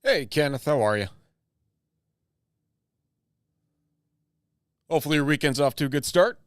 Hey, Kenneth, how are you? Hopefully, your weekend's off to a good start.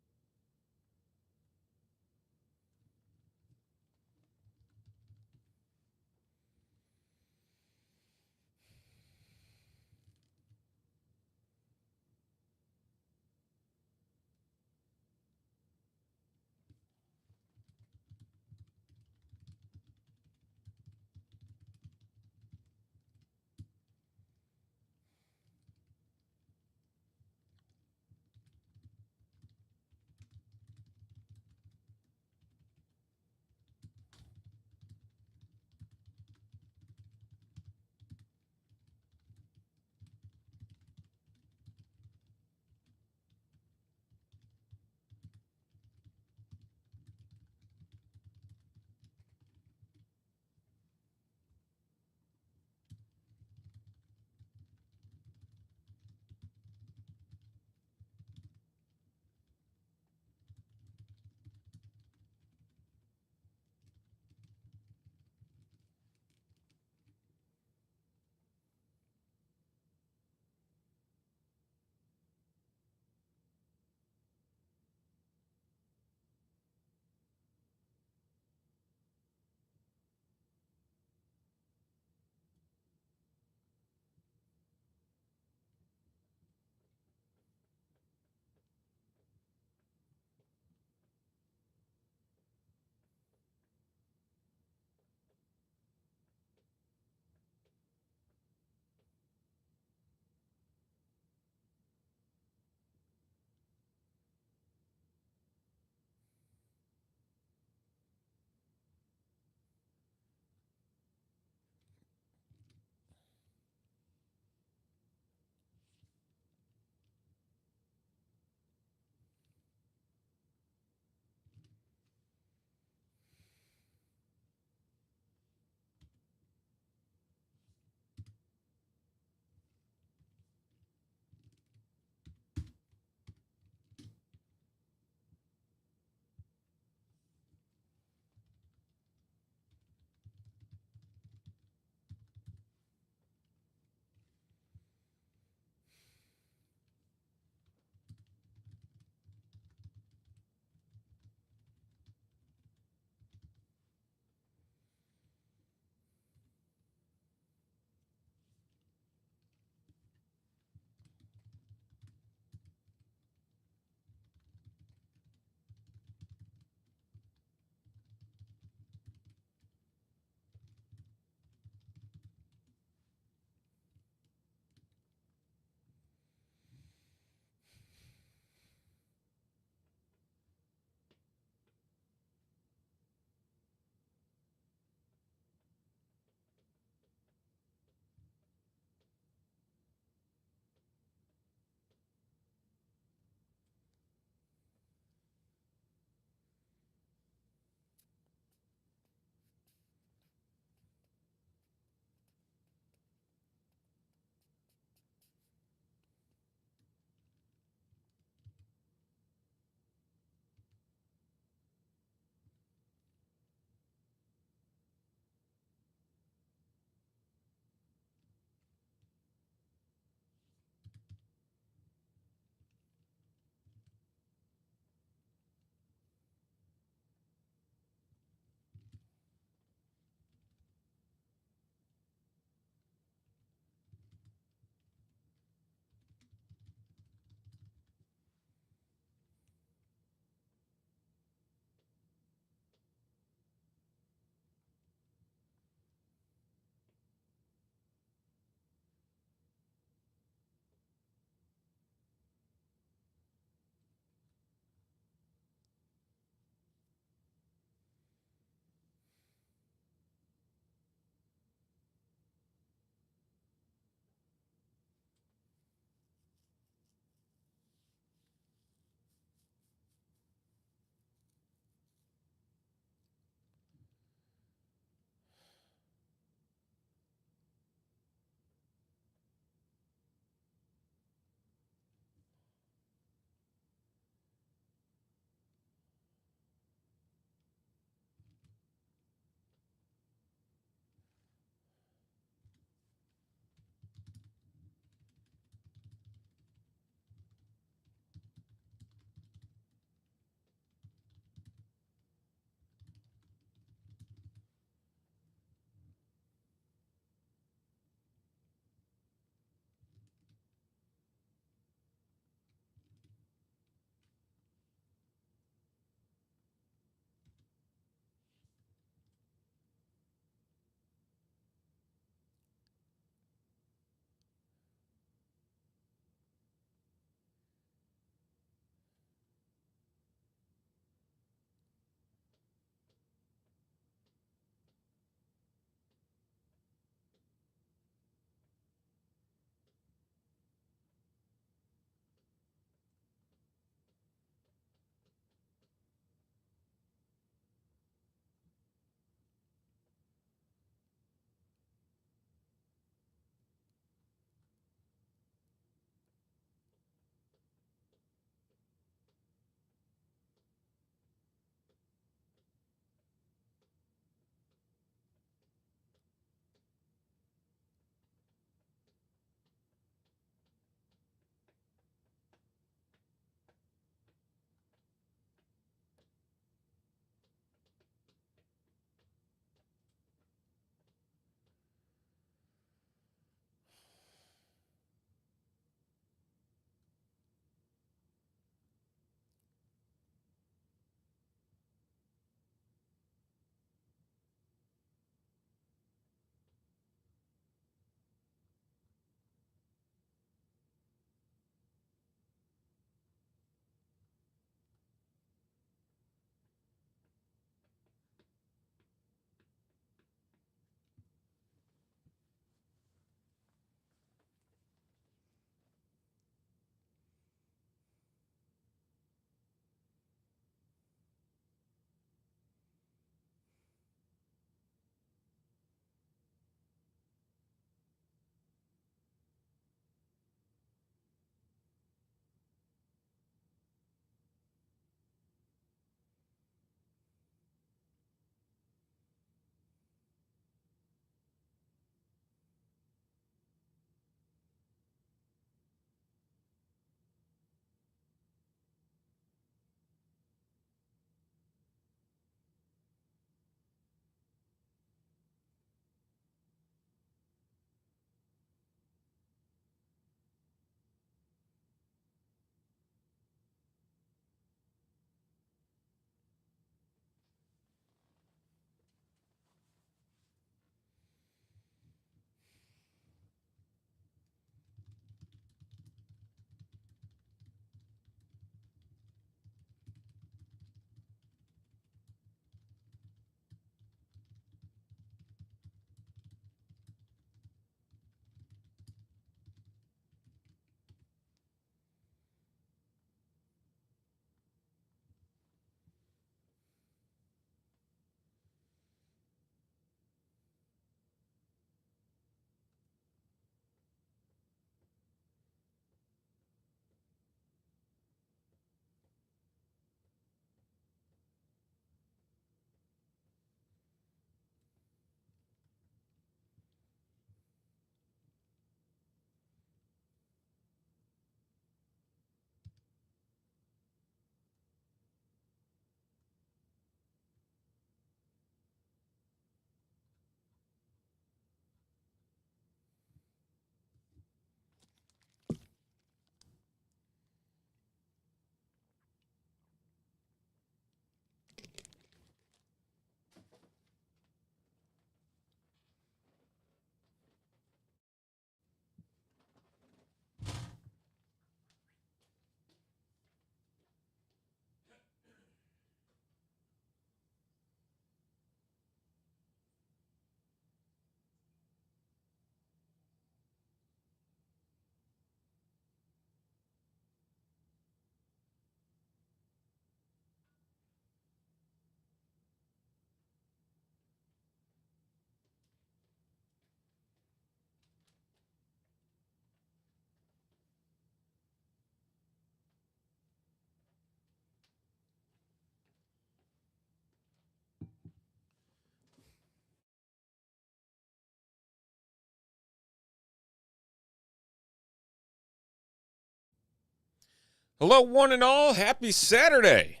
Hello, one and all. Happy Saturday.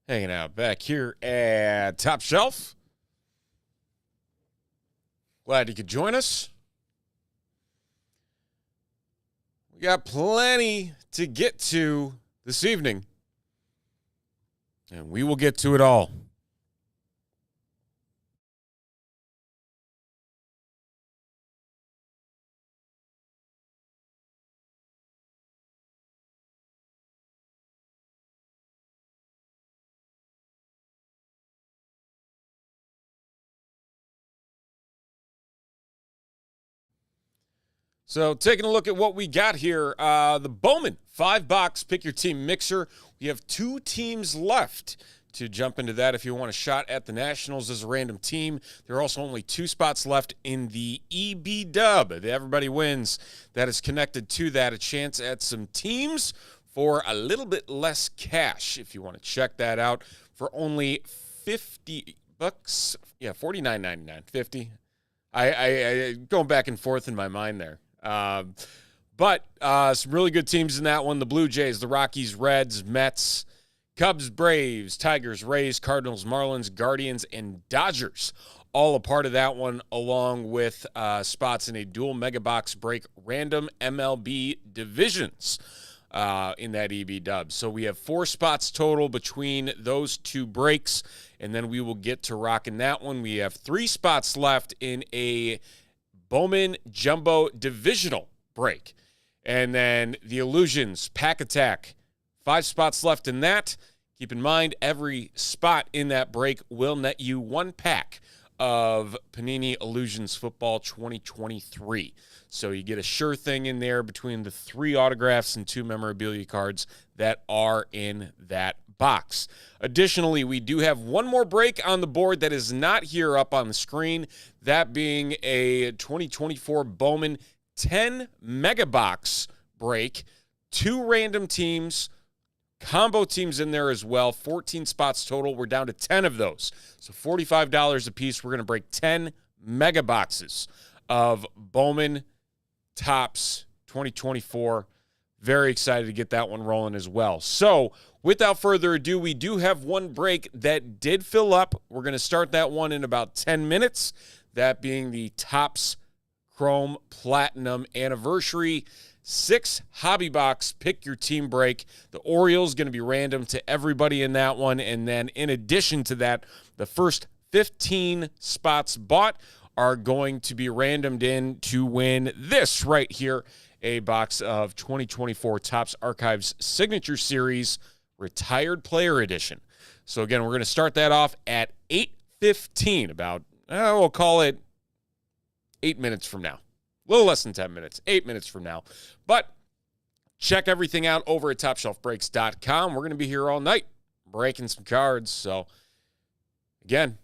Hanging out back here at Top Shelf. Glad you could join us. We got plenty to get to this evening, and we will get to it all. So taking a look at what we got here, the Bowman 5-box pick your team mixer. We have 2 teams left to jump into that if you want a shot at the Nationals as a random team. There are also only 2 spots left in the EB Dub. The Everybody Wins that is connected to that. A chance at some teams for a little bit less cash if you want to check that out for only $50. Yeah, $49.99, 50. I going back and forth in my mind there. But some really good teams in that one. The Blue Jays, the Rockies, Reds, Mets, Cubs, Braves, Tigers, Rays, Cardinals, Marlins, Guardians, and Dodgers. All a part of that one, along with spots in a dual mega box break random MLB divisions in that EB dub. So we have 4 spots total between those 2 breaks, and then we will get to rocking that one. We have 3 spots left in a Bowman Jumbo Divisional break. And then the Illusions Pack Attack, 5 spots left in that. Keep in mind, every spot in that break will net you 1 pack of Panini Illusions Football 2023. So you get a sure thing in there between the 3 autographs and 2 memorabilia cards that are in that box. Additionally, we do have one more break on the board that is not here up on the screen, that being a 2024 Bowman 10 mega box break. 2 random teams, combo teams in there as well. 14 spots total. We're down to 10 of those. So $45 a piece. We're going to break 10 mega boxes of Bowman Topps 2024. Very excited to get that one rolling as well. So without further ado, we do have one break that did fill up. We're going to start that one in about 10 minutes. That being the Topps Chrome Platinum Anniversary 6 hobby box pick your team break. The Orioles going to be random to everybody in that one. And then in addition to that, the first 15 spots bought are going to be randomed in to win this right here, a box of 2024 Topps Archives Signature Series Retired Player Edition. So again, we're going to start that off at 8:15, about, we'll call it 8 minutes from now. A little less than 10 minutes, 8 minutes from now. But check everything out over at TopShelfBreaks.com. We're going to be here all night breaking some cards. So again,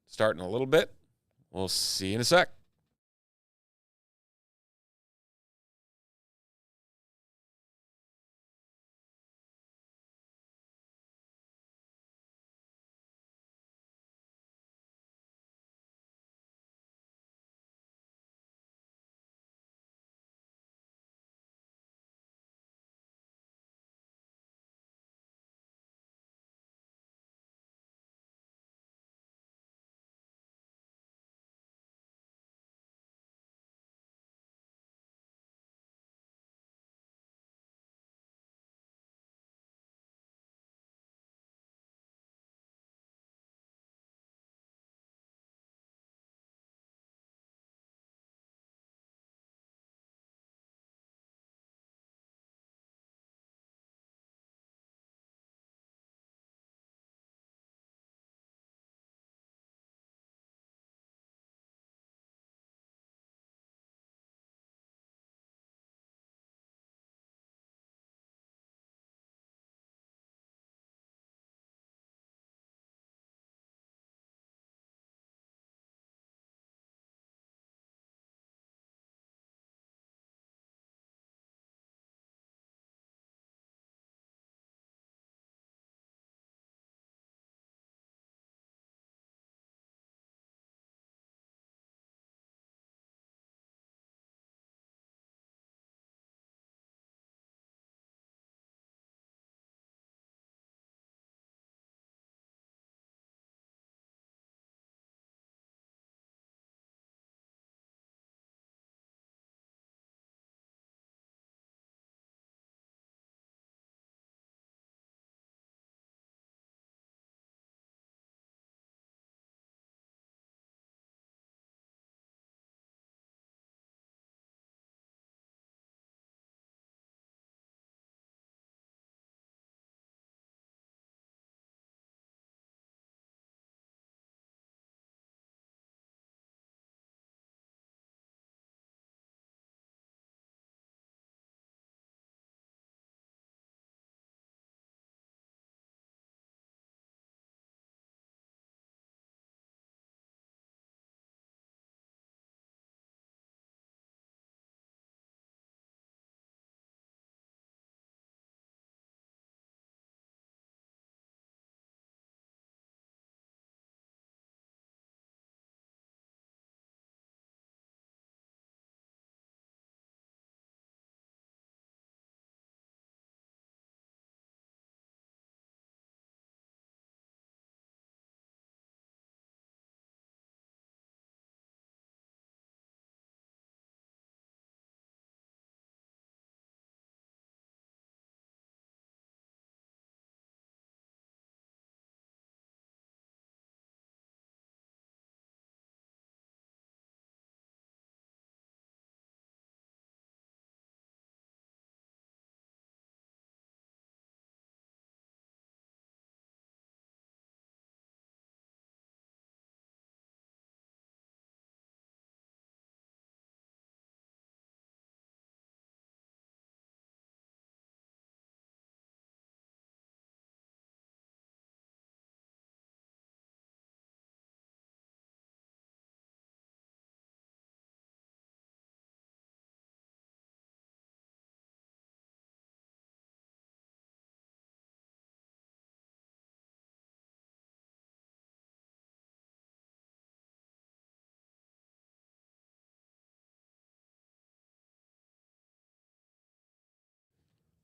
starting a little bit. We'll see you in a sec.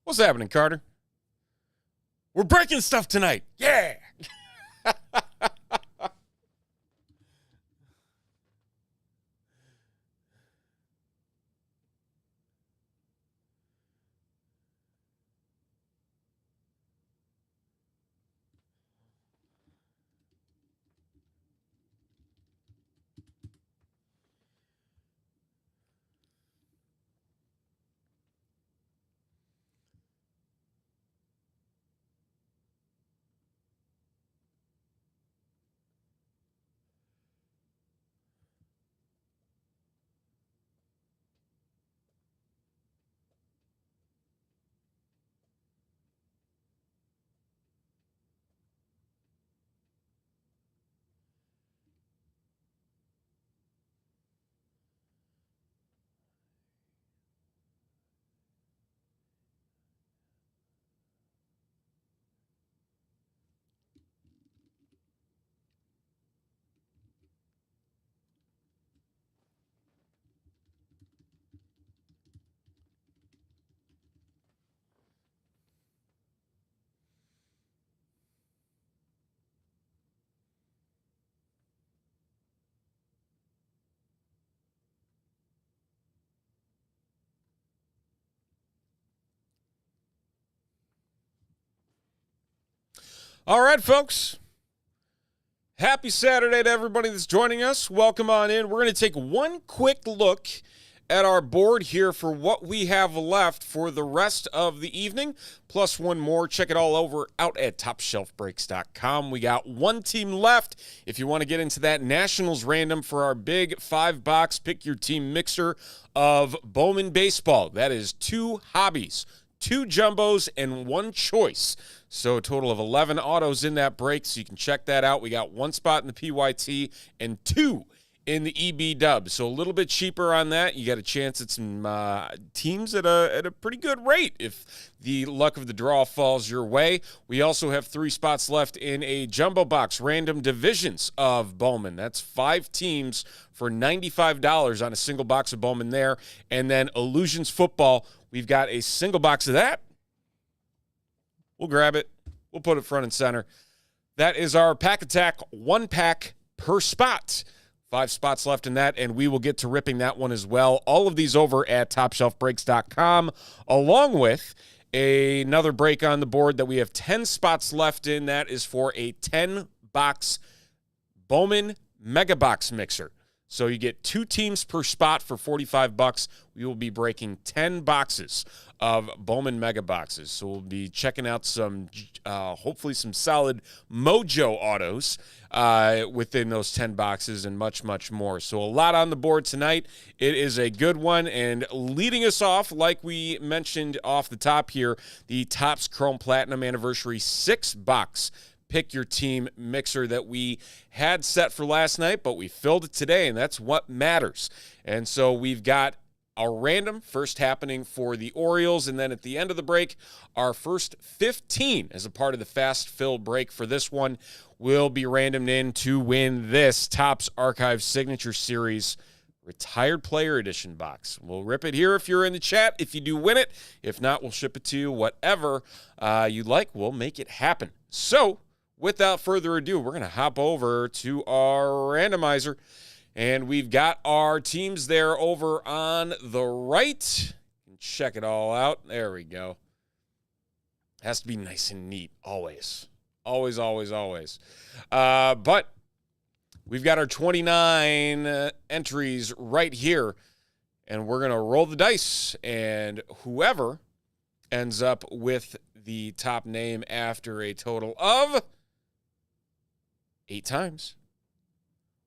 What's happening, Carter? We're breaking stuff tonight. Yeah. All right, folks. Happy Saturday to everybody that's joining us. Welcome on in. We're going to take one quick look at our board here for what we have left for the rest of the evening, plus one more. Check it all over out at TopShelfBreaks.com. We got one team left. If you want to get into that Nationals random for our big 5-box pick your team mixer of Bowman baseball, that is 2 hobbies, 2 jumbos, and 1 choice. So a total of 11 autos in that break, so you can check that out. We got 1 spot in the PYT and 2 in the EB dub. So a little bit cheaper on that. You got a chance at some teams at a pretty good rate if the luck of the draw falls your way. We also have 3 spots left in a jumbo box, random divisions of Bowman. That's 5 teams for $95 on a single box of Bowman there. And then Illusions Football, we've got a single box of that. We'll grab it. We'll put it front and center. That is our pack attack, 1 pack per spot. 5 spots left in that, and we will get to ripping that one as well. All of these over at TopShelfBreaks.com, along with another break on the board that we have 10 spots left in. That is for a 10-box Bowman Mega Box Mixer. So you get 2 teams per spot for $45. We will be breaking 10 boxes of Bowman Mega Boxes. So we'll be checking out some, hopefully some solid Mojo autos within those 10 boxes and much, much more. So a lot on the board tonight. It is a good one. And leading us off, like we mentioned off the top here, the Topps Chrome Platinum Anniversary 6-box pick your team mixer that we had set for last night, but we filled it today, and that's what matters. And so we've got a random first happening for the Orioles, and then at the end of the break, our first 15 as a part of the fast fill break for this one will be randomed in to win this Topps Archive Signature Series Retired Player Edition box. We'll rip it here if you're in the chat, if you do win it. If not, we'll ship it to you. Whatever you'd like, we'll make it happen. So, without further ado, we're going to hop over to our randomizer, and we've got our teams there over on the right. Check it all out. There we go. Has to be nice and neat, always. Always, always, always. But we've got our 29 entries right here, and we're going to roll the dice, and whoever ends up with the top name after a total of 8 times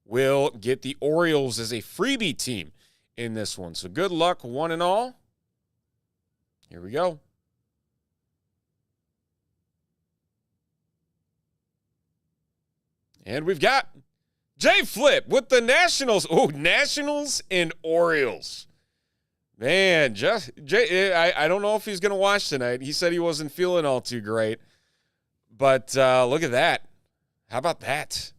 will get the Orioles as a freebie team in this one. So good luck, one and all. Here we go. And we've got Jay Flip with the Nationals. Oh, Nationals and Orioles. Man, Jay, I don't know if he's going to watch tonight. He said he wasn't feeling all too great. But look at that. How about that?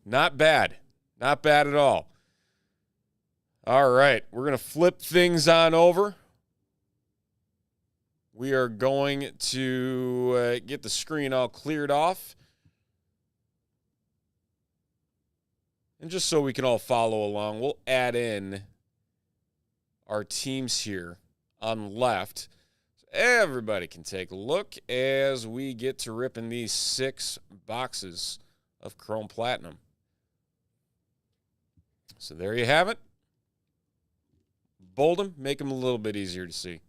Not bad. Not bad at all. All right. We're going to flip things on over. we are going to get the screen all cleared off. And just so we can all follow along, we'll add in our teams here on the left. So everybody can take a look as we get to ripping these 6 boxes of Chrome Platinum. So there you have it. Bold them, make them a little bit easier to see.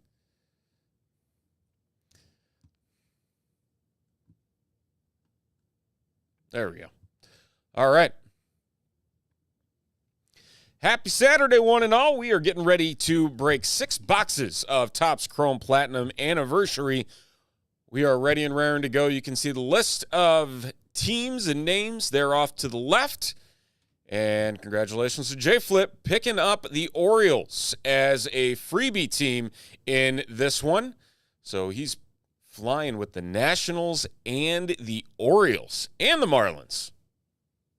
There we go. All right. Happy Saturday, one and all. We are getting ready to break 6 boxes of Topps Chrome Platinum Anniversary. We are ready and raring to go. You can see the list of teams and names there off to the left. And congratulations to J Flip picking up the Orioles as a freebie team in this one. So he's flying with the Nationals and the Orioles and the Marlins.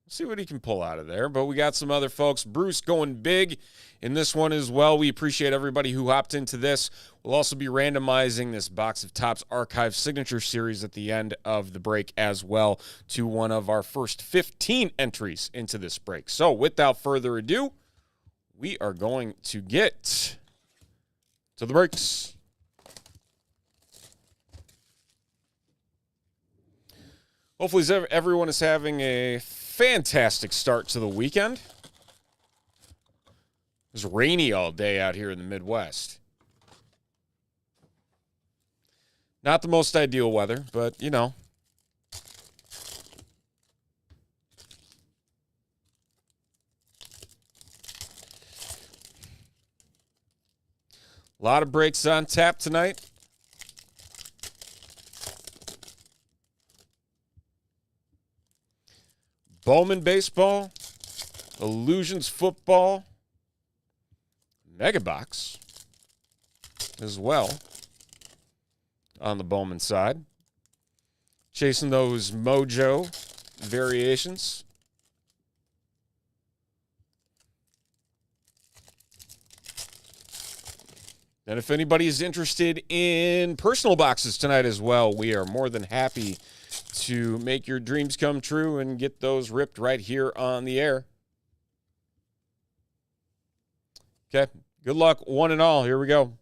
See what he can pull out of there. But we got some other folks. Bruce going big in this one as well. We appreciate everybody who hopped into this. We'll also be randomizing this box of Topps Archive Signature Series at the end of the break as well to one of our first 15 entries into this break. So without further ado, we are going to get to the breaks. Hopefully everyone is having a fantastic start to the weekend. It was rainy all day out here in the Midwest. Not the most ideal weather, but, you know. A lot of breaks on tap tonight. Bowman baseball, Illusions football, Mega Box as well on the Bowman side. Chasing those Mojo variations. And if anybody is interested in personal boxes tonight as well, we are more than happy to make your dreams come true and get those ripped right here on the air. Okay, good luck, one and all. Here we go.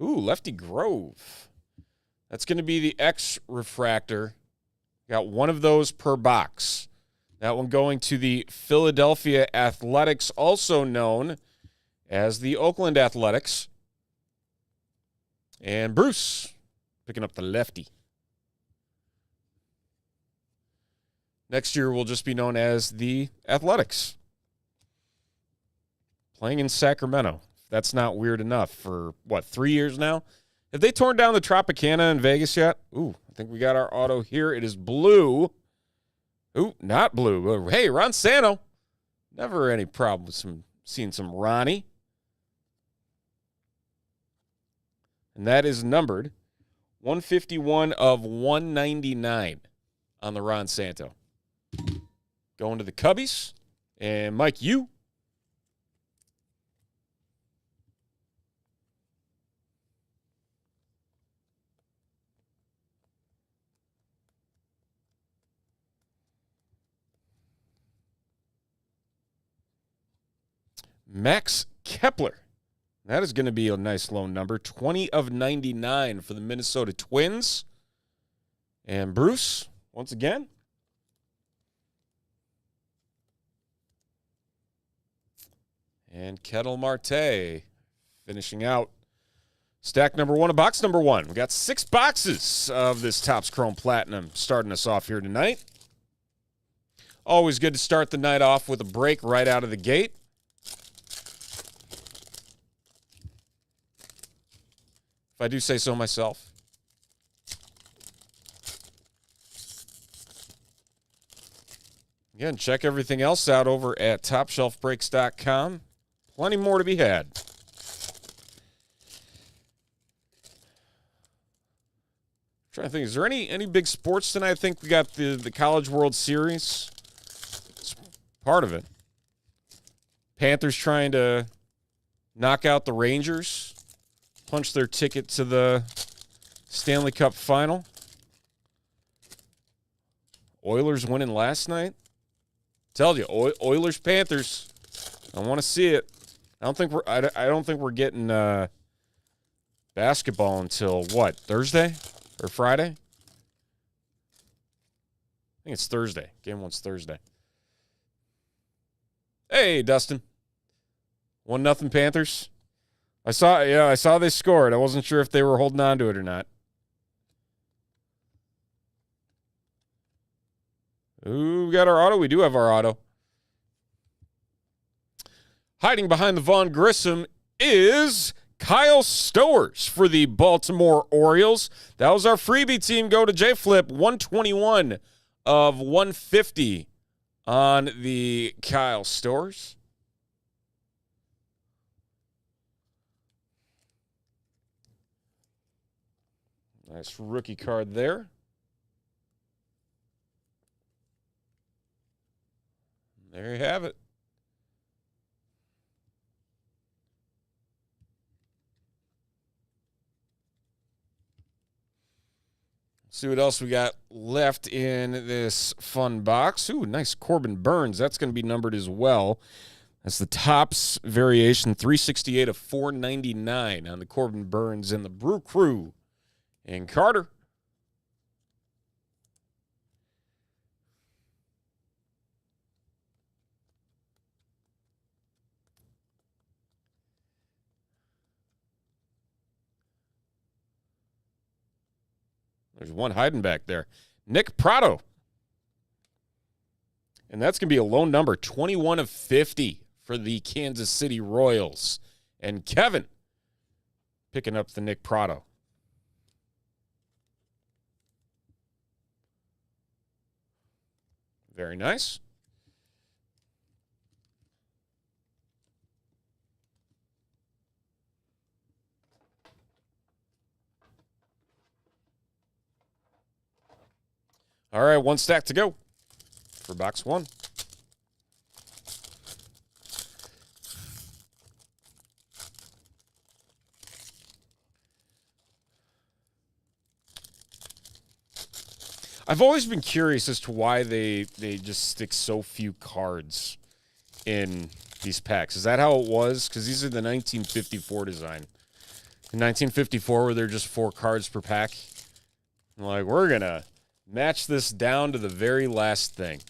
Ooh, Lefty Grove. That's going to be the X refractor. Got one of those per box. That one going to the Philadelphia Athletics, also known as the Oakland Athletics. And Bruce picking up the lefty. Next year will just be known as the Athletics. Playing in Sacramento. That's not weird enough for, 3 years now? Have they torn down the Tropicana in Vegas yet? Ooh, I think we got our auto here. It is blue. Ooh, not blue. Hey, Ron Santo. Never any problem with seeing some Ronnie. And that is numbered 151 of 199 on the Ron Santo. Going to the Cubbies. And Mike, you. Max Kepler. That is going to be a nice low number. 20 of 99 for the Minnesota Twins. And Bruce, once again. And Kettle Marte finishing out stack number 1 of box number 1. We got 6 boxes of this Topps Chrome Platinum starting us off here tonight. Always good to start the night off with a break right out of the gate. If I do say so myself. Again, check everything else out over at TopShelfBreaks.com. Plenty more to be had. Trying to think, is there any big sports tonight? I think we got the College World Series. It's part of it. Panthers trying to knock out the Rangers, punch their ticket to the Stanley Cup final. Oilers winning last night. Tell you, Oilers Panthers. I want to see it. I don't think we're getting basketball until what, Thursday or Friday? I think it's Thursday. Game one's Thursday. Hey, Dustin. 1-0 Panthers. I saw they scored. I wasn't sure if they were holding on to it or not. Ooh, we got our auto. We do have our auto. Hiding behind the Von Grissom is Kyle Stowers for the Baltimore Orioles. That was our freebie team. Go to J-Flip. 121 of 150 on the Kyle Stowers. Nice rookie card there. There you have it. See what else we got left in this fun box. Ooh, nice Corbin Burns. That's going to be numbered as well. That's the Topps variation, 368 of 499 on the Corbin Burns and the Brew Crew. And Carter. There's one hiding back there. Nick Prado. And that's going to be a low number, 21 of 50 for the Kansas City Royals. And Kevin picking up the Nick Prado. Very nice. All right, one stack to go for box one. I've always been curious as to why they just stick so few cards in these packs. Is that how it was? Because these are the 1954 design. In 1954, where they're just 4 cards per pack. I'm like, we're going to match this down to the very last thing.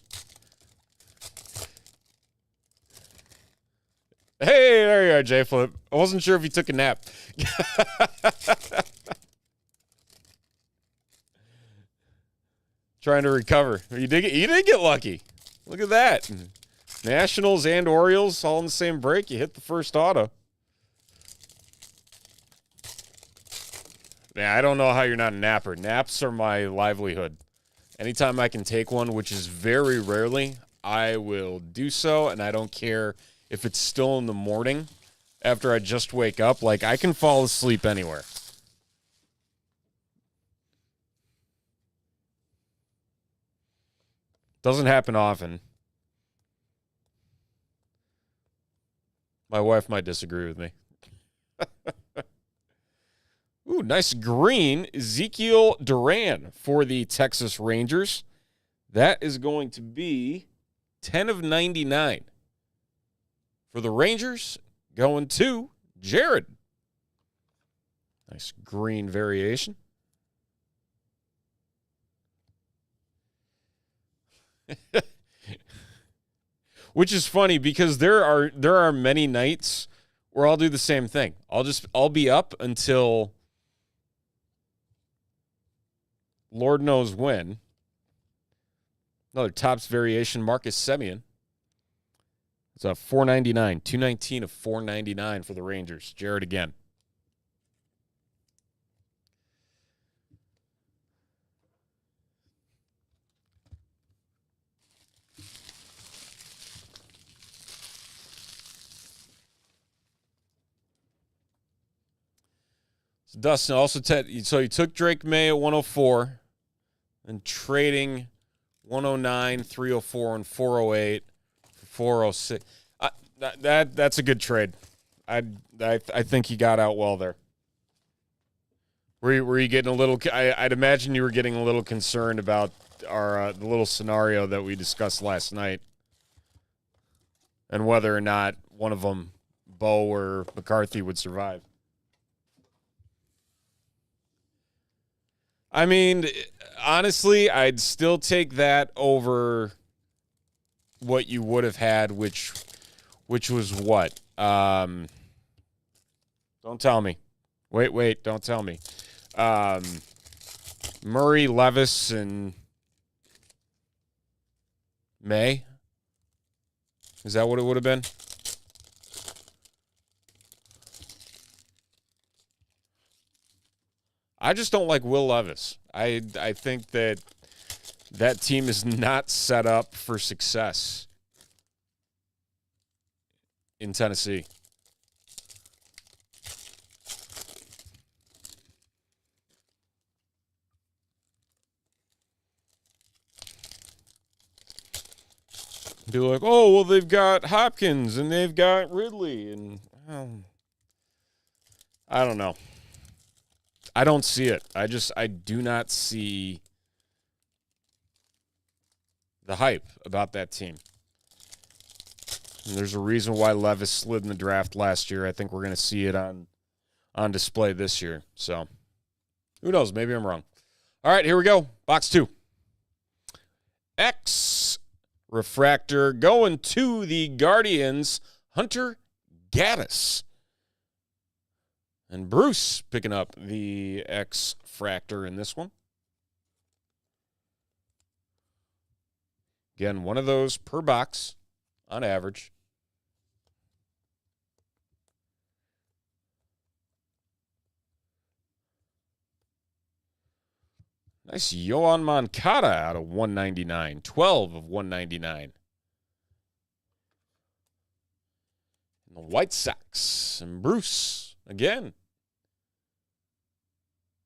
Hey, there you are, J-Flip. I wasn't sure if you took a nap. Trying to recover. You did get lucky. Look at that. Nationals and Orioles all in the same break. You hit the first auto. Yeah, I don't know how you're not a napper. Naps are my livelihood. Anytime I can take one, which is very rarely, I will do so, and I don't care if it's still in the morning after I just wake up. Like, I can fall asleep anywhere. Doesn't happen often. My wife might disagree with me. Ooh, nice green Ezekiel Duran for the Texas Rangers. That is going to be 10 of 99. For the Rangers, going to Jared. Nice green variation. Which is funny because there are many nights where I'll do the same thing. I'll be up until Lord knows when. Another Topps variation, Marcus Semien. It's a 499, 219 of 499 for the Rangers. Jared again. So Dustin also so you took Drake May at 104 and trading 109, 304, and 408 for 406. That's a good trade. I think he got out well there. Were you getting a little? I'd imagine you were getting a little concerned about our the little scenario that we discussed last night, and whether or not one of them, Bo or McCarthy, would survive. I mean, honestly, I'd still take that over what you would have had, which was what? Don't tell me. Wait, don't tell me. Murray, Levis, and May. Is that what it would have been? I just don't like Will Levis. I think that team is not set up for success in Tennessee. Be like, oh, well, they've got Hopkins and they've got Ridley. And I don't know. I don't see it. I do not see the hype about that team. And there's a reason why Levis slid in the draft last year. I think we're going to see it on display this year. So, who knows? Maybe I'm wrong. All right, here we go. Box 2. X refractor going to the Guardians, Hunter Gaddis. And Bruce picking up the X fractor in this one. Again, one of those per box on average. Nice Yoan Moncada out of 199. 12 of 199. And the White Sox. And Bruce again.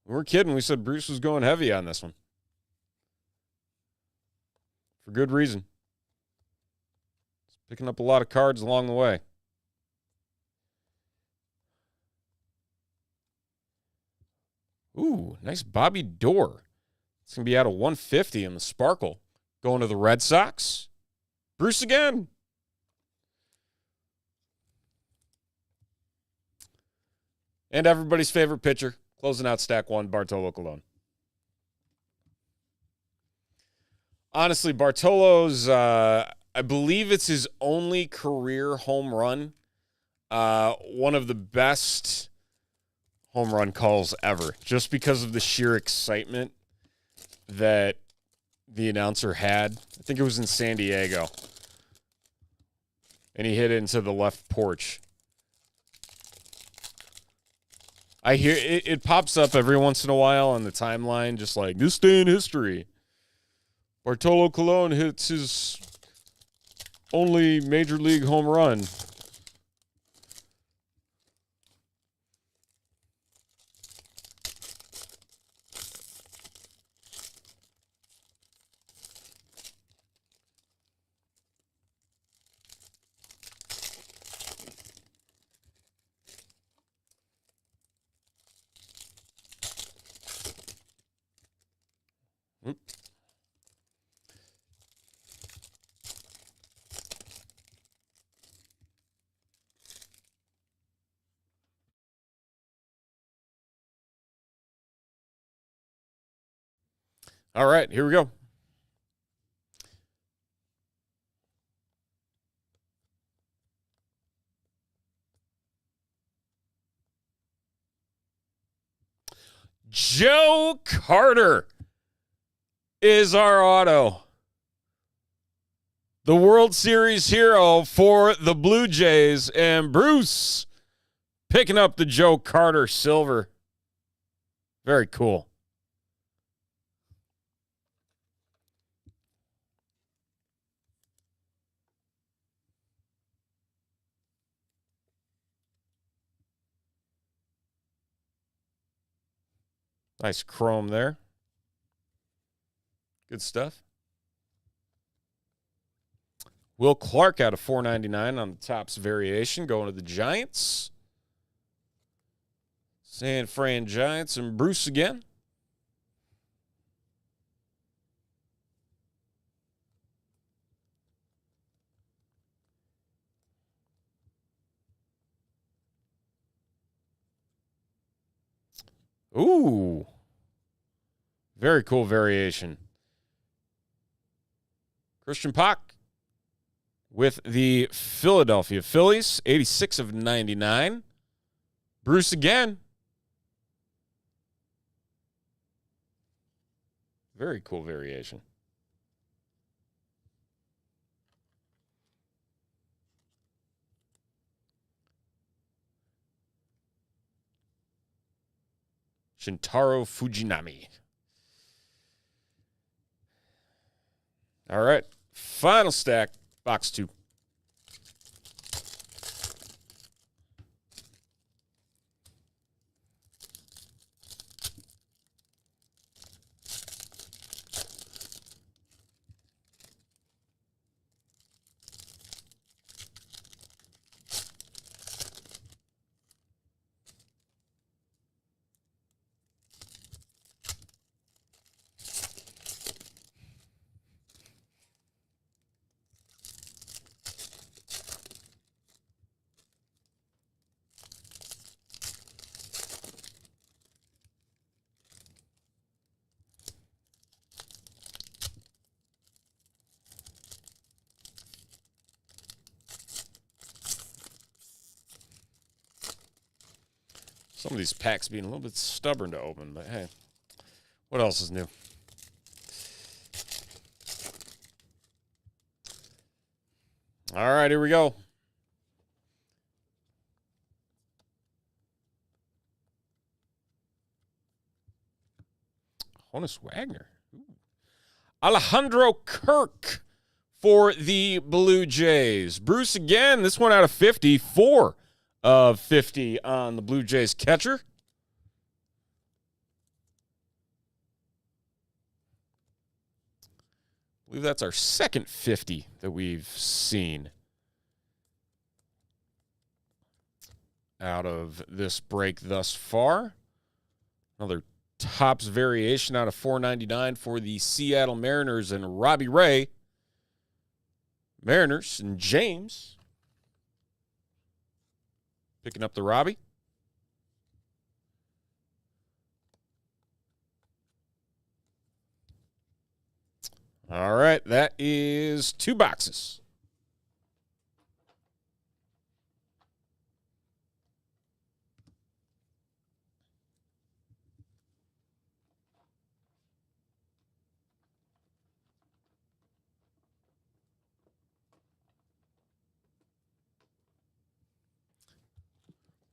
We weren't kidding. We said Bruce was going heavy on this one. For good reason. He's picking up a lot of cards along the way. Ooh, nice Bobby Dorr. It's going to be out of 150 in the Sparkle. Going to the Red Sox. Bruce again. And everybody's favorite pitcher. Closing out stack 1, Bartolo Colon. Honestly, Bartolo's, I believe it's his only career home run. One of the best home run calls ever. Just because of the sheer excitement that the announcer had. I think it was in San Diego. And he hit it into the left porch. I hear it pops up every once in a while on the timeline, just like, this day in history. Bartolo Colon hits his only major league home run. All right, here we go. Joe Carter is our auto. The World Series hero for the Blue Jays. And Bruce picking up the Joe Carter silver. Very cool. Nice chrome there. Good stuff. Will Clark out of 499 on the Topps variation, going to the Giants. San Fran Giants and Bruce again. Ooh. Very cool variation. Christian Pock with the Philadelphia Phillies, 86 of 99. Bruce again. Very cool variation. Shintaro Fujinami. All right. Final stack, box 2. Some of these packs being a little bit stubborn to open, but hey, what else is new? All right, here we go. Honus Wagner. Ooh. Alejandro Kirk for the Blue Jays. Bruce again, this one out of 50. 4 of 50 on the Blue Jays catcher. I believe that's our second 50 that we've seen out of this break thus far. Another Topps variation out of 499 for the Seattle Mariners and Robbie Ray. Mariners and James picking up the Robbie. All right, that is 2 boxes.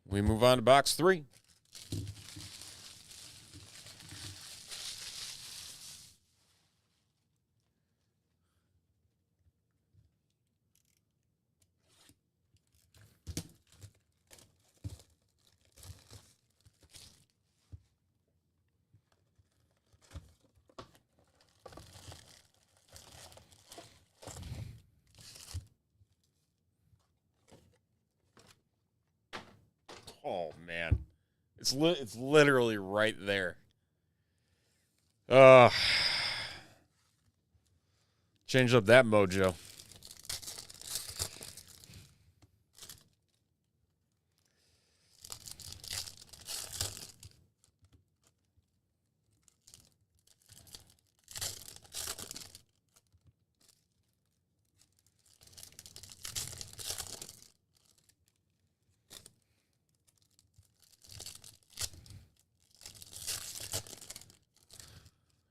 We move on to box 3. Oh, man. It's literally right there. Change up that mojo.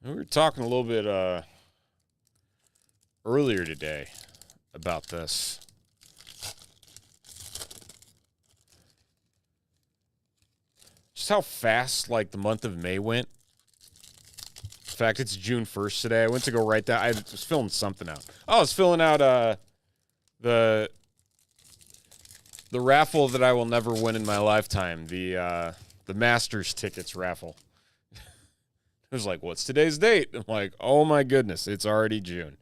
We were talking a little bit earlier today about this. Just how fast, like, the month of May went. In fact, it's June 1st today. I went to go write that. I was filling something out. Oh, I was filling out the raffle that I will never win in my lifetime. The Masters tickets raffle. It was like, what's today's date? I'm like, oh my goodness, it's already June.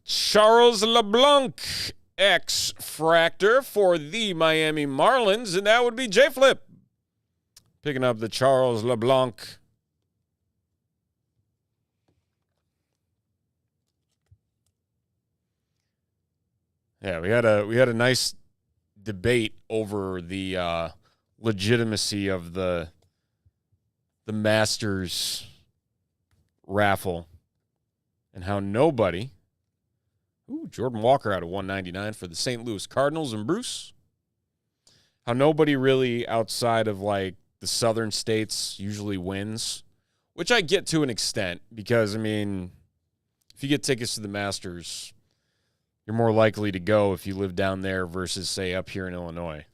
Charles LeBlanc X Fractor for the Miami Marlins, and that would be J Flip. Picking up the Charles LeBlanc. Yeah, we had a nice debate over the legitimacy of the Masters raffle and how nobody. Jordan Walker out of 199 for the St. Louis Cardinals and Bruce. How nobody really outside of like the southern states usually wins, which I get to an extent because, I mean, if you get tickets to the Masters, you're more likely to go if you live down there versus, say, up here in Illinois.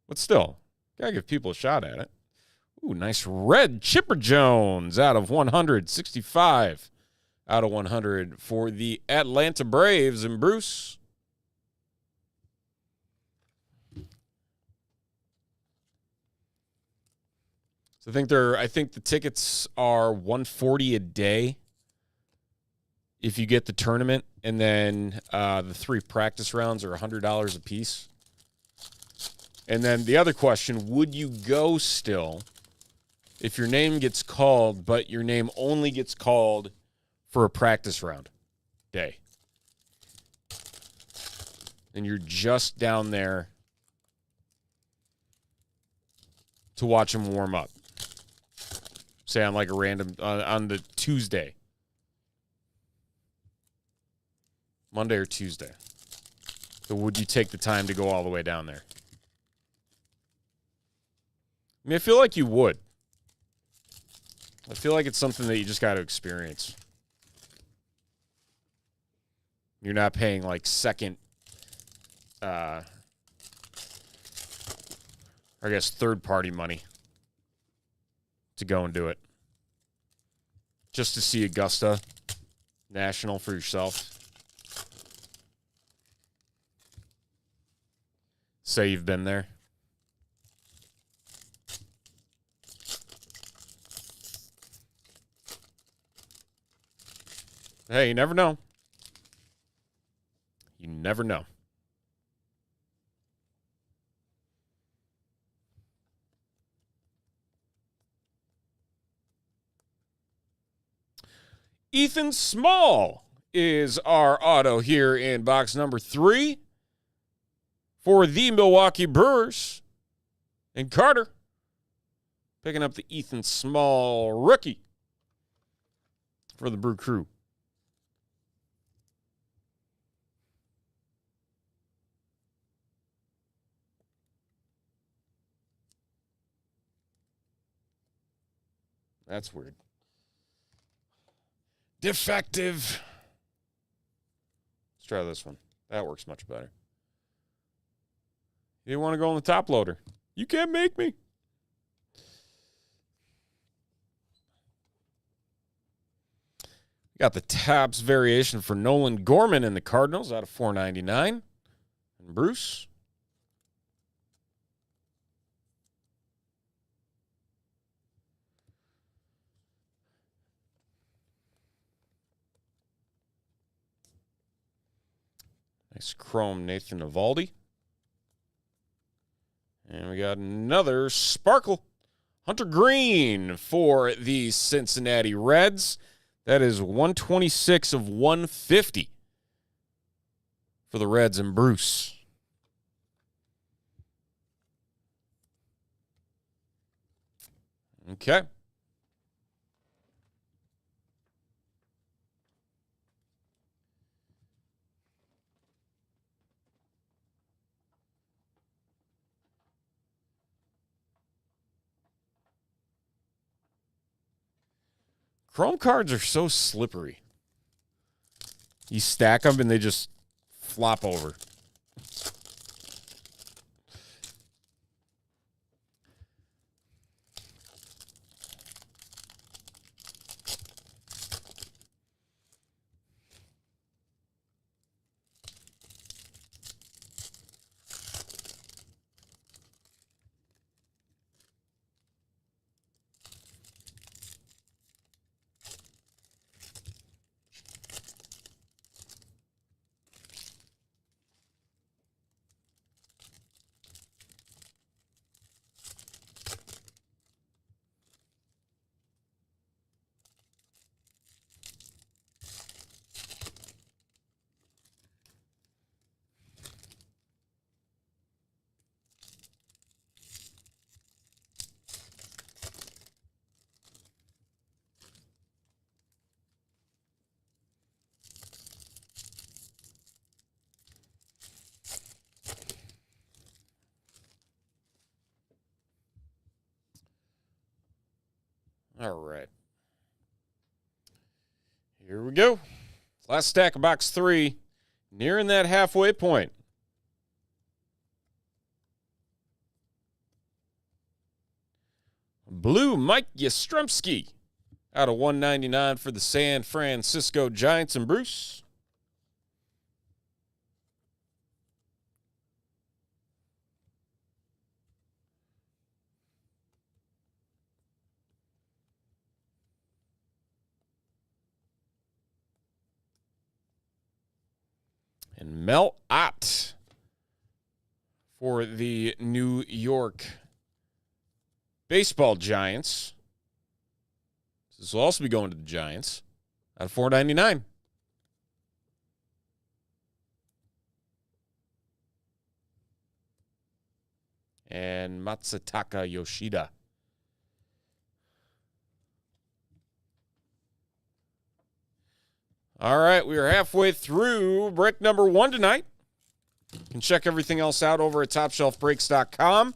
But still, gotta give people a shot at it. Ooh, nice red Chipper Jones out of 165 out of 100 for the Atlanta Braves and Bruce. So I think the tickets are $140 a day if you get the tournament, and then the 3 practice rounds are $100 a piece. And then the other question, would you go still if your name gets called, but your name only gets called for a practice round day? And you're just down there to watch them warm up. Say on like a random, on the Tuesday. Monday or Tuesday. So would you take the time to go all the way down there? I mean, I feel like you would. I feel like it's something that you just got to experience. You're not paying like second, I guess third-party money to go and do it. Just to see Augusta National for yourself. Say you've been there. Hey, you never know. You never know. Ethan Small is our auto here in box number 3 for the Milwaukee Brewers. And Carter picking up the Ethan Small rookie for the Brew Crew. That's weird. Defective. Let's try this one. That works much better. You want to go on the top loader? You can't make me. Got the Topps variation for Nolan Gorman and the Cardinals out of $4.99. And Bruce. Nice chrome Nathan Eovaldi. And we got another sparkle. Hunter Green for the Cincinnati Reds. That is 126 of 150 for the Reds and Bruce. Okay. Chrome cards are so slippery. You stack them and they just flop over. All right. Here we go. Last stack of box 3. Nearing that halfway point. Blue Mike Yastrzemski out of 199 for the San Francisco Giants and Bruce. And Mel Ott for the New York Baseball Giants. This will also be going to the Giants out of 499. And Matsutaka Yoshida. All right, we are halfway through break number 1 tonight. You can check everything else out over at TopShelfBreaks.com.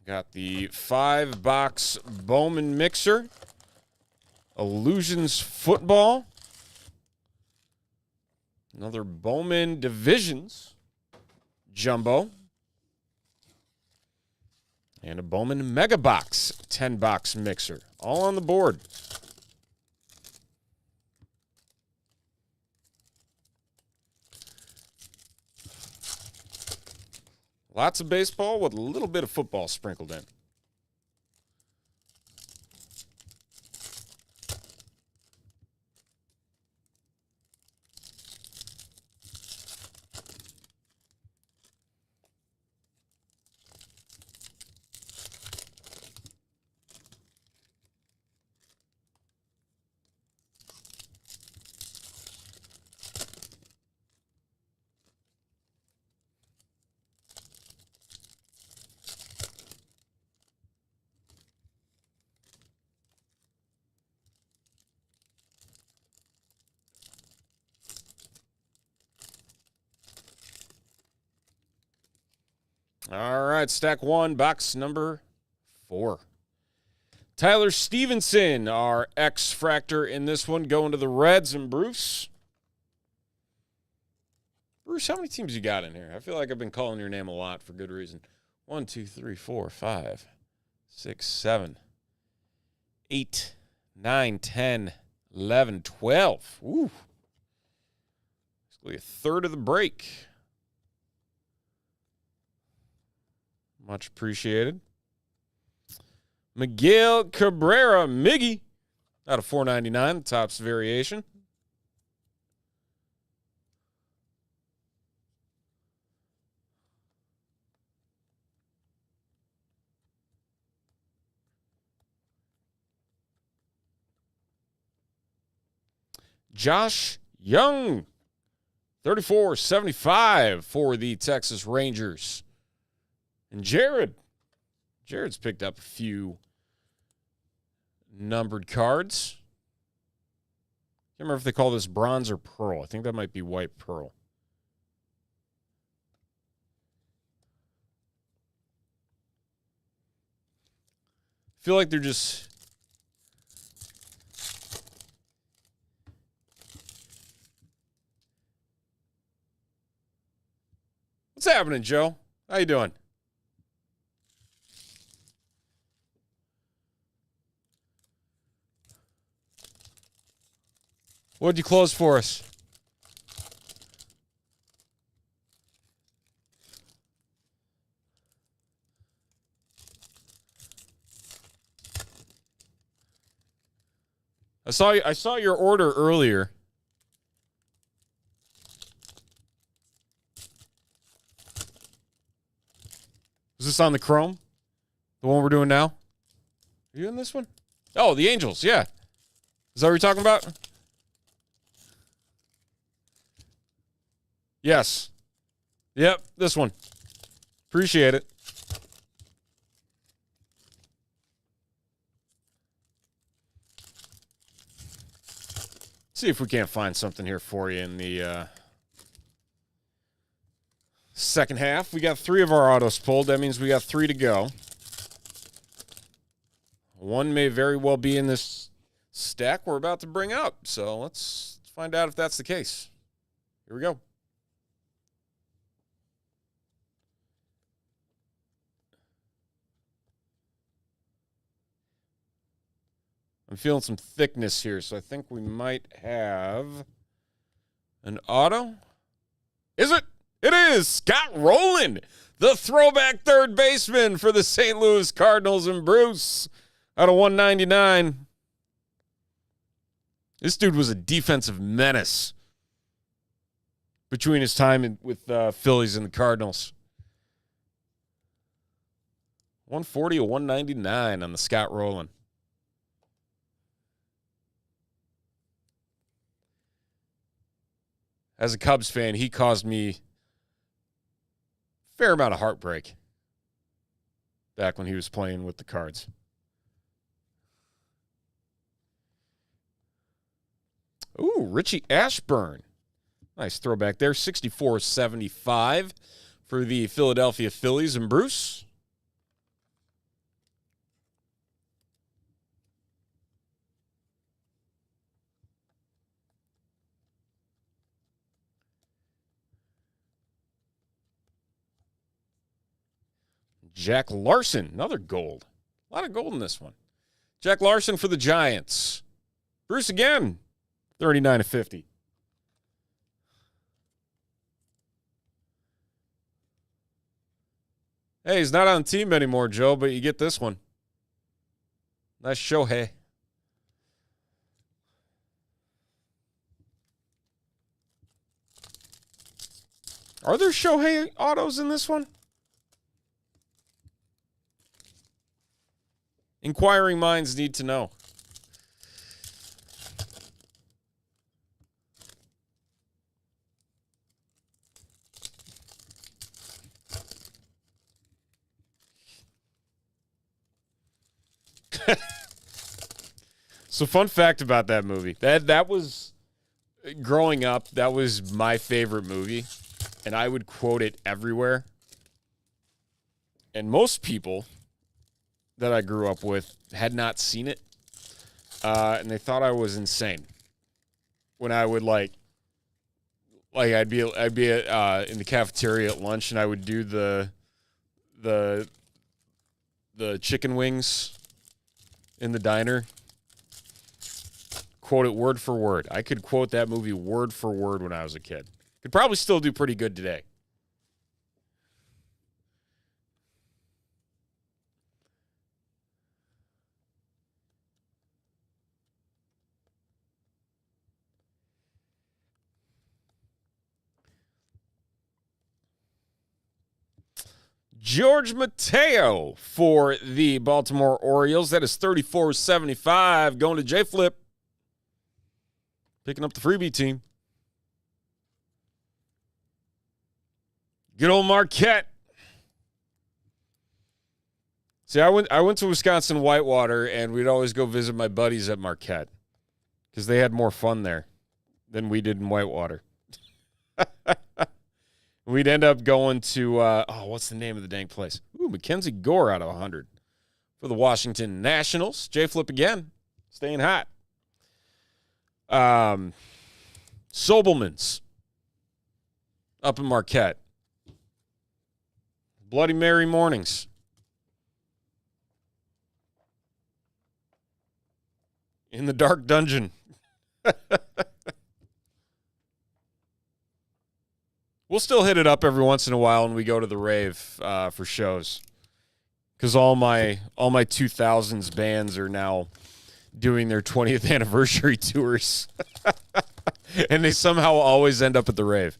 Got the 5-box Bowman mixer, Illusions football, another Bowman Divisions jumbo, and a Bowman Mega Box 10-box mixer, all on the board. Lots of baseball with a little bit of football sprinkled in. All right, stack 1, box number 4. Tyler Stevenson, our X-Fractor in this one, going to the Reds and Bruce. Bruce, how many teams you got in here? I feel like I've been calling your name a lot for good reason. 1, 2, 3, 4, 5, 6, 7, 8, 9, 10, 11, 12. Ooh. Basically a third of the break. Much appreciated. Miguel Cabrera, Miggy, out of 499, the Topps variation. Josh Young, 34.75 for the Texas Rangers. And Jared's picked up a few numbered cards. Can't remember if they call this bronze or pearl. I think that might be white pearl. I feel like they're just... What's happening, Joe? How you doing? What'd you close for us? I saw your order earlier. Is this on the Chrome? The one we're doing now? Are you in this one? Oh, the Angels, yeah. Is that what you're talking about? Yes. Yep, this one. Appreciate it. See if we can't find something here for you in the second half. We got 3 of our autos pulled. That means we got 3 to go. One may very well be in this stack we're about to bring up. So let's find out if that's the case. Here we go. I'm feeling some thickness here, so I think we might have an auto. Is it? It is Scott Rowland, the throwback third baseman for the St. Louis Cardinals, and Bruce out of 199. This dude was a defensive menace between his time with Phillies and the Cardinals. 140 or 199 on the Scott Rowland. As a Cubs fan, he caused me a fair amount of heartbreak back when he was playing with the Cards. Ooh, Richie Ashburn. Nice throwback there. 64-75 for the Philadelphia Phillies and Bruce. Jack Larson, another gold. A lot of gold in this one. Jack Larson for the Giants. Bruce again, 39-50. Hey, he's not on the team anymore, Joe, but you get this one. Nice Shohei. Are there Shohei autos in this one? Inquiring minds need to know. So, fun fact about that movie. That was, growing up, that was my favorite movie. And I would quote it everywhere. And most people that I grew up with had not seen it. And they thought I was insane. When I would I'd be in the cafeteria at lunch, and I would do the chicken wings in the diner. Quote it word for word. I could quote that movie word for word when I was a kid. Could probably still do pretty good today. George Mateo for the Baltimore Orioles. That is 34-75 going to J-Flip. Picking up the freebie team. Good old Marquette. See, I went to Wisconsin Whitewater, and we'd always go visit my buddies at Marquette because they had more fun there than we did in Whitewater. We'd end up going to, what's the name of the dang place? Ooh, Mackenzie Gore out of 100 for the Washington Nationals. J-Flip again, staying hot. Sobelman's up in Marquette. Bloody Mary mornings. In the dark dungeon. We'll still hit it up every once in a while when we go to the rave for shows. Because all my 2000s bands are now doing their 20th anniversary tours. And they somehow always end up at the rave.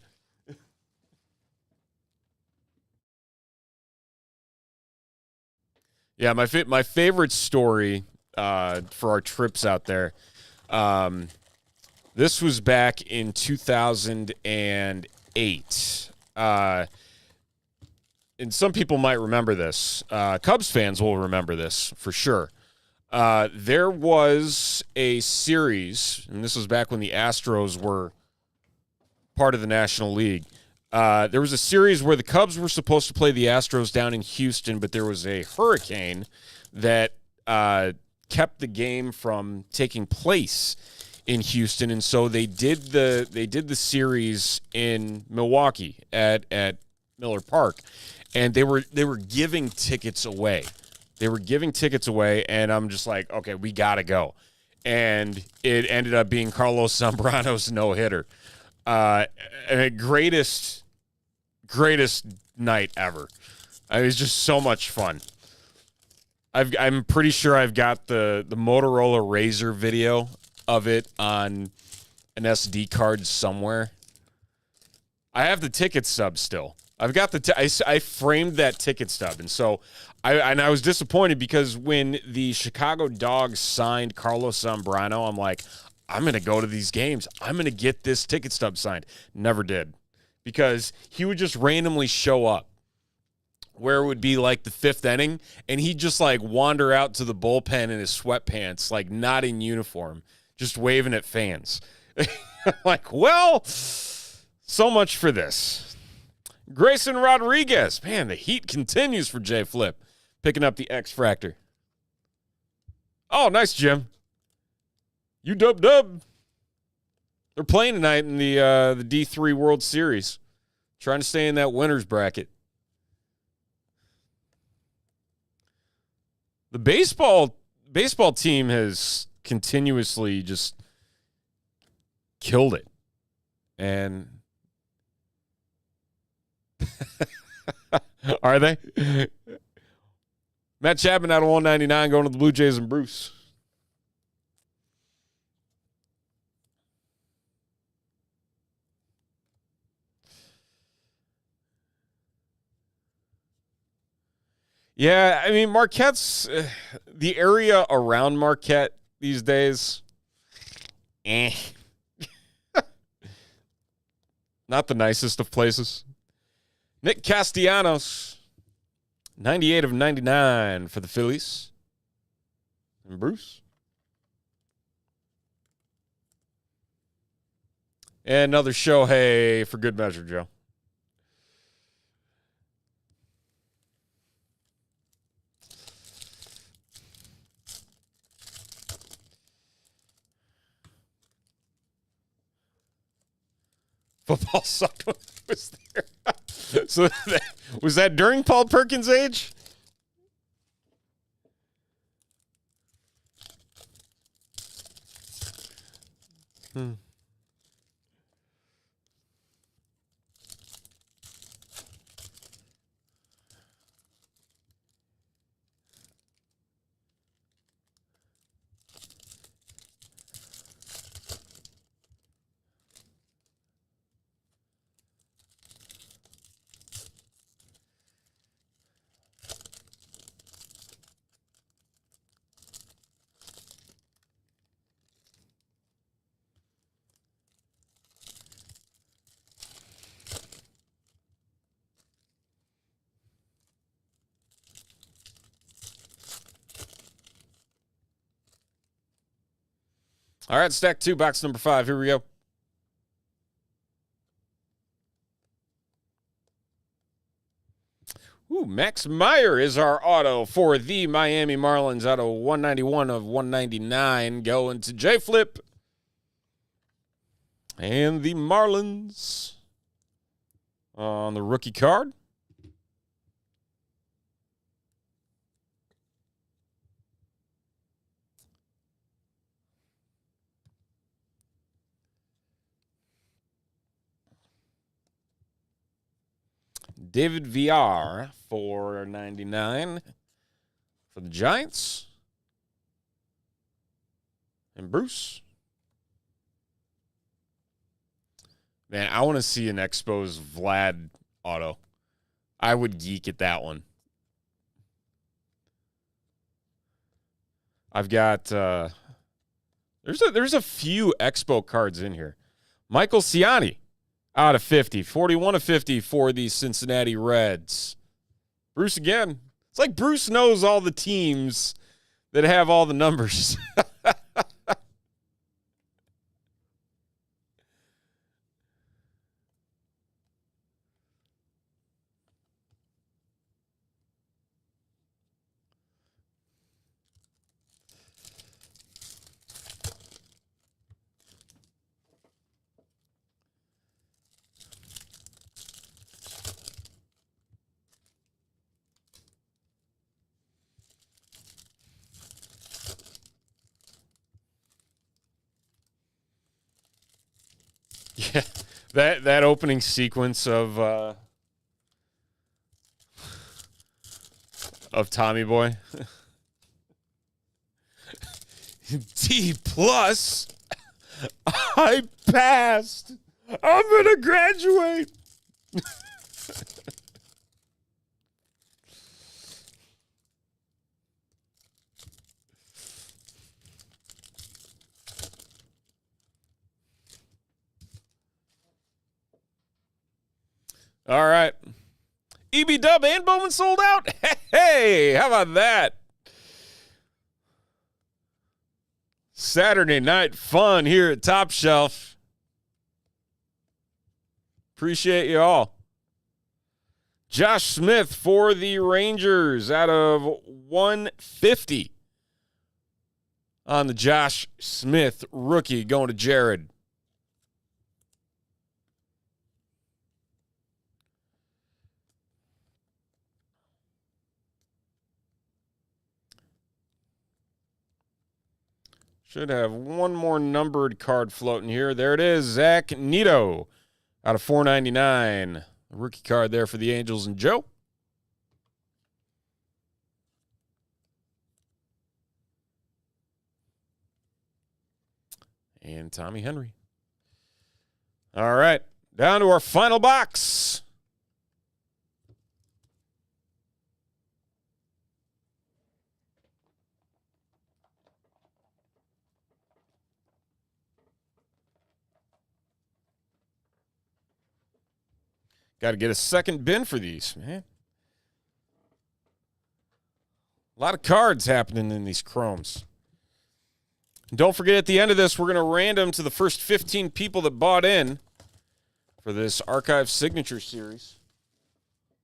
Yeah, my favorite story for our trips out there. This was back in 2008. And some people might remember this. Cubs fans will remember this for sure. There was a series, and this was back when the Astros were part of the National League. There was a series where the Cubs were supposed to play the Astros down in Houston, but there was a hurricane that kept the game from taking place in Houston, and so they did the series in Milwaukee at Miller Park, and they were giving tickets away. They were giving tickets away, and I'm just like, okay, we gotta go. And it ended up being Carlos Zambrano's no-hitter. Greatest night ever. It was just so much fun. I'm pretty sure I've got the Motorola Razr video of it on an SD card somewhere. I have the ticket stub still. I've got I framed that ticket stub, and so I was disappointed because when the Chicago Dogs signed Carlos Zambrano, I'm like, I'm going to go to these games. I'm going to get this ticket stub signed. Never did, because he would just randomly show up where it would be like the fifth inning, and he'd just like wander out to the bullpen in his sweatpants, like not in uniform, just waving at fans. Like, well, so much for this. Grayson Rodriguez. Man, the heat continues for Jay Flip. Picking up the X-Fractor. Oh, nice, Jim. You dub. They're playing tonight in the D3 World Series. Trying to stay in that winner's bracket. The baseball team has continuously just killed it. And are they? Matt Chapman out of 199 going to the Blue Jays and Bruce. Yeah, I mean, Marquette's the area around Marquette these days. Not the nicest of places. Nick Castellanos, 98 of 99 for the Phillies. And Bruce. And another Shohei for good measure, Joe. Football sucked when I was there. So was that during Paul Perkins' age? All right, stack 2, box number 5. Here we go. Ooh, Max Meyer is our auto for the Miami Marlins out of 191 of 199 going to J Flip. And the Marlins on the rookie card. David VR for 99 for the Giants. And Bruce. Man, I want to see an Expos Vlad auto. I would geek at that one. I've got there's a few Expo cards in here. Michael Ciani out of 50. 41 of 50 for the Cincinnati Reds. Bruce again. It's like Bruce knows all the teams that have all the numbers. Yeah, that opening sequence of Tommy Boy. D plus. I passed. I'm gonna graduate. All right. EB Dub and Bowman sold out. Hey, how about that? Saturday night fun here at Top Shelf. Appreciate you all. Josh Smith for the Rangers out of 150 on the Josh Smith rookie going to Jared. Should have one more numbered card floating here. There it is, Zach Neto out of 499. A rookie card there for the Angels and Joe. And Tommy Henry. All right, down to our final box. Got to get a second bin for these, man. A lot of cards happening in these chromes. And don't forget, at the end of this, we're going to random to the first 15 people that bought in for this Archive Signature Series.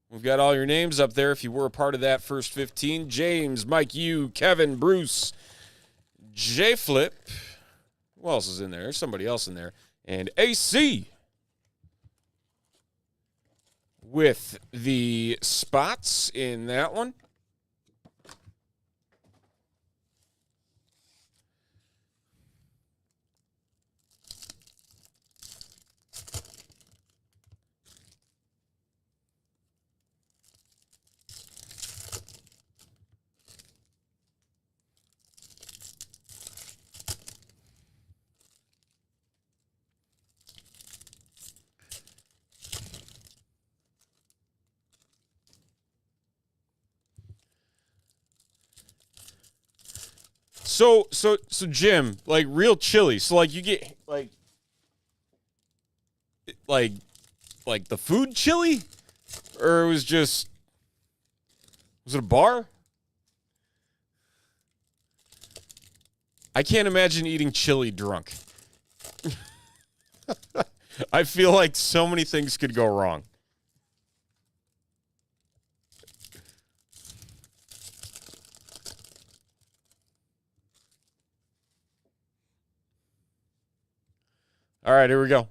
We've got all your names up there if you were a part of that first 15. James, Mike, you, Kevin, Bruce, J-Flip. Who else is in there? There's somebody else in there. And AC with the spots in that one. So Jim, like real chili. So like you get like the food chili, or was it a bar? I can't imagine eating chili drunk. I feel like so many things could go wrong. All right, here we go.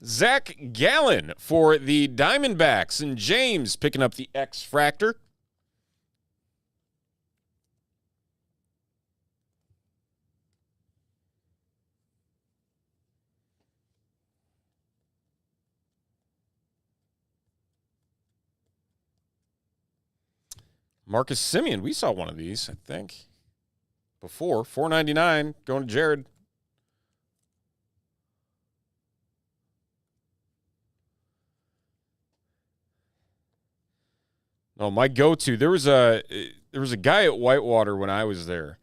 Zach Gallen for the Diamondbacks, and James picking up the X-Fractor. Marcus Semien, we saw one of these, I think, before. $4.99 going to Jared. No, my go-to. There was a guy at Whitewater when I was there.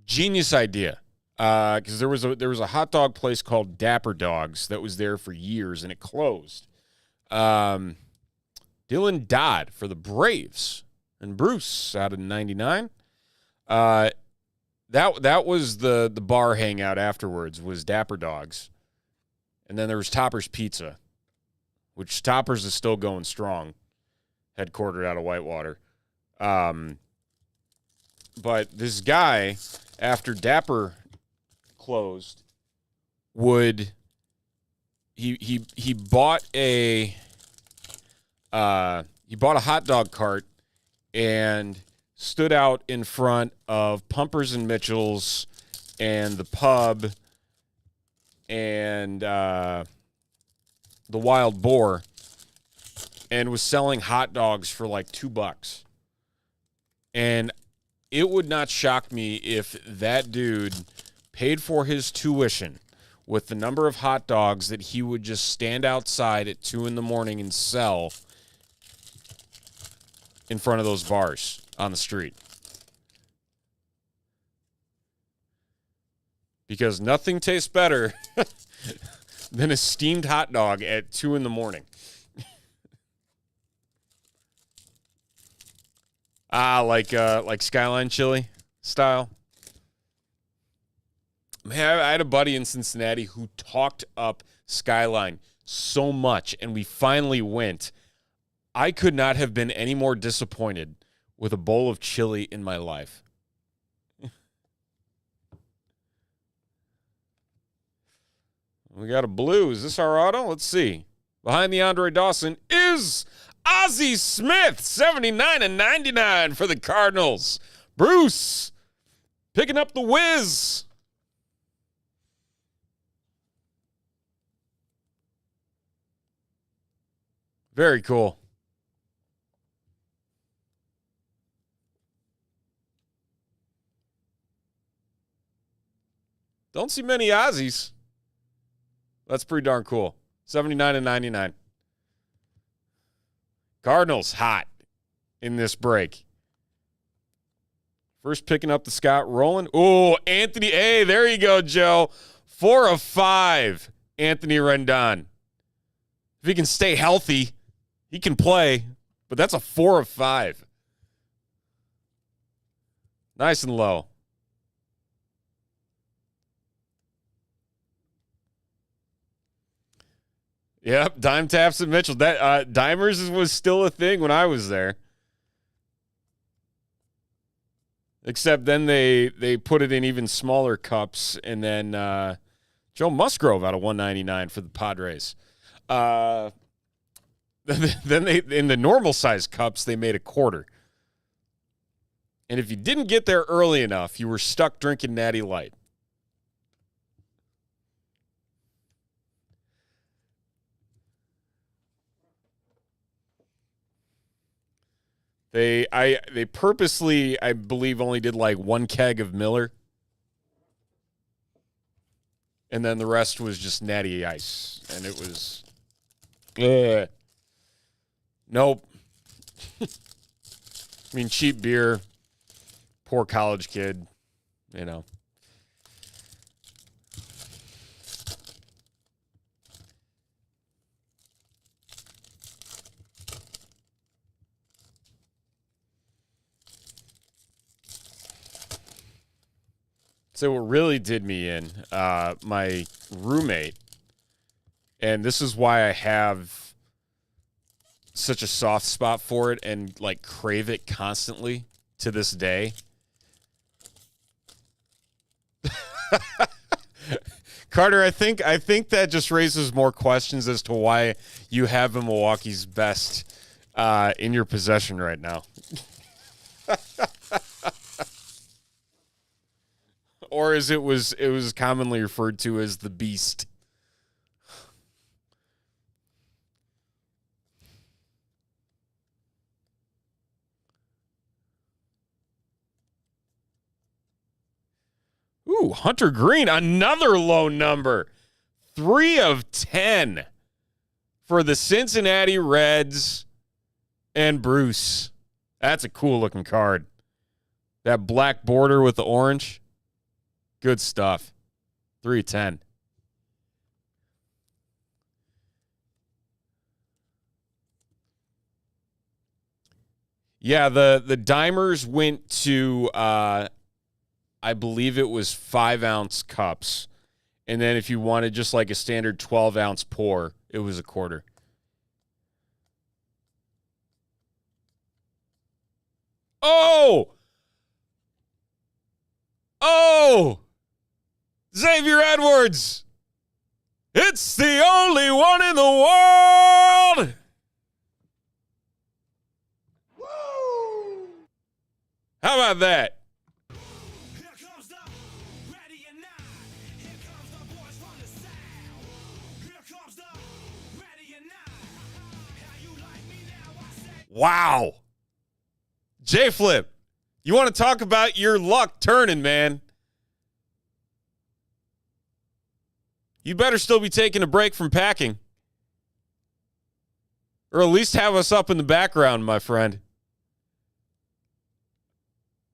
Genius idea, because there was a hot dog place called Dapper Dogs that was there for years and it closed. Dylan Dodd for the Braves and Bruce out of 99. That was the bar hangout afterwards was Dapper Dogs, and then there was Topper's Pizza, which Topper's is still going strong. Headquartered out of Whitewater. But this guy, after Dapper closed, he bought a hot dog cart and stood out in front of Pumpers and Mitchell's and the pub and the Wild Boar and was selling hot dogs for like $2. And it would not shock me if that dude paid for his tuition with the number of hot dogs that he would just stand outside at 2 a.m. and sell in front of those bars on the street. Because nothing tastes better than a steamed hot dog at 2 a.m. Like Skyline chili style. Man, I had a buddy in Cincinnati who talked up Skyline so much, and we finally went. I could not have been any more disappointed with a bowl of chili in my life. We got a blue. Is this our auto? Let's see. Behind the Andre Dawson is Ozzie Smith, 79/99 for the Cardinals. Bruce picking up the whiz. Very cool. Don't see many Aussies. That's pretty darn cool. 79/99. Cardinals hot in this break. First picking up the Scott Rowland. Oh, Anthony. Hey, there you go, Joe. 4 of 5, Anthony Rendon. If he can stay healthy, he can play, but that's a 4 of 5. Nice and low. Yep, dime taps at Mitchell. That dimers was still a thing when I was there. Except then they put it in even smaller cups, and then Joe Musgrove out of 199 for the Padres. Then they in the normal size cups they made a quarter. And if you didn't get there early enough, you were stuck drinking Natty Light. They purposely, I believe, only did like 1 keg of Miller. And then the rest was just Natty Ice. And it was... Nope. I mean, cheap beer. Poor college kid. You know. So what really did me in, my roommate, and this is why I have such a soft spot for it and like crave it constantly to this day. Carter, I think that just raises more questions as to why you have a Milwaukee's best in your possession right now. Or as it was commonly referred to as the Beast. Ooh, Hunter Green, another low number. 3 of 10 for the Cincinnati Reds and Bruce. That's a cool looking card. That black border with the orange. Good stuff. 3-10. Yeah, the dimers went to, I believe it was 5-ounce cups. And then if you wanted just like a standard 12-ounce pour, it was a quarter. Oh! Oh! Xavier Edwards! It's the only one in the world! Woo! How about that? Here comes the ready and not. Here comes the boys from the Wow. J-Flip, you want to talk about your luck turning, man? You better still be taking a break from packing. Or at least have us up in the background, my friend.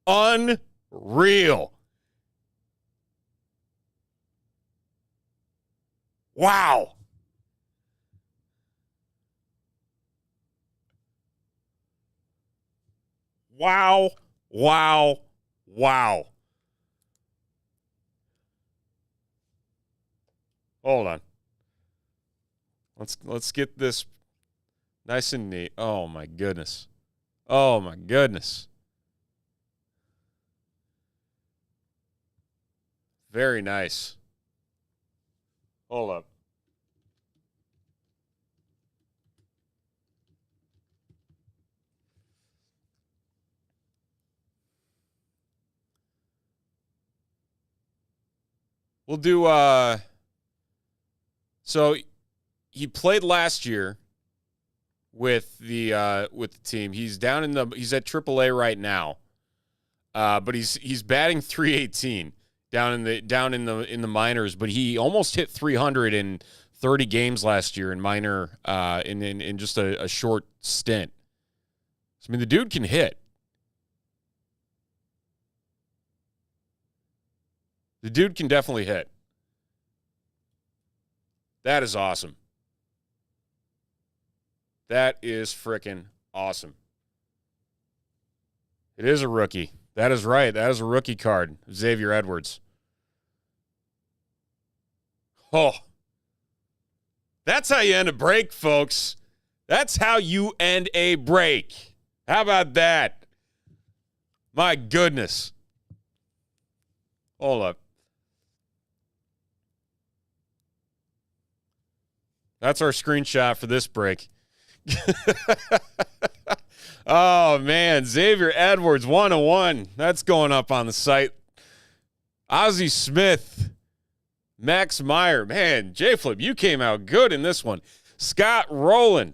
Unreal. Wow. Wow. Wow. Wow. Hold on. Let's get this nice and neat. Oh my goodness. Oh my goodness. Very nice. Hold up. We'll do so he played last year with the team. He's at AAA right now. But he's batting .318 down in the minors, but he almost hit 300 in 30 games last year in minor in just a short stint. So, I mean, the dude can hit. The dude can definitely hit. That is awesome. That is freaking awesome. It is a rookie. That is right. That is a rookie card. Xavier Edwards. Oh. That's how you end a break, folks. That's how you end a break. How about that? My goodness. Hold up. That's our screenshot for this break. Oh, man. Xavier Edwards, 101. That's going up on the site. Ozzie Smith. Max Meyer. Man, J-Flip, you came out good in this one. Scott Rowland.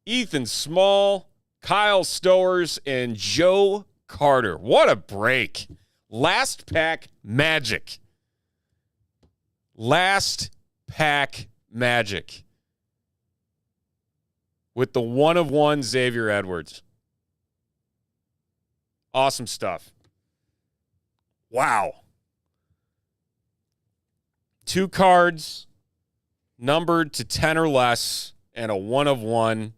Ethan Small. Kyle Stowers. And Joe Carter. What a break. Last pack magic. Last pack magic. With the 1-of-1 Xavier Edwards. Awesome stuff. Wow. 2 cards, numbered to 10 or less, and a 1-of-1.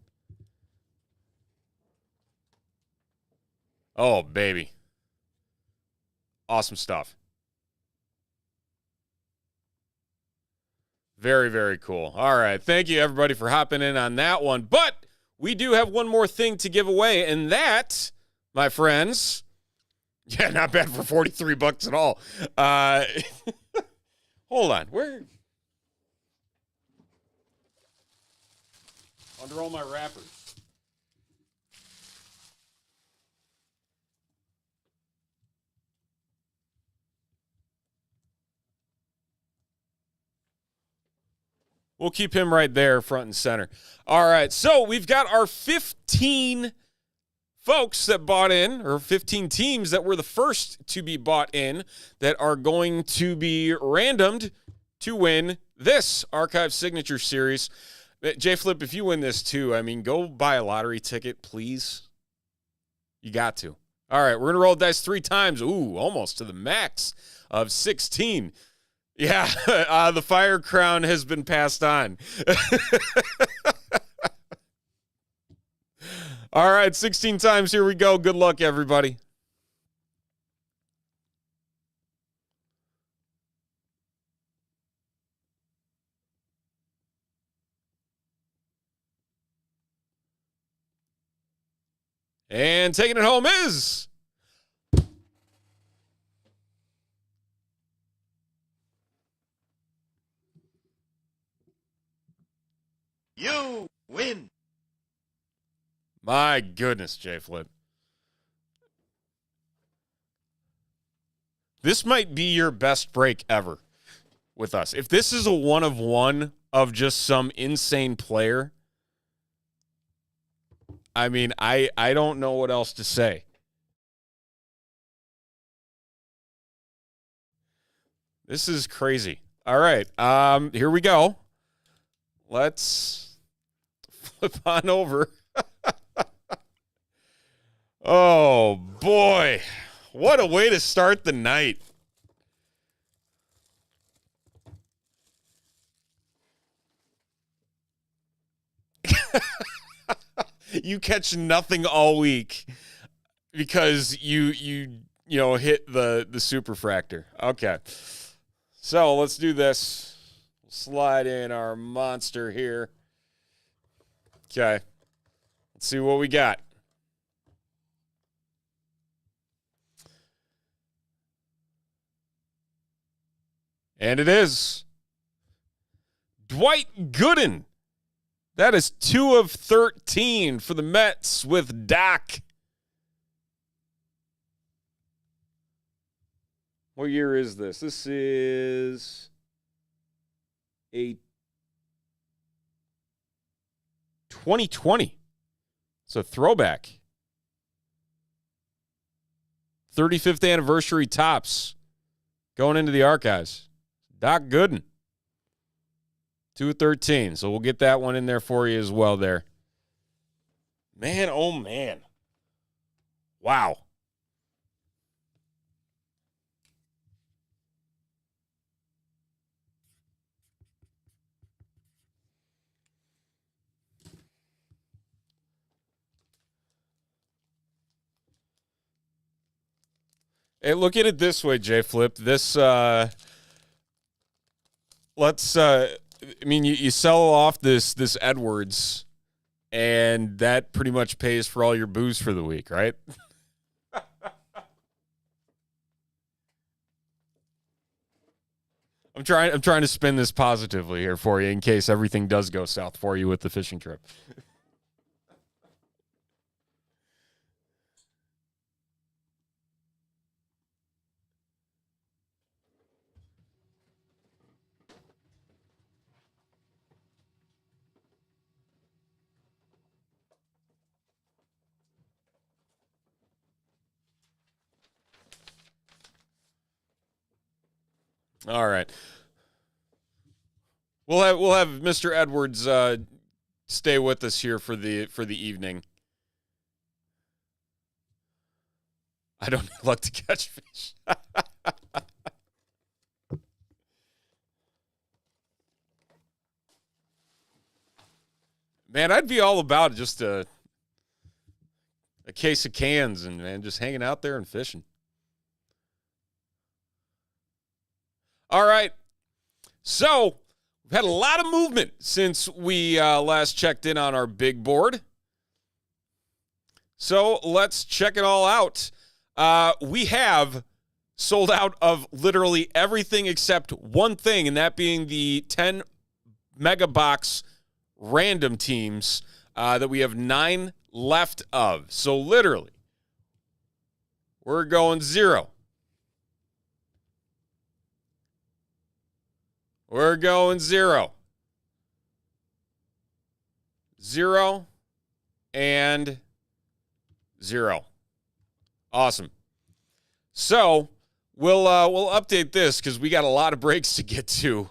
Oh, baby. Awesome stuff. Very, very cool. All right. Thank you, everybody, for hopping in on that one. But we do have one more thing to give away, and that, my friends, yeah, not bad for $43 at all. Hold on. Where? Under all my wrappers. We'll keep him right there, front and center. All right, so we've got our 15 folks that bought in, or 15 teams that were the first to be bought in, that are going to be randomed to win this Archive Signature Series. J-Flip, if you win this too, I mean, go buy a lottery ticket, please. You got to. All right, we're going to roll dice 3 times. Ooh, almost to the max of 16. Yeah, the fire crown has been passed on. All right, 16 times. Here we go. Good luck, everybody. And taking it home is... You win. My goodness, J-Flip. This might be your best break ever with us. If this is a 1-of-1 of just some insane player, I mean, I don't know what else to say. This is crazy. All right. Here we go. Let's flip on over. Oh, boy. What a way to start the night. You catch nothing all week because you hit the superfractor. Okay. So let's do this. Slide in our monster here. Okay. Let's see what we got. And it is Dwight Gooden. That is 2 of 13 for the Mets with Doc. What year is this? This is a 2020. It's a throwback. 35th anniversary tops going into the archives. Doc Gooden. 2 of 13. So we'll get that one in there for you as well there. Man, oh man. Wow. Hey, look at it this way, Jay Flip. This, you sell off this Edwards, and that pretty much pays for all your booze for the week, right? I'm trying to spin this positively here for you in case everything does go south for you with the fishing trip. All right. We'll have Mr. Edwards stay with us here for the evening. I don't like to catch fish. Man, I'd be all about just a case of cans and just hanging out there and fishing. All right. So, we've had a lot of movement since we last checked in on our big board. So, let's check it all out. We have sold out of literally everything except one thing, and that being the 10 mega box random teams that we have 9 left of. So, literally, we're going 0. We're going 0. 0 and 0. Awesome. So we'll update this because we got a lot of breaks to get to,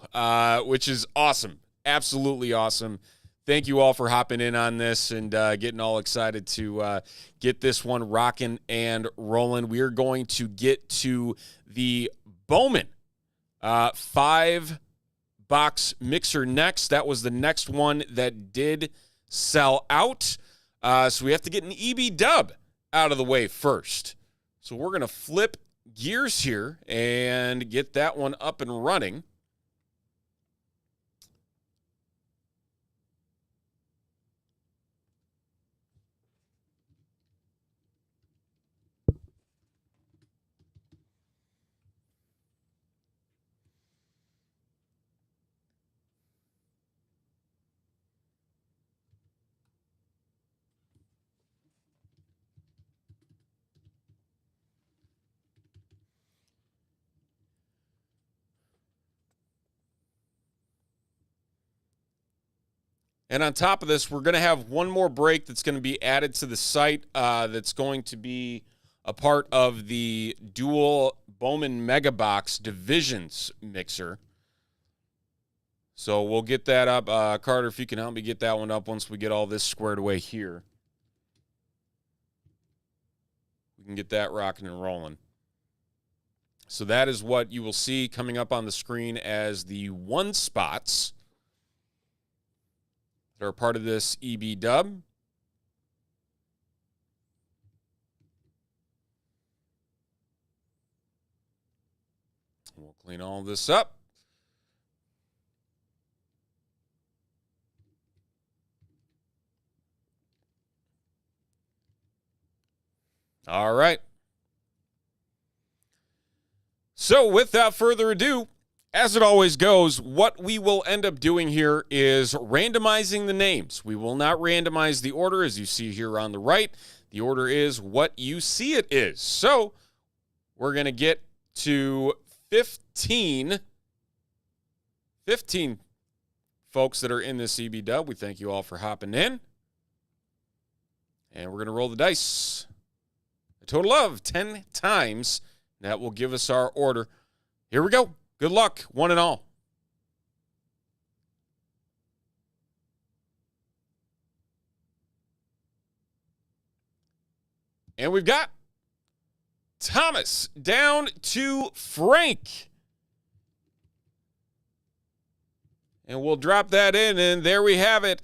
which is awesome. Absolutely awesome. Thank you all for hopping in on this and getting all excited to get this one rocking and rolling. We are going to get to the Bowman 5-box mixer next. That was the next one that did sell out. So we have to get an EB dub out of the way first. So we're going to flip gears here and get that one up and running. And on top of this, we're going to have one more break that's going to be added to the site that's going to be a part of the dual Bowman Mega Box Divisions mixer. So we'll get that up. Carter, if you can help me get that one up once we get all this squared away here. We can get that rocking and rolling. So that is what you will see coming up on the screen as the one spots that are part of this EB dub. We'll clean all this up. All right. So without further ado, as it always goes, what we will end up doing here is randomizing the names. We will not randomize the order as you see here on the right. The order is what you see it is. So we're going to get to 15 folks that are in this EB dub. We thank you all for hopping in. And we're going to roll the dice. A total of 10 times. That will give us our order. Here we go. Good luck, one and all. And we've got Thomas down to Frank. And we'll drop that in, and there we have it.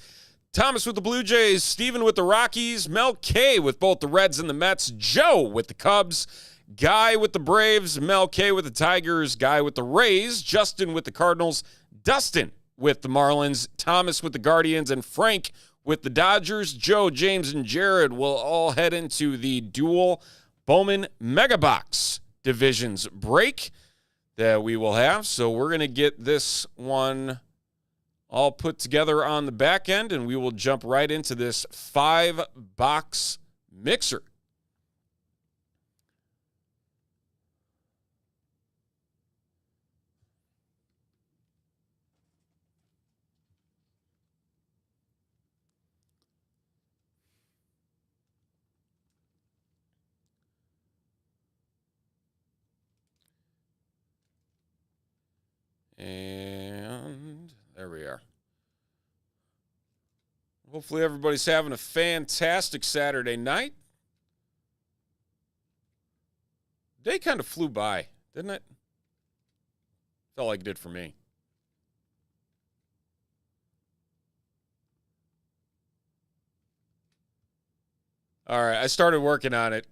Thomas with the Blue Jays, Steven with the Rockies, Mel K with both the Reds and the Mets, Joe with the Cubs, Guy with the Braves, Mel K with the Tigers, Guy with the Rays, Justin with the Cardinals, Dustin with the Marlins, Thomas with the Guardians, and Frank with the Dodgers. Joe, James, and Jared will all head into the dual Bowman Mega Box Divisions break that we will have. So we're going to get this one all put together on the back end, and we will jump right into this 5-box mixer. And there we are. Hopefully everybody's having a fantastic Saturday night. Day kind of flew by, didn't it? Felt like it did for me. All right, I started working on it.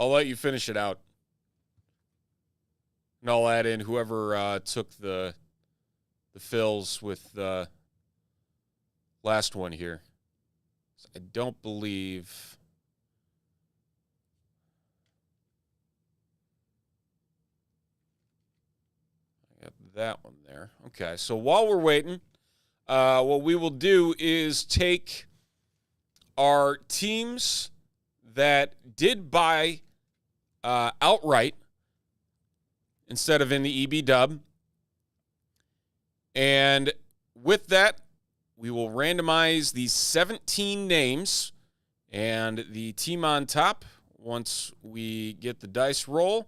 I'll let you finish it out. And I'll add in whoever took the fills with the last one here. I don't believe... I got that one there. Okay, so while we're waiting, what we will do is take our teams that did buy outright instead of in the EB dub. And with that, we will randomize these 17 names. And the team on top, once we get the dice roll,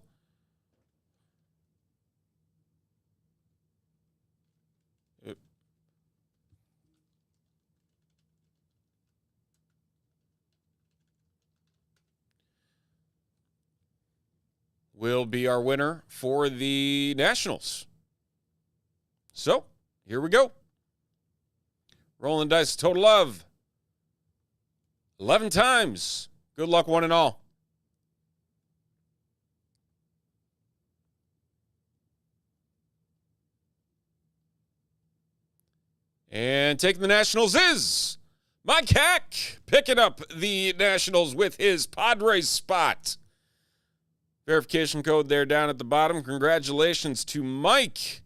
will be our winner for the Nationals. So, here we go. Rolling dice, total of 11 times. Good luck, one and all. And taking the Nationals is Mike Hack, picking up the Nationals with his Padres spot. Verification code there down at the bottom. Congratulations to Mike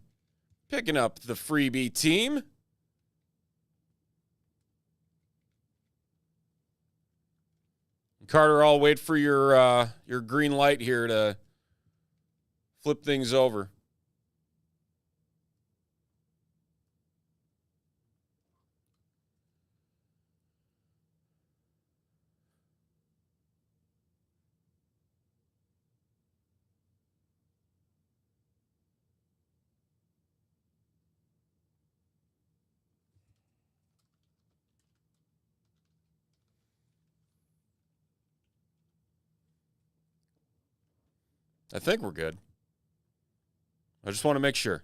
picking up the freebie team. Carter, I'll wait for your green light here to flip things over. I think we're good. I just want to make sure.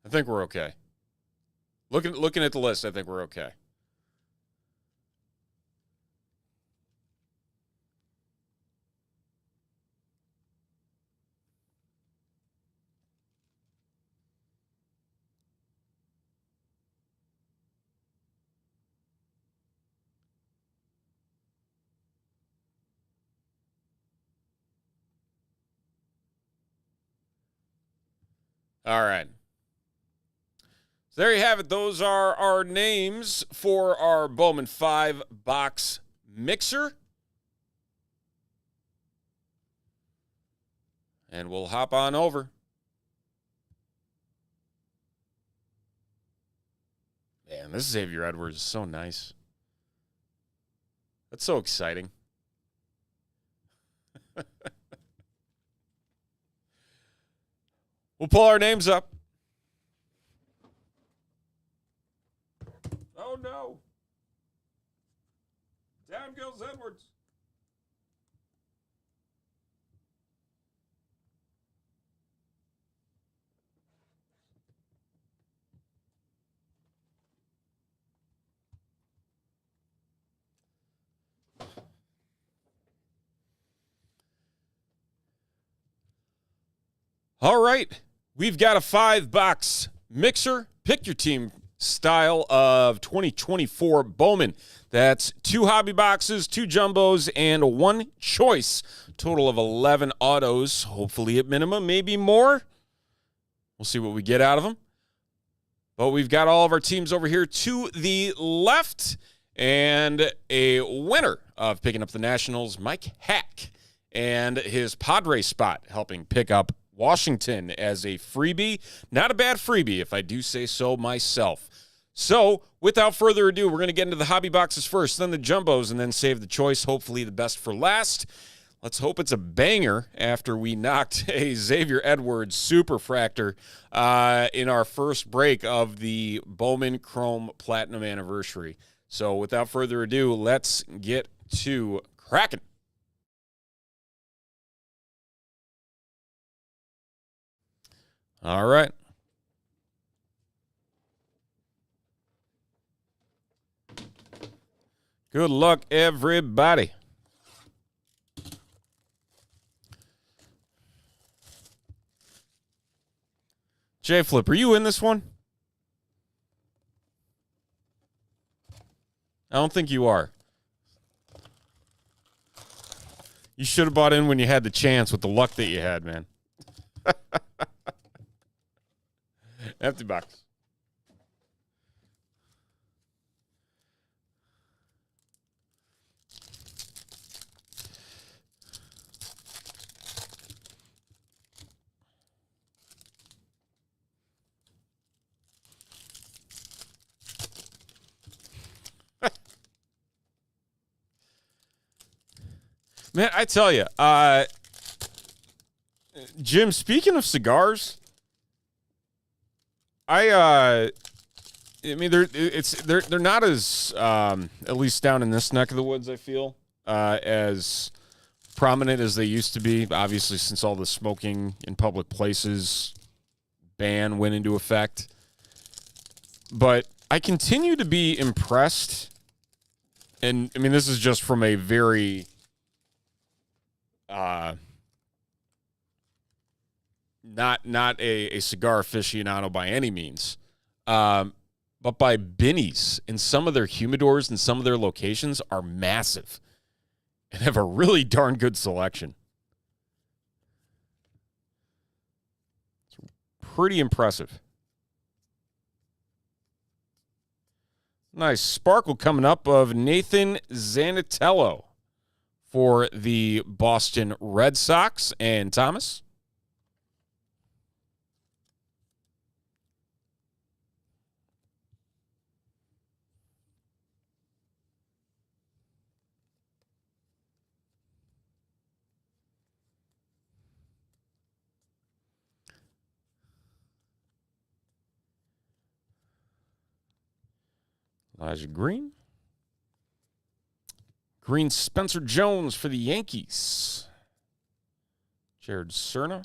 I think we're okay. Looking at the list, I think we're okay. All right. So there you have it. Those are our names for our Bowman 5-box mixer. And we'll hop on over. Man, this Xavier Edwards is so nice. That's so exciting. We'll pull our names up. Oh, no. Down goes Edwards. All right. We've got a 5-box mixer. Pick your team style of 2024 Bowman. That's 2 hobby boxes, 2 jumbos, and 1 choice. Total of 11 autos, hopefully at minimum, maybe more. We'll see what we get out of them. But we've got all of our teams over here to the left. And a winner of picking up the Nationals, Mike Hack, and his Padre spot helping pick up Washington as a freebie. Not a bad freebie, if I do say so myself. So, without further ado, we're going to get into the hobby boxes first, then the jumbos, and then save the choice, hopefully the best for last. Let's hope it's a banger after we knocked a Xavier Edwards Superfractor in our first break of the Bowman Chrome Platinum Anniversary. So, without further ado, let's get to cracking. All right. Good luck, everybody. J Flip, are you in this one? I don't think you are. You should have bought in when you had the chance with the luck that you had, man. Empty box. Man, I tell you, Jim, speaking of cigars, I mean they're not as at least down in this neck of the woods, I feel, as prominent as they used to be, obviously since all the smoking in public places ban went into effect. But I continue to be impressed, and I mean this is just from a very not a cigar aficionado by any means. But by Binny's, and some of their humidors and some of their locations are massive and have a really darn good selection. It's pretty impressive. Nice sparkle coming up of Nathan Zanatello for the Boston Red Sox. And Thomas? Elijah Green. Green Spencer Jones for the Yankees. Jared Cerna.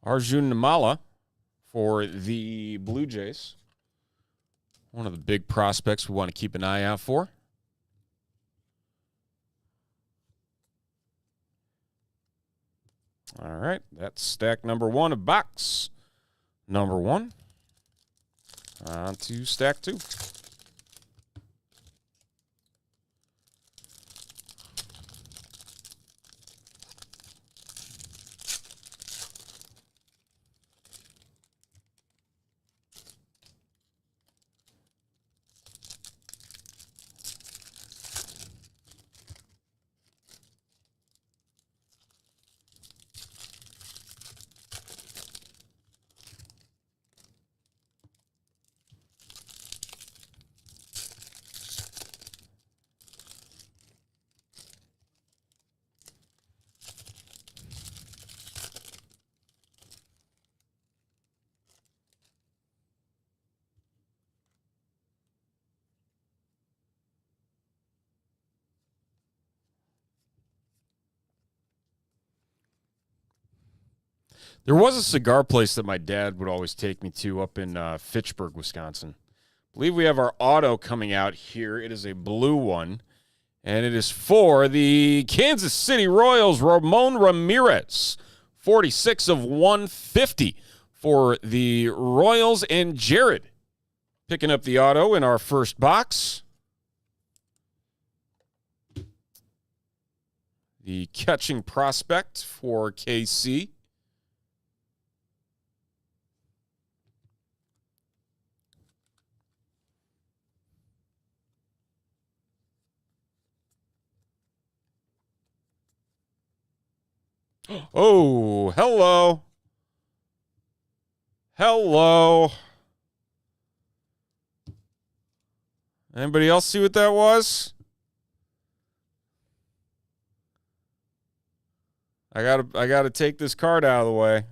Arjun Nimala for the Blue Jays. One of the big prospects we want to keep an eye out for. All right, that's stack number 1 of box number 1. On to stack 2. There was a cigar place that my dad would always take me to up in Fitchburg, Wisconsin. I believe we have our auto coming out here. It is a blue one, and it is for the Kansas City Royals, Ramon Ramirez, 46 of 150 for the Royals, and Jared picking up the auto in our first box. The catching prospect for KC. Oh, hello. Hello. Anybody else see what that was? I gotta take this card out of the way.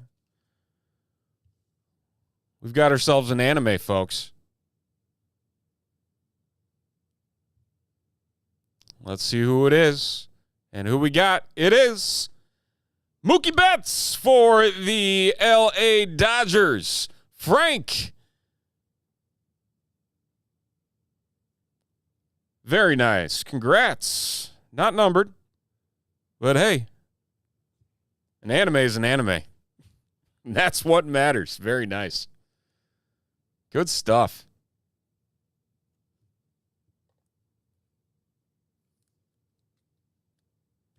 We've got ourselves an anime, folks. Let's see who it is. And who we got. It is Mookie Betts for the LA Dodgers. Frank. Very nice. Congrats. Not numbered. But hey, an anime is an anime. That's what matters. Very nice. Good stuff.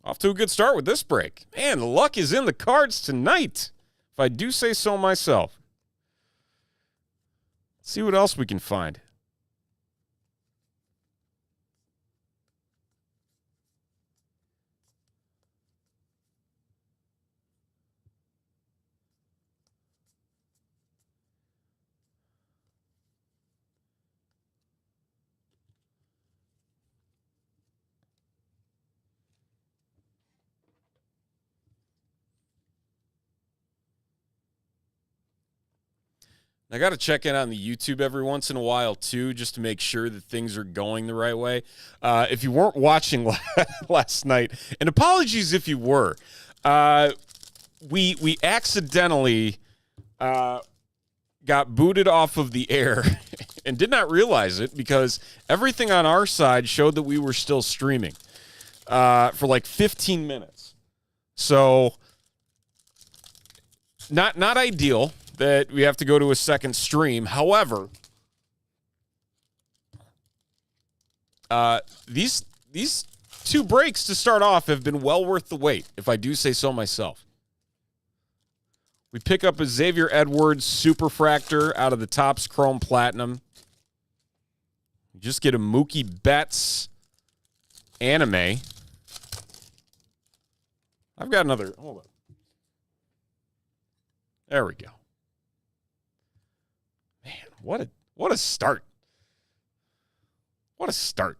Off to a good start with this break. Man, the luck is in the cards tonight, if I do say so myself. Let's see what else we can find. I got to check in on the YouTube every once in a while, too, just to make sure that things are going the right way. If you weren't watching last night, and apologies if you were, we accidentally got booted off of the air and did not realize it because everything on our side showed that we were still streaming for like 15 minutes. So not ideal that we have to go to a second stream. However, these 2 breaks to start off have been well worth the wait, if I do say so myself. We pick up a Xavier Edwards Superfractor out of the Topps Chrome Platinum. We just get a Mookie Betts anime. I've got another. Hold on. There we go. Man, what a start. What a start.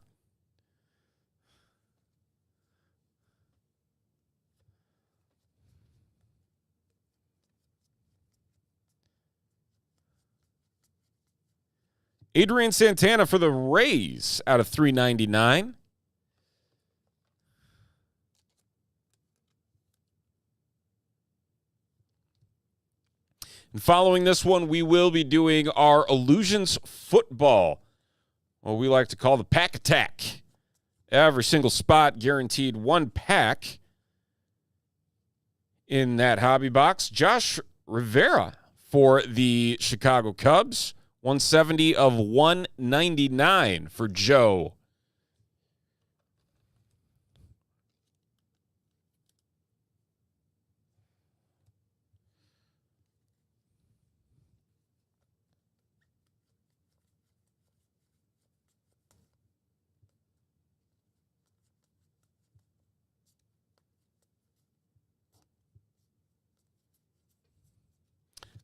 Adrian Santana for the Rays out of 399. And following this one, we will be doing our Illusions Football, what we like to call the Pack Attack. Every single spot guaranteed 1 pack in that hobby box. Josh Rivera for the Chicago Cubs. 170 of 199 for Joe.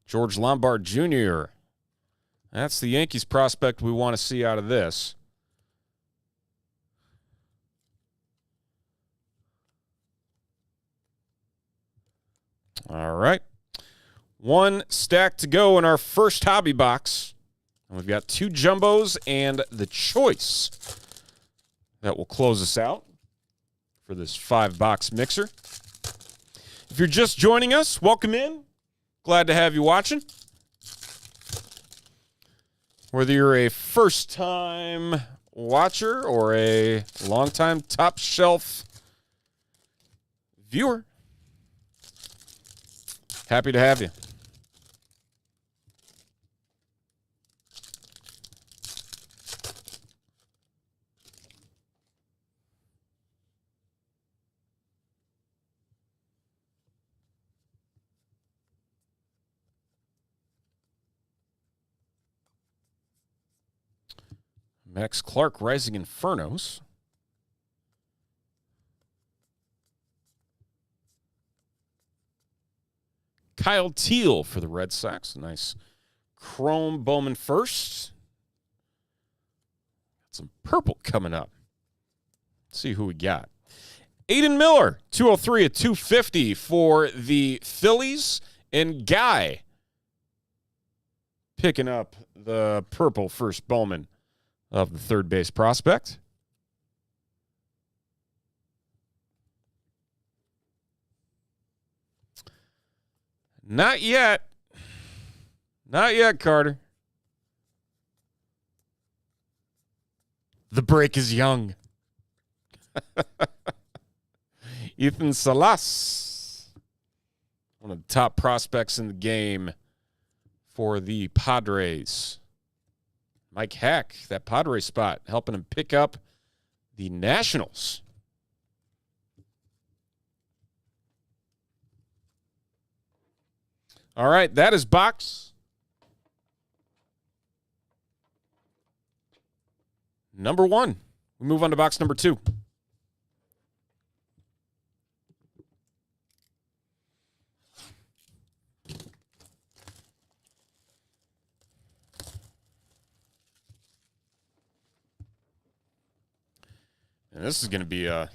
George Lombard Jr. That's the Yankees prospect we want to see out of this. All right. 1 stack to go in our first hobby box. And we've got 2 jumbos and the choice that will close us out for this 5-box mixer. If you're just joining us, welcome in. Glad to have you watching. Whether you're a first-time watcher or a long-time top shelf viewer, happy to have you. Max Clark, Rising Infernos. Kyle Teal for the Red Sox. Nice chrome Bowman first. Got some purple coming up. Let's see who we got. Aiden Miller, 203 at 250 for the Phillies. And Guy picking up the purple first Bowman of the third base prospect. Not yet. Not yet, Carter. The break is young. Ethan Salas, one of the top prospects in the game for the Padres. Mike Hack, that Padres spot, helping him pick up the Nationals. All right, that is box number 1. We move on to box number 2. And this is going to be a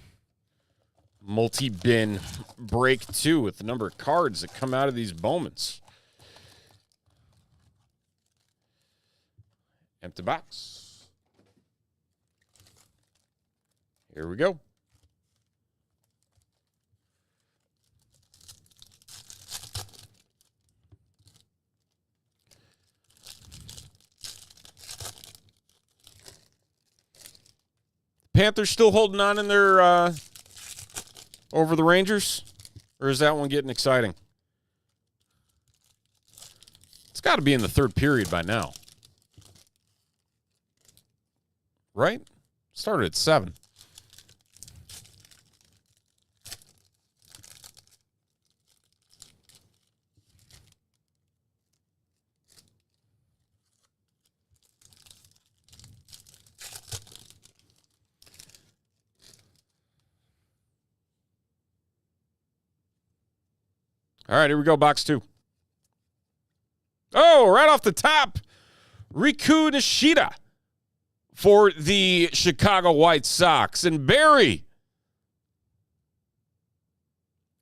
multi-bin break, too, with the number of cards that come out of these Bowmans. Empty box. Here we go. Panthers still holding on in their over the Rangers? Or is that one getting exciting? It's got to be in the third period by now. Right? Started at 7. All right, here we go, box 2. Oh, right off the top, Riku Nishida for the Chicago White Sox. And Barry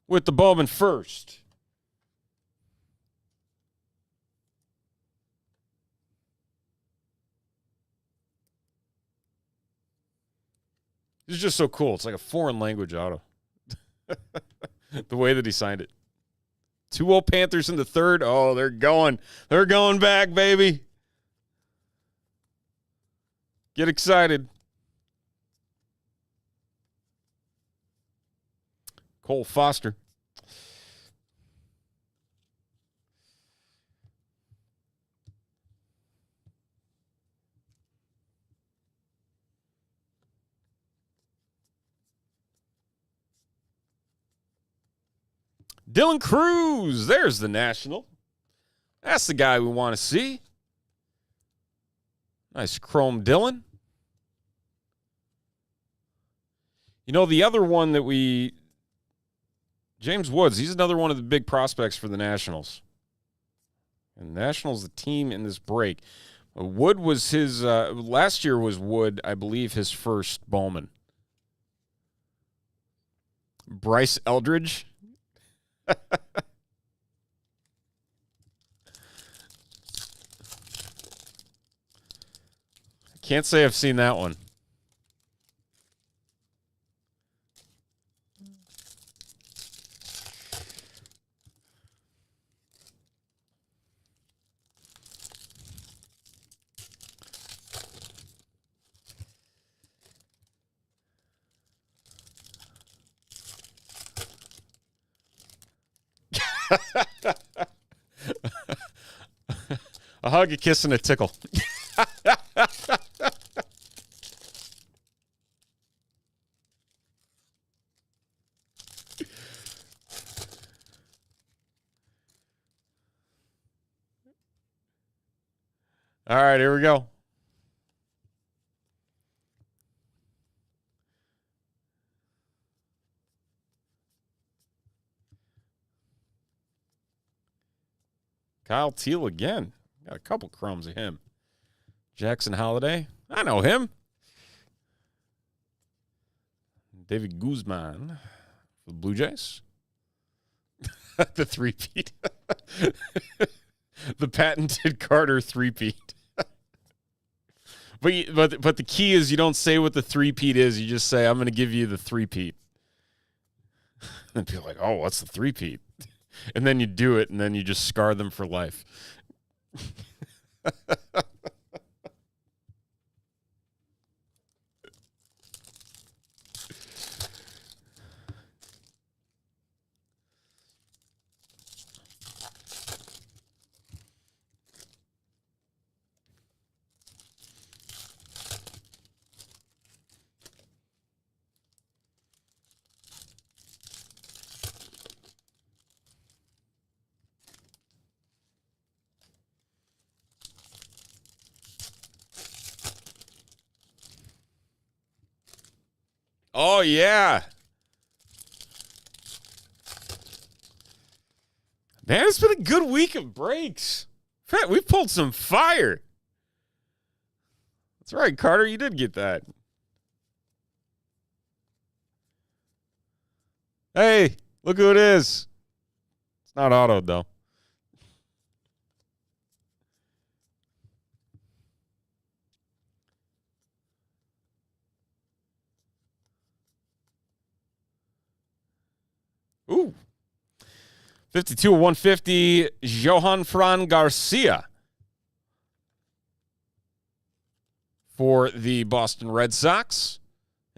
with the Bowman first. This is just so cool. It's like a foreign language auto. The way that he signed it. 2-0 Panthers in the third. Oh, they're going. They're going back, baby. Get excited. Cole Foster. Dylan Cruz. There's the National. That's the guy we want to see. Nice chrome Dylan. You know, the other one that James Woods, he's another one of the big prospects for the Nationals. And the Nationals, the team in this break. Wood was his, last year was Wood, I believe, his first Bowman. Bryce Eldridge. I can't say I've seen that one. A hug, a kiss, and a tickle. All right, here we go. Kyle Teal again. Got a couple crumbs of him. Jackson Holiday. I know him. David Guzman for the Blue Jays. The three-peat. The patented Carter three-peat. But the key is you don't say what the three-peat is. You just say, I'm going to give you the three-peat. And people are like, oh, what's the three-peat? And then you do it, and then you just scar them for life. Oh, yeah. Man, it's been a good week of breaks. In fact, we pulled some fire. That's right, Carter. You did get that. Hey, look who it is. It's not autoed, though. Ooh. 52 of 150, Johan Fran Garcia for the Boston Red Sox.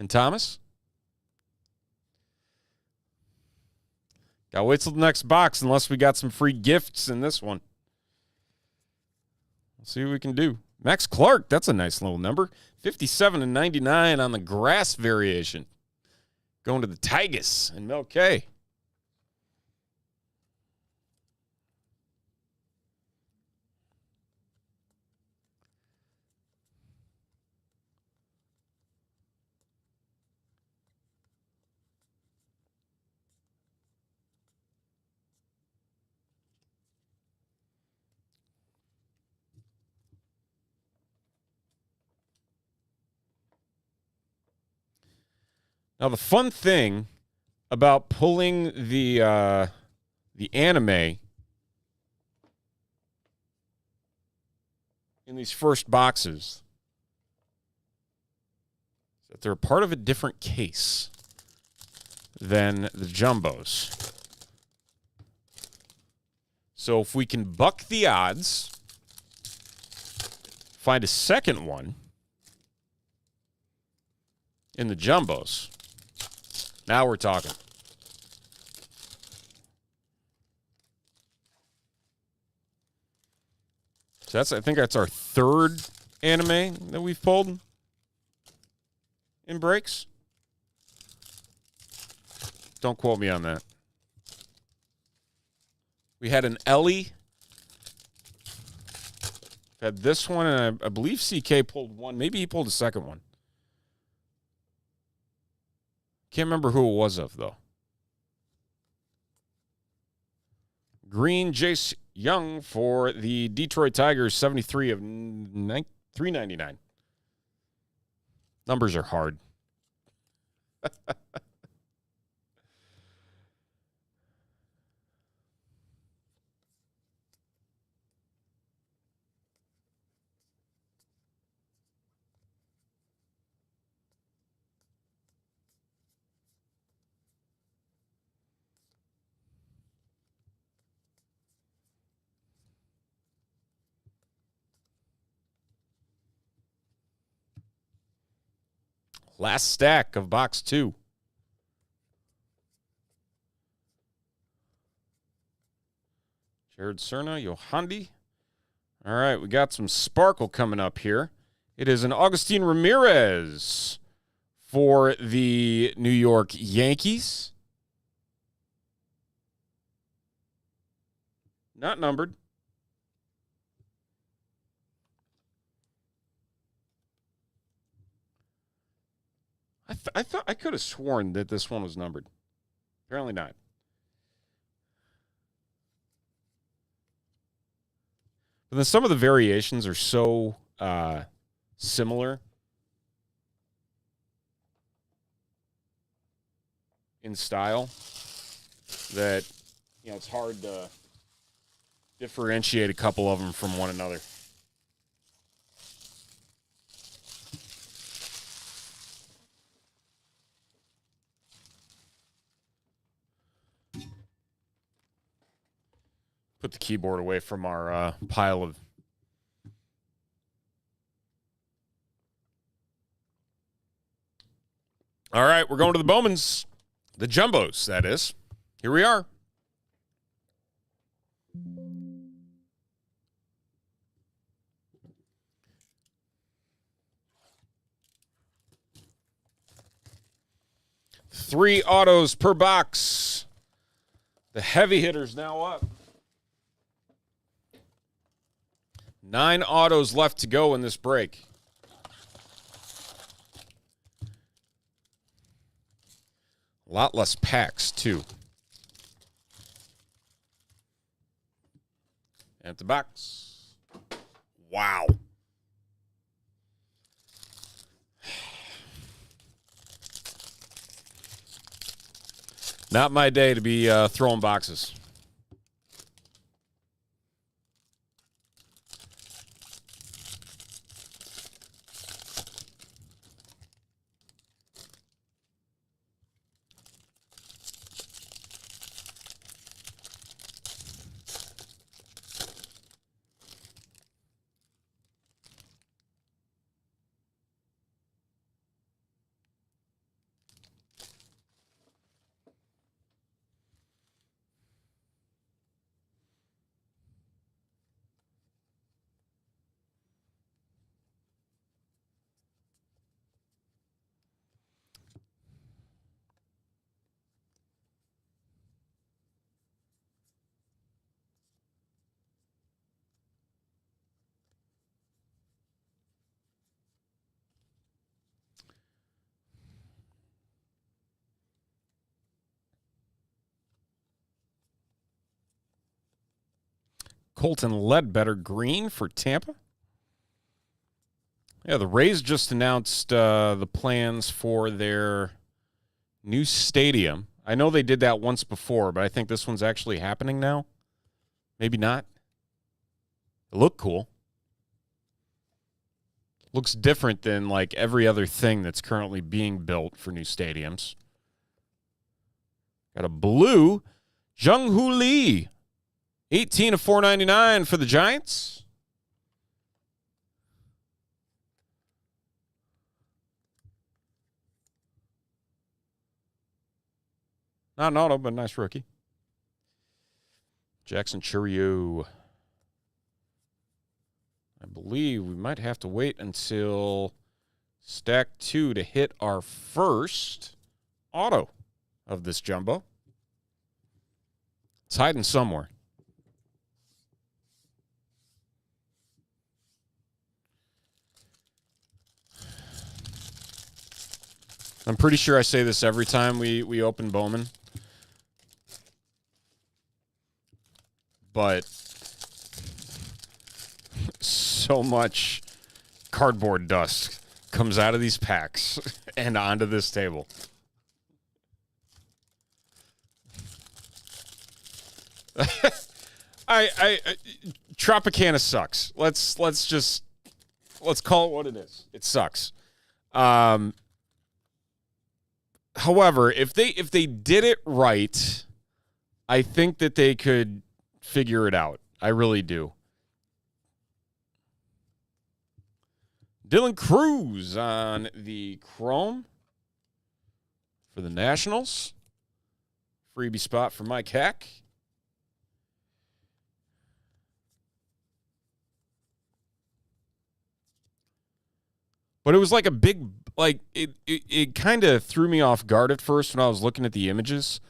And Thomas? Gotta wait till the next box unless we got some free gifts in this one. Let's see what we can do. Max Clark, that's a nice little number. 57/99 on the grass variation. Going to the Tigers and Mel K. Now, the fun thing about pulling the anime in these first boxes is that they're a part of a different case than the jumbos. So if we can buck the odds, find a second one in the jumbos, now we're talking. So I think that's our third anime that we've pulled in breaks. Don't quote me on that. We had an Ellie. Had this one, and I believe CK pulled one. Maybe he pulled a second one. Can't remember who it was of, though. Green Jace Young for the Detroit Tigers, 73 of 399. Numbers are hard. Last stack of box 2. Jared Cerna, Yohandi. All right, we got some sparkle coming up here. It is an Agustin Ramirez for the New York Yankees. Not numbered. I thought I could have sworn that this one was numbered. Apparently not. But then some of the variations are so similar in style that it's hard to differentiate a couple of them from one another. Put the keyboard away from our pile of... All right, we're going to the Bowmans. The Jumbos, that is. Here we are. Three autos per box. The heavy hitters now up. 9 autos left to go in this break. A lot less packs, too. At the box. Wow. Not my day to be throwing boxes. Colton Ledbetter green for Tampa. Yeah, the Rays just announced the plans for their new stadium. I know they did that once before, but I think this one's actually happening now. Maybe not. It looked cool. Looks different than like every other thing that's currently being built for new stadiums. Got a blue Jung-Hoo Lee. 18 of 499 for the Giants. Not an auto, but a nice rookie. Jackson Churio. I believe we might have to wait until stack 2 to hit our first auto of this jumbo. It's hiding somewhere. I'm pretty sure I say this every time we open Bowman. But so much cardboard dust comes out of these packs and onto this table. Tropicana sucks. Let's call it what it is. It sucks. However, if they did it right, I think that they could figure it out. I really do. Dylan Cruz on the Chrome for the Nationals. Freebie spot for Mike Hack. But it was like a big, like, it kind of threw me off guard at first when I was looking at the images.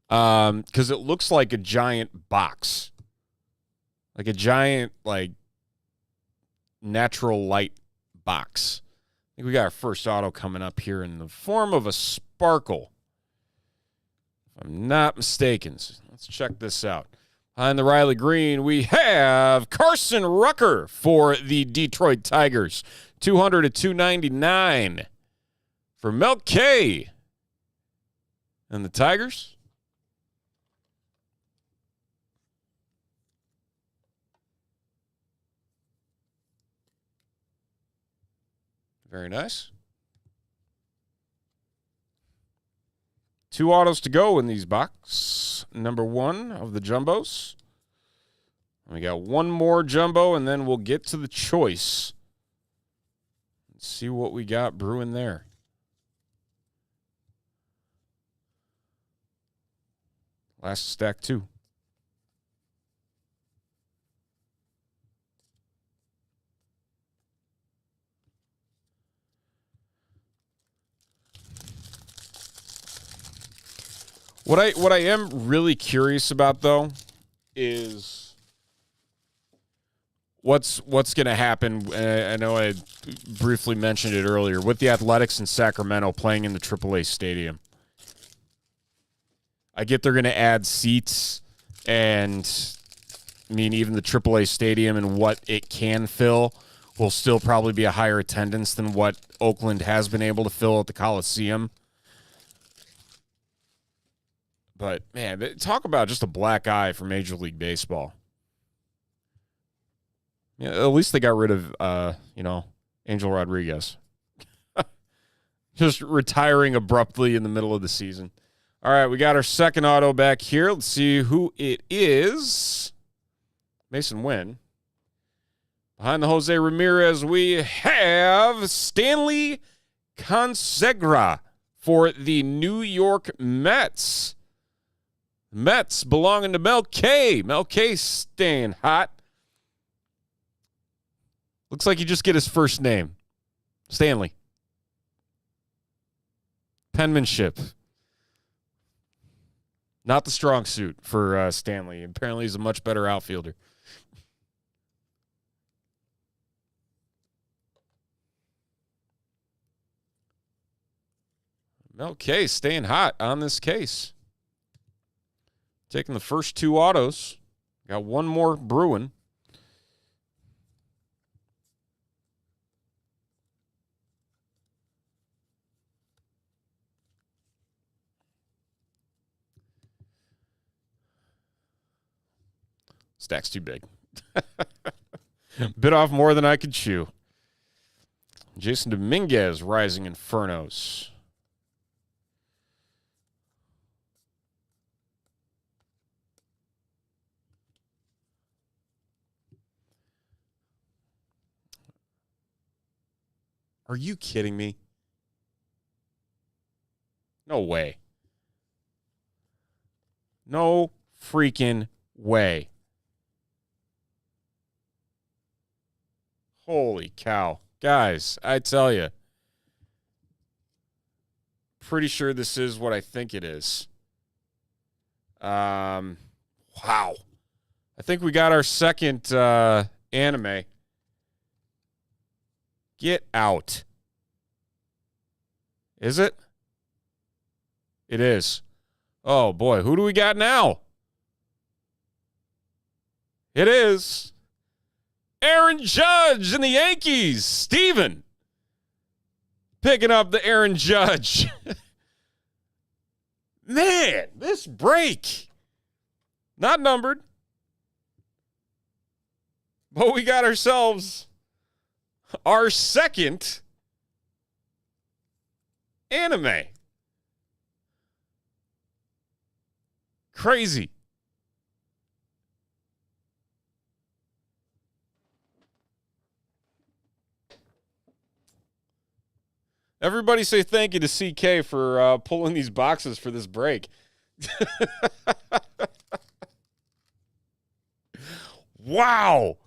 Because it looks like a giant box. Like a giant, like, natural light box. I think we got our first auto coming up here in the form of a sparkle. If I'm not mistaken. So let's check this out. On the Riley Green, we have Carson Rucker for the Detroit Tigers. 200 to 299 for Mel K. And the Tigers. Very nice. 2 autos to go in these box. Number 1 of the jumbos. We got 1 more jumbo, and then we'll get to the choice. Let's see what we got brewing there. Last stack 2. What I am really curious about, though, is what's going to happen. I know I briefly mentioned it earlier with the Athletics in Sacramento playing in the AAA stadium. I get they're going to add seats, and I mean even the AAA stadium and what it can fill will still probably be a higher attendance than what Oakland has been able to fill at the Coliseum. But, man, talk about just a black eye for Major League Baseball. Yeah, at least they got rid of, Angel Rodriguez. Just retiring abruptly in the middle of the season. All right, we got our second auto back here. Let's see who it is. Mason Wynn. Behind the Jose Ramirez, we have Stanley Consegra for the New York Mets. Mets belonging to Mel K. Mel K staying hot. Looks like you just get his first name. Stanley. Penmanship. Not the strong suit for Stanley. Apparently he's a much better outfielder. Mel K staying hot on this case. Taking the first 2 autos. Got 1 more brewing. Stack's too big. Bit off more than I could chew. Jason Dominguez, Rising Infernos. Are you kidding me? No way. No freaking way. Holy cow. Guys, I tell you. Pretty sure this is what I think it is. Wow. I think we got our second anime. Get out. Is it? It is. Oh, boy. Who do we got now? It is Aaron Judge and the Yankees. Steven picking up the Aaron Judge. Man, this break. Not numbered. But we got ourselves our second anime. Crazy. Everybody say thank you to CK for pulling these boxes for this break. Wow.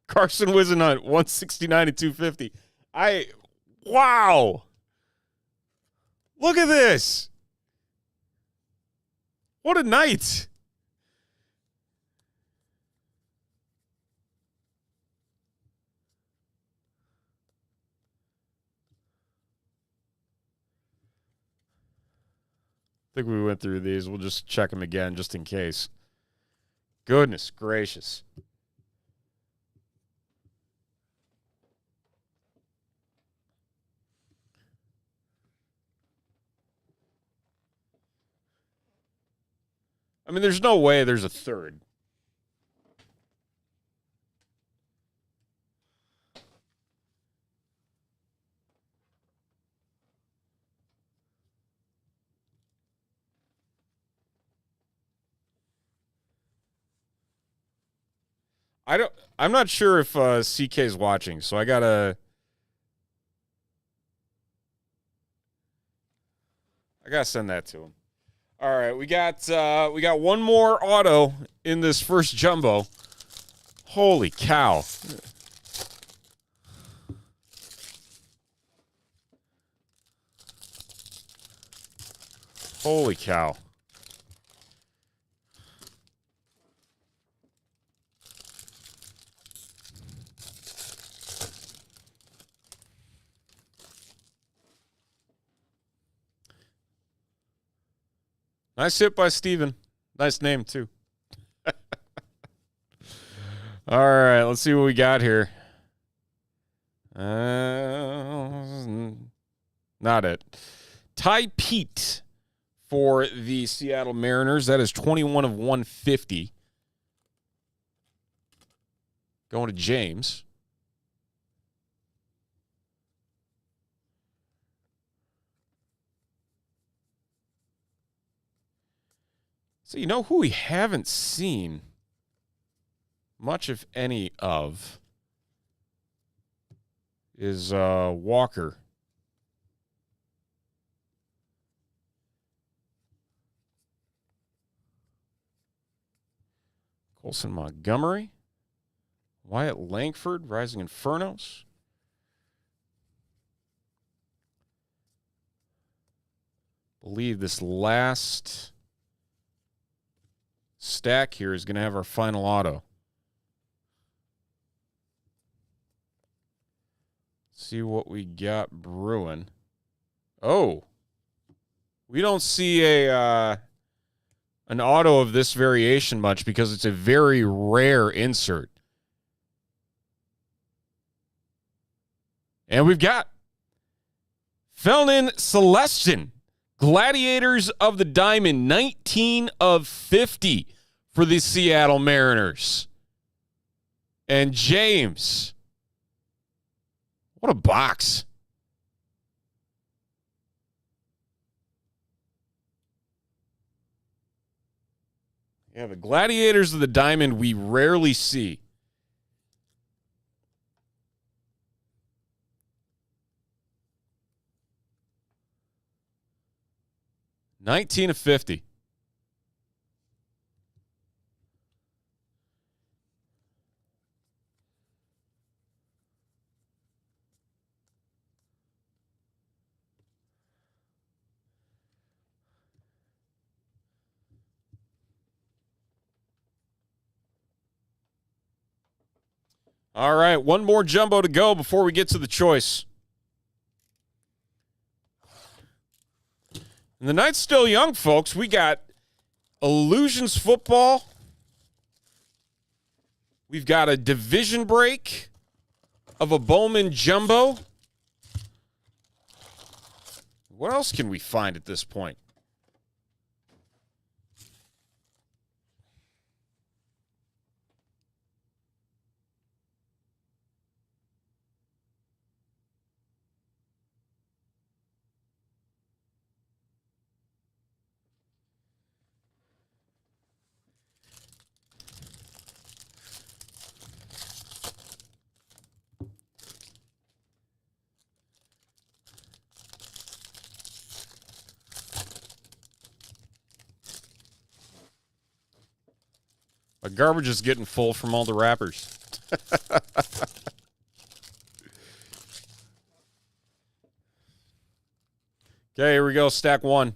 Carson Wisenhunt, 169 and 250. Wow. Look at this. What a night. I think we went through these. We'll just check them again just in case. Goodness gracious. I mean, there's no way there's a third. I'm not sure if CK's watching, so I gotta send that to him. All right, we got one more auto in this first jumbo. Holy cow. Holy cow. Nice hit by Steven. Nice name, too. All right, let's see what we got here. Not it. Ty Pete for the Seattle Mariners. That is 21 of 150. Going to James. So you know who we haven't seen much, if any, of is Walker. Colson Montgomery. Wyatt Langford, Rising Infernos. Believe this last stack here is going to have our final auto. See what we got brewing. Oh, we don't see an auto of this variation much because it's a very rare insert. And we've got Felnin Celestin, Gladiators of the Diamond, 19 of 50 for the Seattle Mariners. And James. What a box. Yeah, the Gladiators of the Diamond we rarely see. $19.50. All right, one more jumbo to go before we get to the choice. And the night's still young, folks. We got Illusions football. We've got a division break of a Bowman jumbo. What else can we find at this point? My garbage is getting full from all the wrappers. Okay, here we go. Stack one.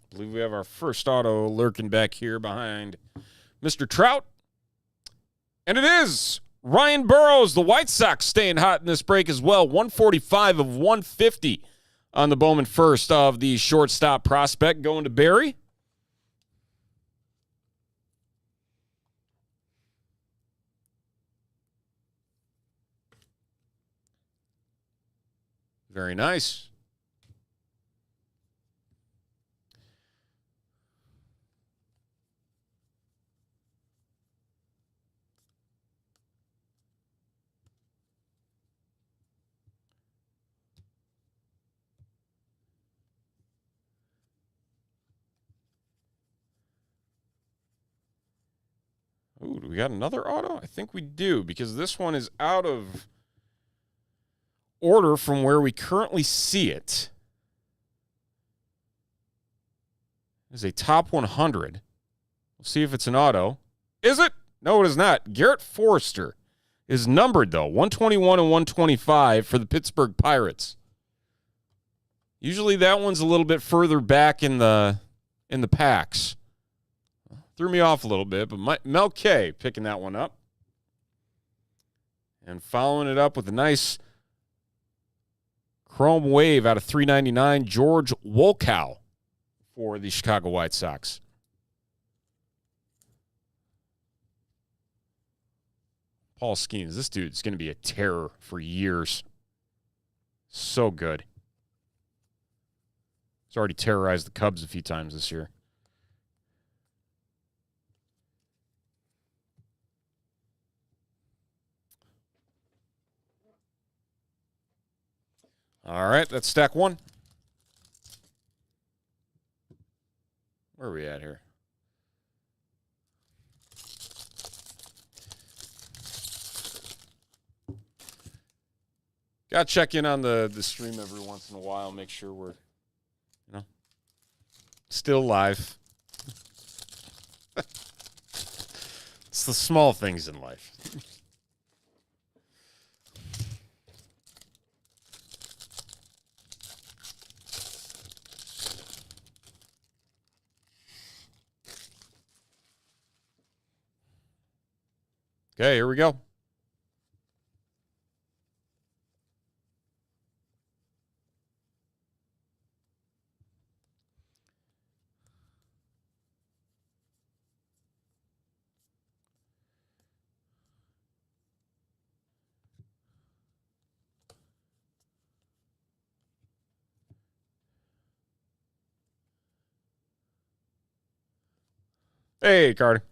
I believe we have our first auto lurking back here behind Mr. Trout. And it is Ryan Burrows, the White Sox, staying hot in this break as well. 145 of 150 on the Bowman first of the shortstop prospect. Going to Barry. Very nice. Ooh, do we got another auto? I think we do, because this one is out of order from where we currently see it. It's a top 100. We'll see if it's an auto. Is it? No, it is not. Garrett Forrester is numbered, though. 121 and 125 for the Pittsburgh Pirates. Usually that one's a little bit further back in the packs. Threw me off a little bit, but Mel K picking that one up. And following it up with a nice chrome wave out of 399, George Wolkow for the Chicago White Sox. Paul Skeens, this dude's going to be a terror for years. So good. He's already terrorized the Cubs a few times this year. All right, that's stack one. Where are we at here? Got to check in on the stream every once in a while, make sure we're, still live. It's the small things in life. Okay, here we go. Hey, Carter.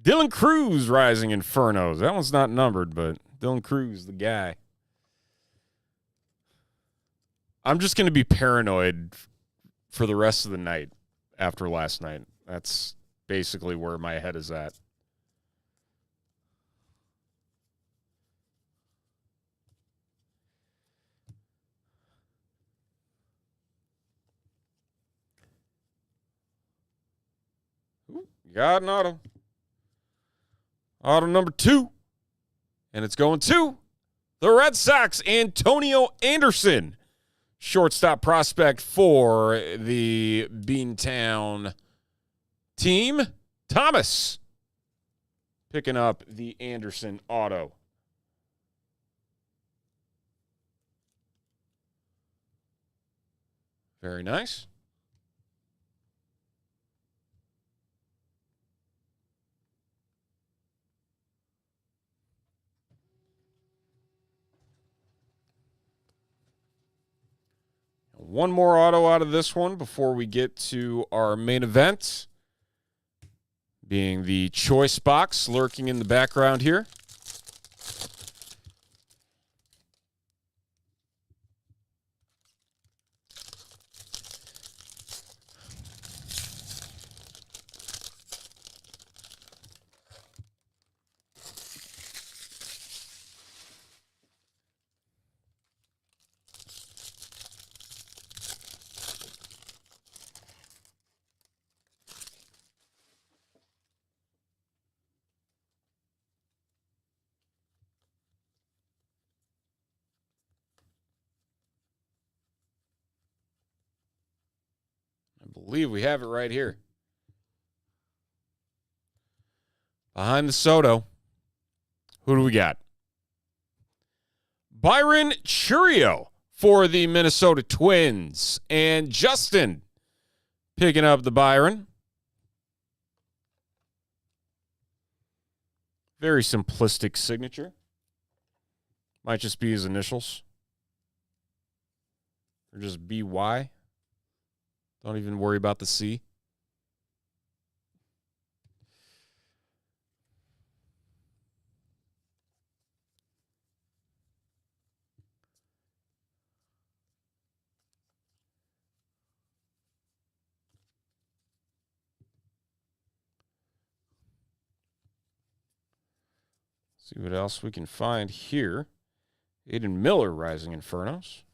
Dylan Cruz, Rising Infernos. That one's not numbered, but Dylan Cruz, the guy. I'm just going to be paranoid for the rest of the night after last night. That's basically where my head is at. Ooh, got an auto. Auto number 2. And it's going to the Red Sox, Antonio Anderson. Shortstop prospect for the Beantown team. Thomas picking up the Anderson auto. Very nice. One more auto out of this one before we get to our main event, being the choice box lurking in the background here. I believe we have it right here. Behind the Soto, who do we got? Byron Churio for the Minnesota Twins. And Justin picking up the Byron. Very simplistic signature. Might just be his initials. Or just BY. Don't even worry about the C. See what else we can find here. Aiden Miller, Rising Infernos.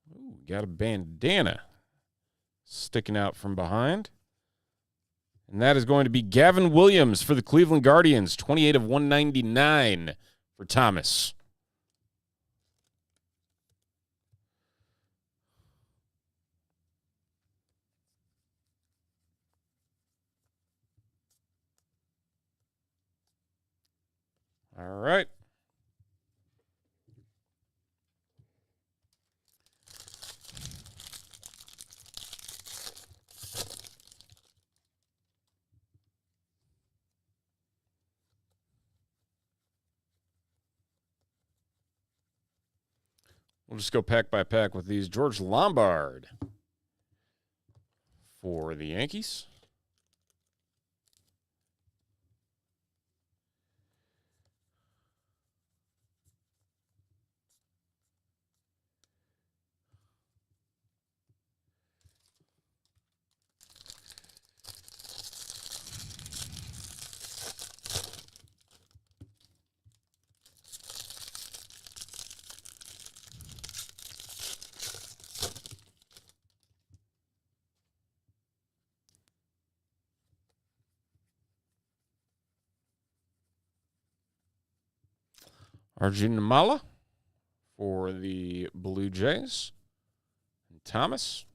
Ooh, got a bandana sticking out from behind. And that is going to be Gavin Williams for the Cleveland Guardians. 28 of 199 for Thomas. All right. We'll just go pack by pack with these. George Lombard for the Yankees. Arjun Namala for the Blue Jays. And Thomas.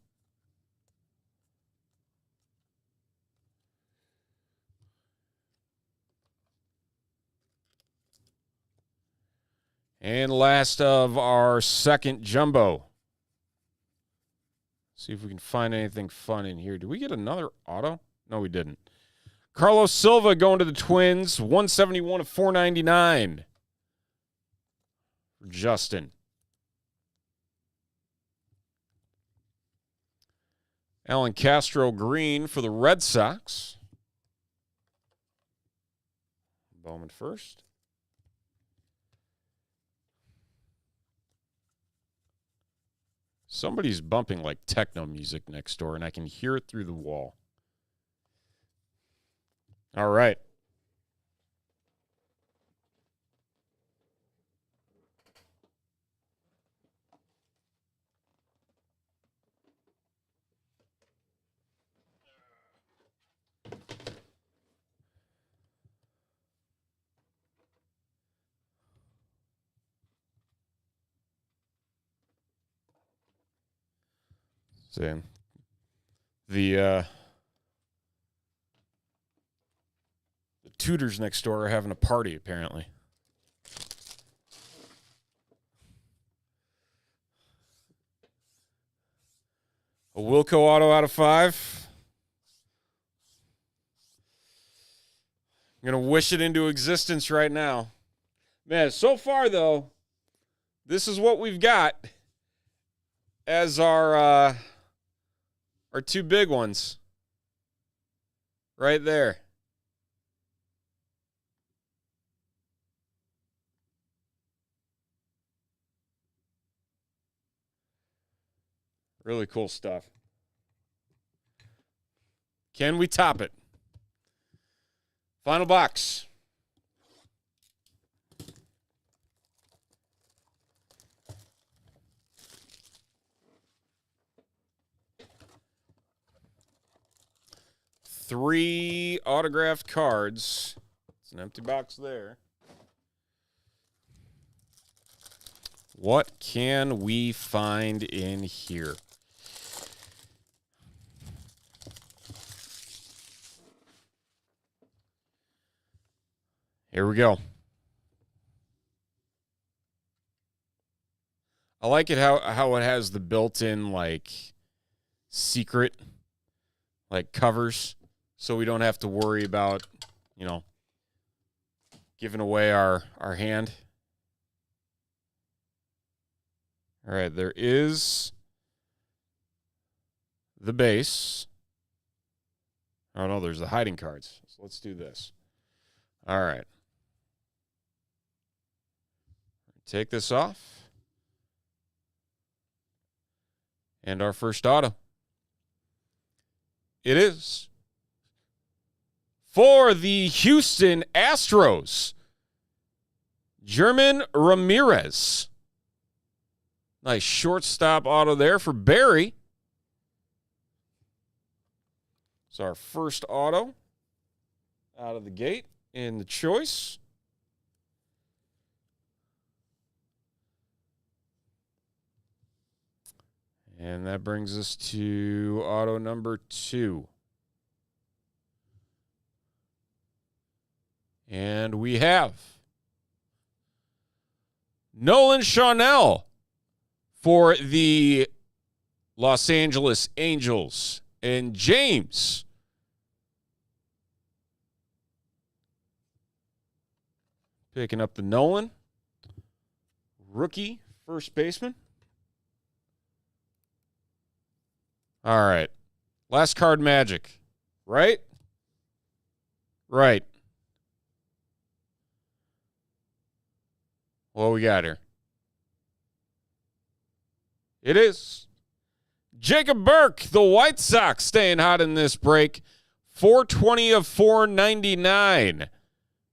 And last of our second jumbo. See if we can find anything fun in here. Did we get another auto? No, we didn't. Carlos Silva going to the Twins. 171 of 499. For Justin. Alan Castro green for the Red Sox. Bowman first. Somebody's bumping like techno music next door, and I can hear it through the wall. All right. Saying the tutors next door are having a party, apparently. A Wilco auto out of 5. I'm going to wish it into existence right now. Man, so far, though, this is what we've got as our two big ones right there. Really cool stuff. Can we top it? Final box. Three autographed cards. It's an empty box there. What can we find in here? Here we go. I like it how it has the built-in, like, secret, like, covers, so we don't have to worry about, you know, giving away our hand. All right, there is the base. Oh, no, there's the hiding cards. So let's do this. All right. Take this off. And our first auto. It is for the Houston Astros, German Ramirez. Nice shortstop auto there for Barry. It's our first auto out of the gate in the choice. And that brings us to auto number 2. And we have Nolan Chanel for the Los Angeles Angels. And James picking up the Nolan. Rookie first baseman. All right. Last card magic. Right? Right. What we got here? It is Jacob Burke, the White Sox, staying hot in this break. 420 of 499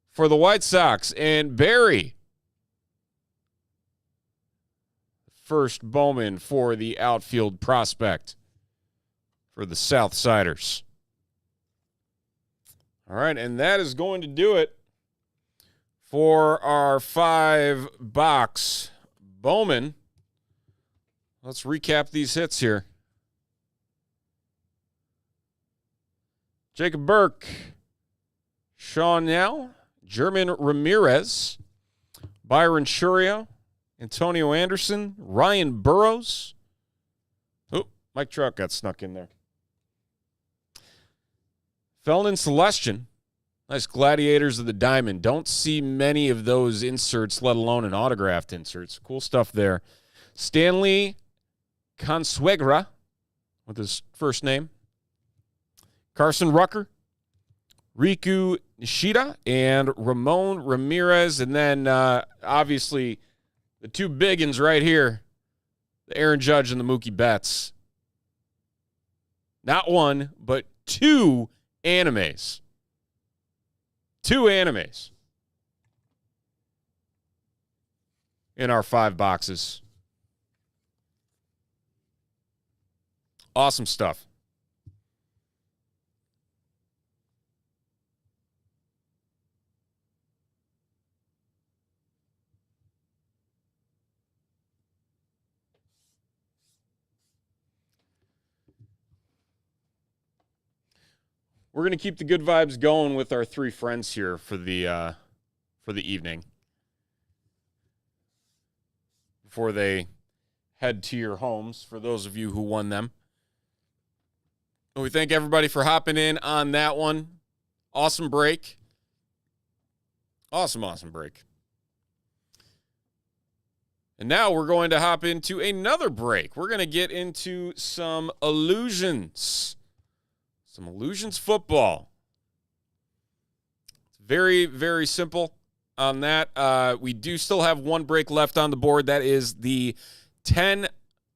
for the White Sox. And Barry, first Bowman for the outfield prospect for the Southsiders. All right, and that is going to do it for our 5-box Bowman. Let's recap these hits here. Jacob Burke, Sean Now, German Ramirez, Byron Shurio, Antonio Anderson, Ryan Burrows. Oh, Mike Trout got snuck in there. Felton Celestian. Nice Gladiators of the Diamond. Don't see many of those inserts, let alone an autographed inserts. Cool stuff there. Stanley Consuegra with his first name. Carson Rucker, Riku Nishida, and Ramon Ramirez. And then, obviously, the two big ones right here, the Aaron Judge and the Mookie Betts. Not one, but two animes. Two animes in our 5 boxes. Awesome stuff. We're going to keep the good vibes going with our 3 friends here for the evening before they head to your homes, for those of you who won them. And we thank everybody for hopping in on that one. Awesome break. Awesome break. And now we're going to hop into another break. We're going to get into some illusions. Some Illusions football. It's very, very simple on that. We do still have one break left on the board. That is the 10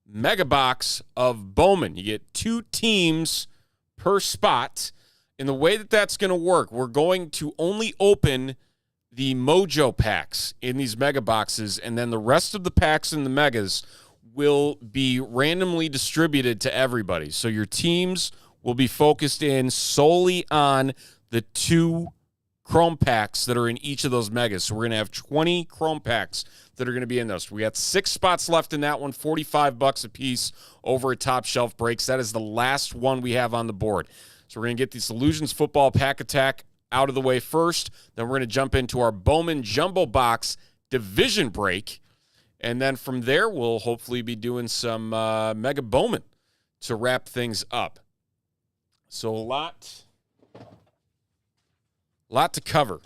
mega box of Bowman. You get 2 teams per spot. And the way that that's going to work, we're going to only open the Mojo packs in these mega boxes, and then the rest of the packs in the megas will be randomly distributed to everybody. So your teams will be focused in solely on the 2 Chrome packs that are in each of those megas. So we're going to have 20 Chrome packs that are going to be in those. We got 6 spots left in that one, $45 a piece over at Top Shelf Breaks. That is the last one we have on the board. So we're going to get this Illusions Football Pack Attack out of the way first. Then we're going to jump into our Bowman Jumbo Box Division Break. And then from there, we'll hopefully be doing some Mega Bowman to wrap things up. So a lot to cover.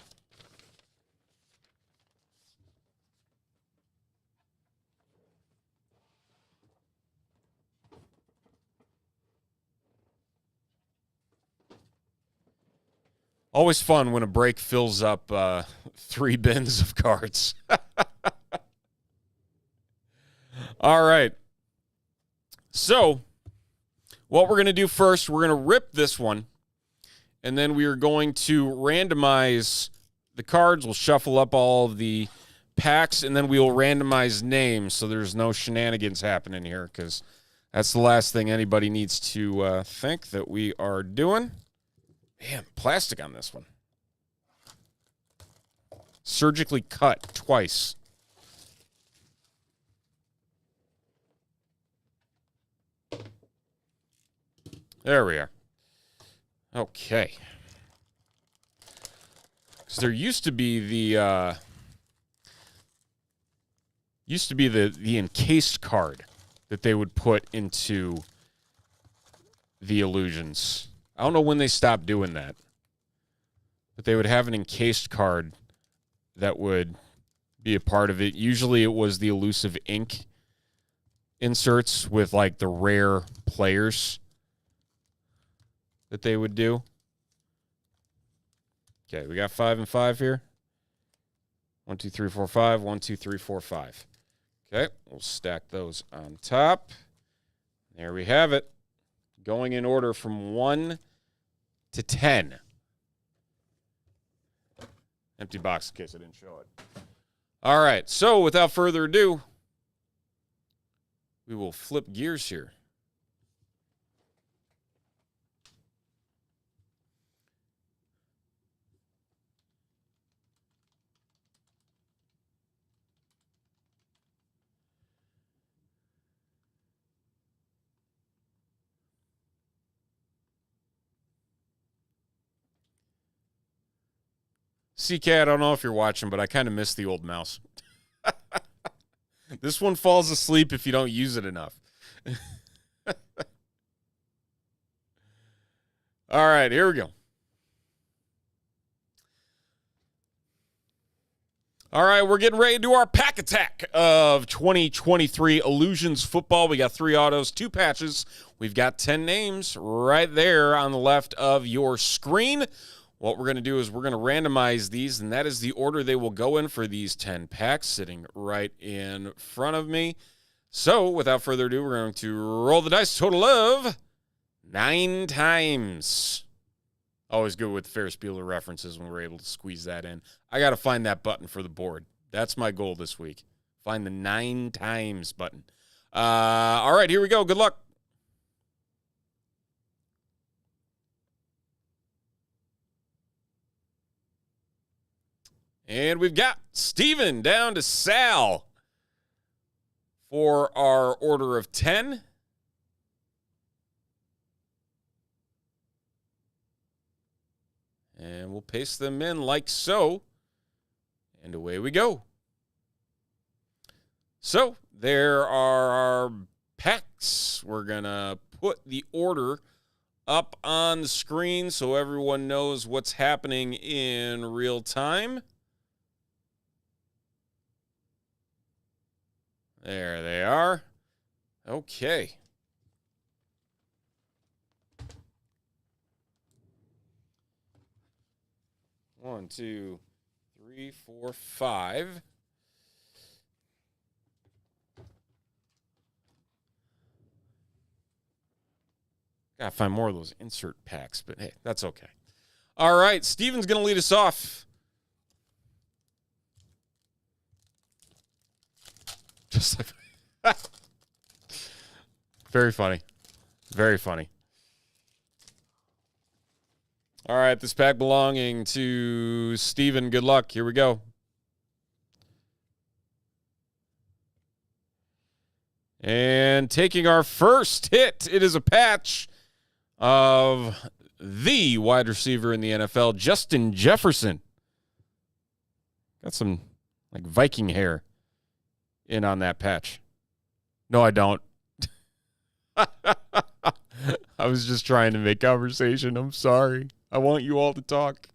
Always fun when a break fills up 3 bins of cards. All right. So what we're going to do first, we're going to rip this one, and then we are going to randomize the cards. We'll shuffle up all of the packs, and then we will randomize names so there's no shenanigans happening here, because that's the last thing anybody needs to think that we are doing. Man, plastic on this one. Surgically cut twice. There we are. Okay. Because there used to be the encased card that they would put into the Illusions. I don't know when they stopped doing that, but they would have an encased card that would be a part of it. Usually it was the elusive ink inserts with like the rare players that they would do. Okay, we got 5 and 5 here. 1, 2, 3, 4, 5. 1, 2, 3, 4, 5. Okay, we'll stack those on top. There we have it. Going in order from 1 to 10. Empty box in case I didn't show it. All right, so without further ado, we will flip gears here. CK, I don't know if you're watching, but I kind of miss the old mouse. This one falls asleep if you don't use it enough. All right, here we go. All right, we're getting ready to do our pack attack of 2023 Illusions football. We got 3 autos, 2 patches. We've got 10 names right there on the left of your screen. What we're going to do is we're going to randomize these, and that is the order they will go in for these 10 packs sitting right in front of me. So, without further ado, we're going to roll the dice, total of 9 times. Always good with Ferris Bueller references when we're able to squeeze that in. I got to find that button for the board. That's my goal this week. Find the 9 times button. All right, here we go. Good luck. And we've got Steven down to Sal for our order of 10. And we'll paste them in like so. And away we go. So there are our packs. We're going to put the order up on the screen so everyone knows what's happening in real time. There they are. Okay. One, 2, 3, 4, 5. Gotta find more of those insert packs, but hey, that's okay. All right, Steven's gonna lead us off. Just like very funny. Very funny. All right, this pack belonging to Steven. Good luck. Here we go. And taking our first hit, it is a patch of the wide receiver in the NFL, Justin Jefferson. Got some like Viking hair in on that patch. No, I don't. I was just trying to make conversation. I'm sorry. I want you all to talk.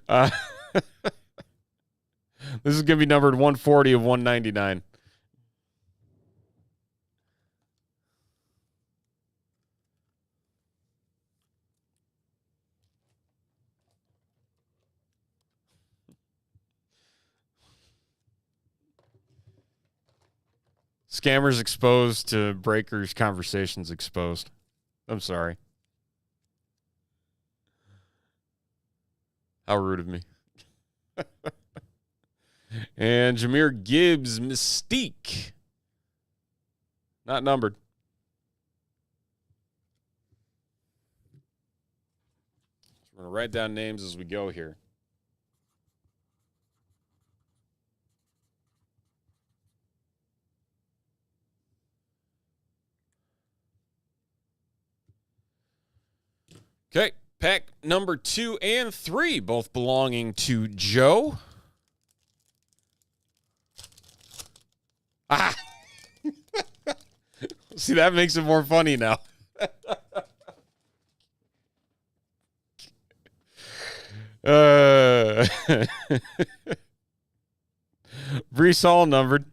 This is going to be numbered 140 of 199. Scammers exposed to breakers, conversations exposed. I'm sorry. How rude of me. And Jahmyr Gibbs, Mystique. Not numbered. We're going to write down names as we go here. Okay, pack number 2 and 3, both belonging to Joe. Ah! See, that makes it more funny now. Brees Hall numbered.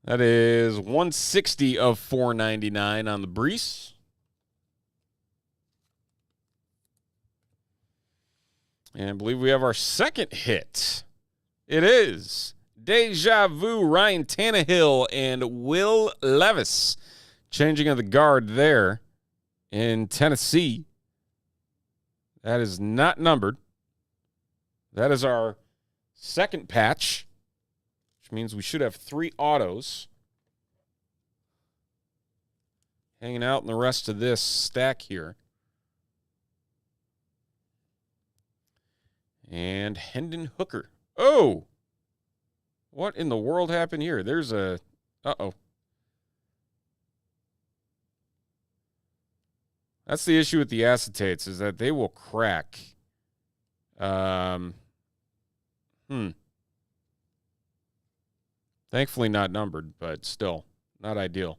That is 160 of 499 on the Brees. And I believe we have our second hit. It is Deja Vu, Ryan Tannehill, and Will Levis. Changing of the guard there in Tennessee. That is not numbered. That is our second patch, which means we should have 3 autos hanging out in the rest of this stack here. And Hendon Hooker. Oh! What in the world happened here? There's a... Uh-oh. That's the issue with the acetates, is that they will crack. Thankfully not numbered, but still not ideal.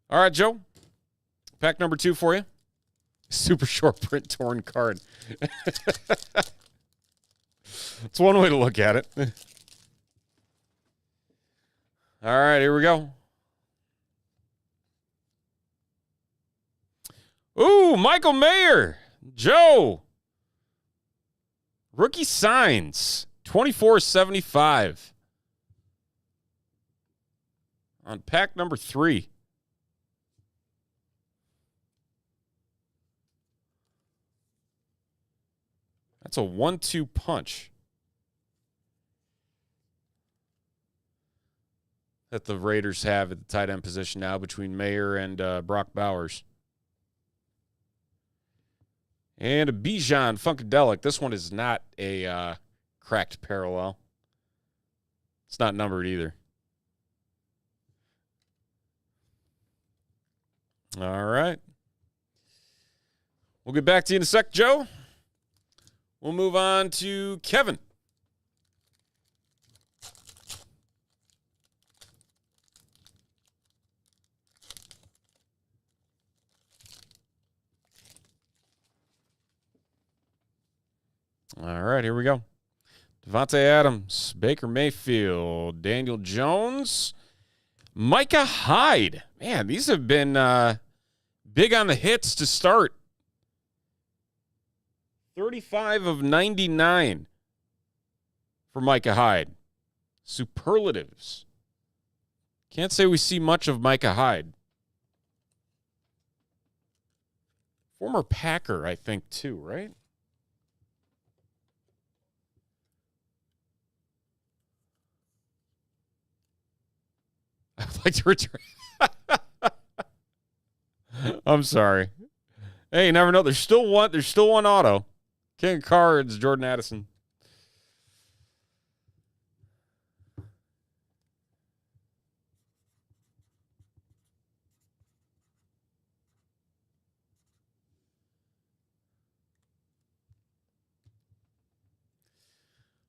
All right, Joe. Pack number 2 for you. Super short print torn card. It's one way to look at it. All right, here we go. Ooh, Michael Mayer. Joe. Rookie signs. 24.75. On pack number 3. That's a 1-2 punch that the Raiders have at the tight end position now between Mayer and Brock Bowers. And a Bijan Funkadelic. This one is not a cracked parallel. It's not numbered either. All right. We'll get back to you in a sec, Joe. We'll move on to Kevin. All right, here we go. Devontae Adams, Baker Mayfield, Daniel Jones, Micah Hyde. Man, these have been big on the hits to start. 35 of 99 for Micah Hyde. Superlatives. Can't say we see much of Micah Hyde. Former Packer, I think, too, right? I'd like to return. I'm sorry. Hey, you never know. There's still one auto. King of Cards, Jordan Addison.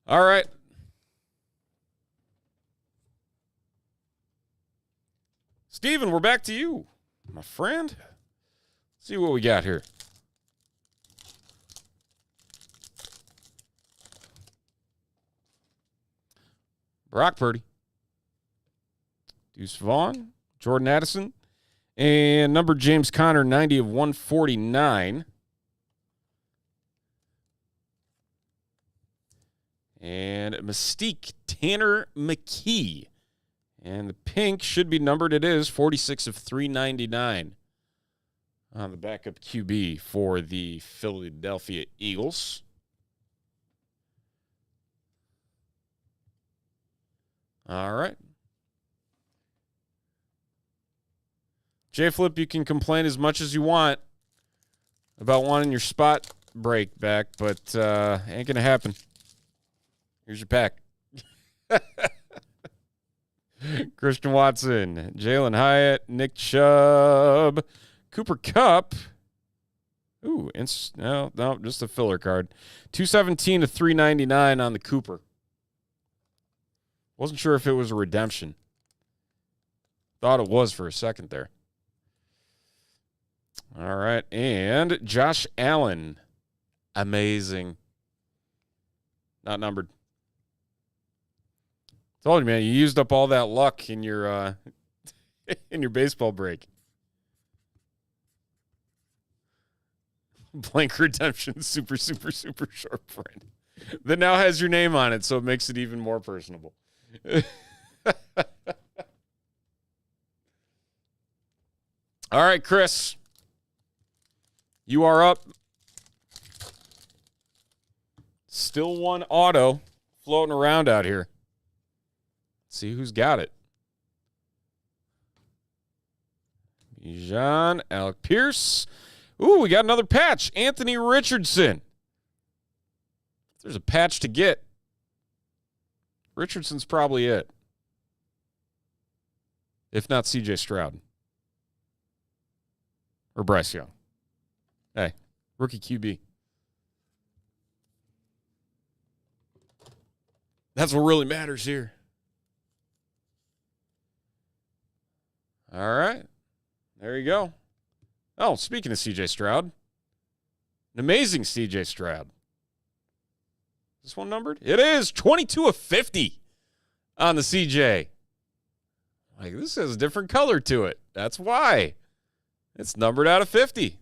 All right. Steven, we're back to you, my friend. Let's see what we got here. Brock Purdy, Deuce Vaughn, Jordan Addison, and number James Conner, 90 of 149. And Mystique, Tanner McKee. And the pink should be numbered. It is 46 of 399 on the backup QB for the Philadelphia Eagles. All right. J-Flip, you can complain as much as you want about wanting your spot break back, but ain't going to happen. Here's your pack. Christian Watson, Jalen Hyatt, Nick Chubb, Cooper Kupp. Ooh, no, just a filler card. 217 to 399 on the Cooper. Wasn't sure if it was a redemption. Thought it was for a second there. All right, and Josh Allen. Amazing. Not numbered. Told you, man, you used up all that luck in your in your baseball break. Blank redemption, super short print. That now has your name on it, so it makes it even more personable. All right, Chris. You are up. Still one auto floating around out here. See who's got it. Bijan, Alec Pierce. Ooh, we got another patch. Anthony Richardson. there's a patch to get, Richardson's probably it. If not C.J. Stroud. Or Bryce Young. Hey, rookie QB. That's what really matters here. All right. There you go. Oh, speaking of C.J. Stroud. An amazing C.J. Stroud. Is this one numbered? It is. 22 of 50 on the C.J. Like, this has a different color to it. That's why. It's numbered out of 50.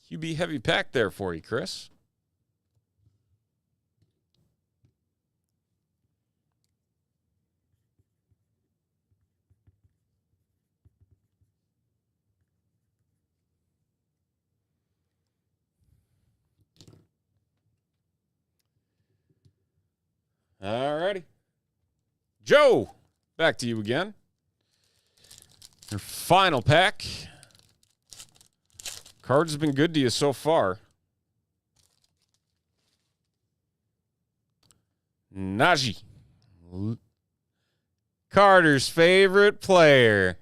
QB heavy pack there for you, Chris. All righty. Joe, back to you again. Your final pack. Cards have been good to you so far. Najee. Carter's favorite player.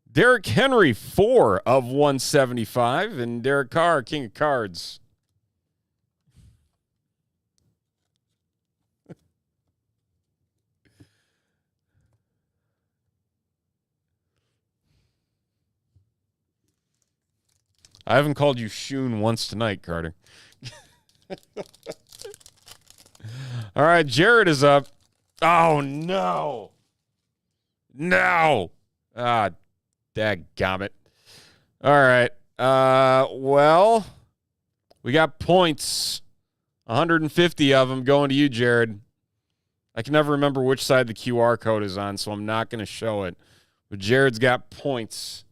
Derrick Henry, 4 of 175. And Derek Carr, king of cards. I haven't called you Shoon once tonight, Carter. All right, Jared is up. Oh, no. No. Ah, dadgummit. All right. Well, we got points. 150 of them going to you, Jared. I can never remember which side the QR code is on, so I'm not going to show it. But Jared's got points.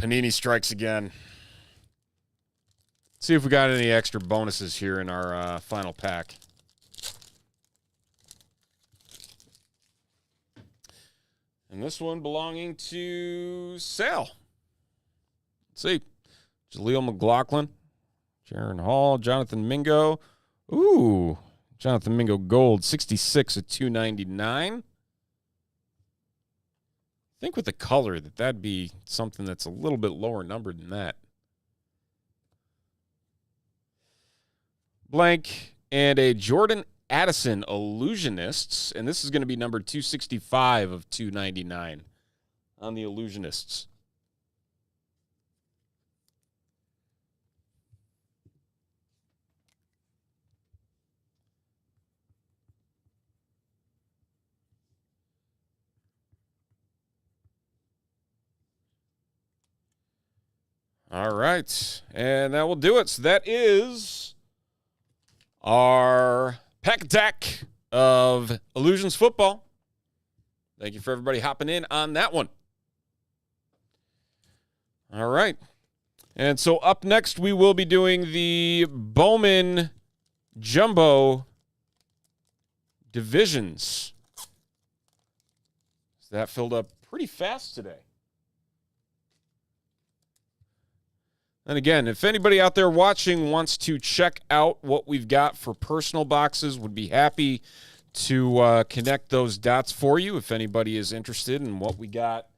Panini strikes again. See if we got any extra bonuses here in our final pack. And this one belonging to Sal. Let's see. Jaleel McLaughlin, Jaron Hall, Jonathan Mingo. Ooh, Jonathan Mingo gold, 66 at 299. I think with the color that'd be something that's a little bit lower numbered than that. Blank and a Jordan Addison Illusionists, and this is going to be number 265 of 299 on the Illusionists. All right, and that will do it. So that is our pack attack of Illusions Football. Thank you for everybody hopping in on that one. All right, and so up next we will be doing the Bowman Jumbo Divisions. So that filled up pretty fast today. And again, if anybody out there watching wants to check out what we've got for personal boxes, would be happy to connect those dots for you if anybody is interested in what we got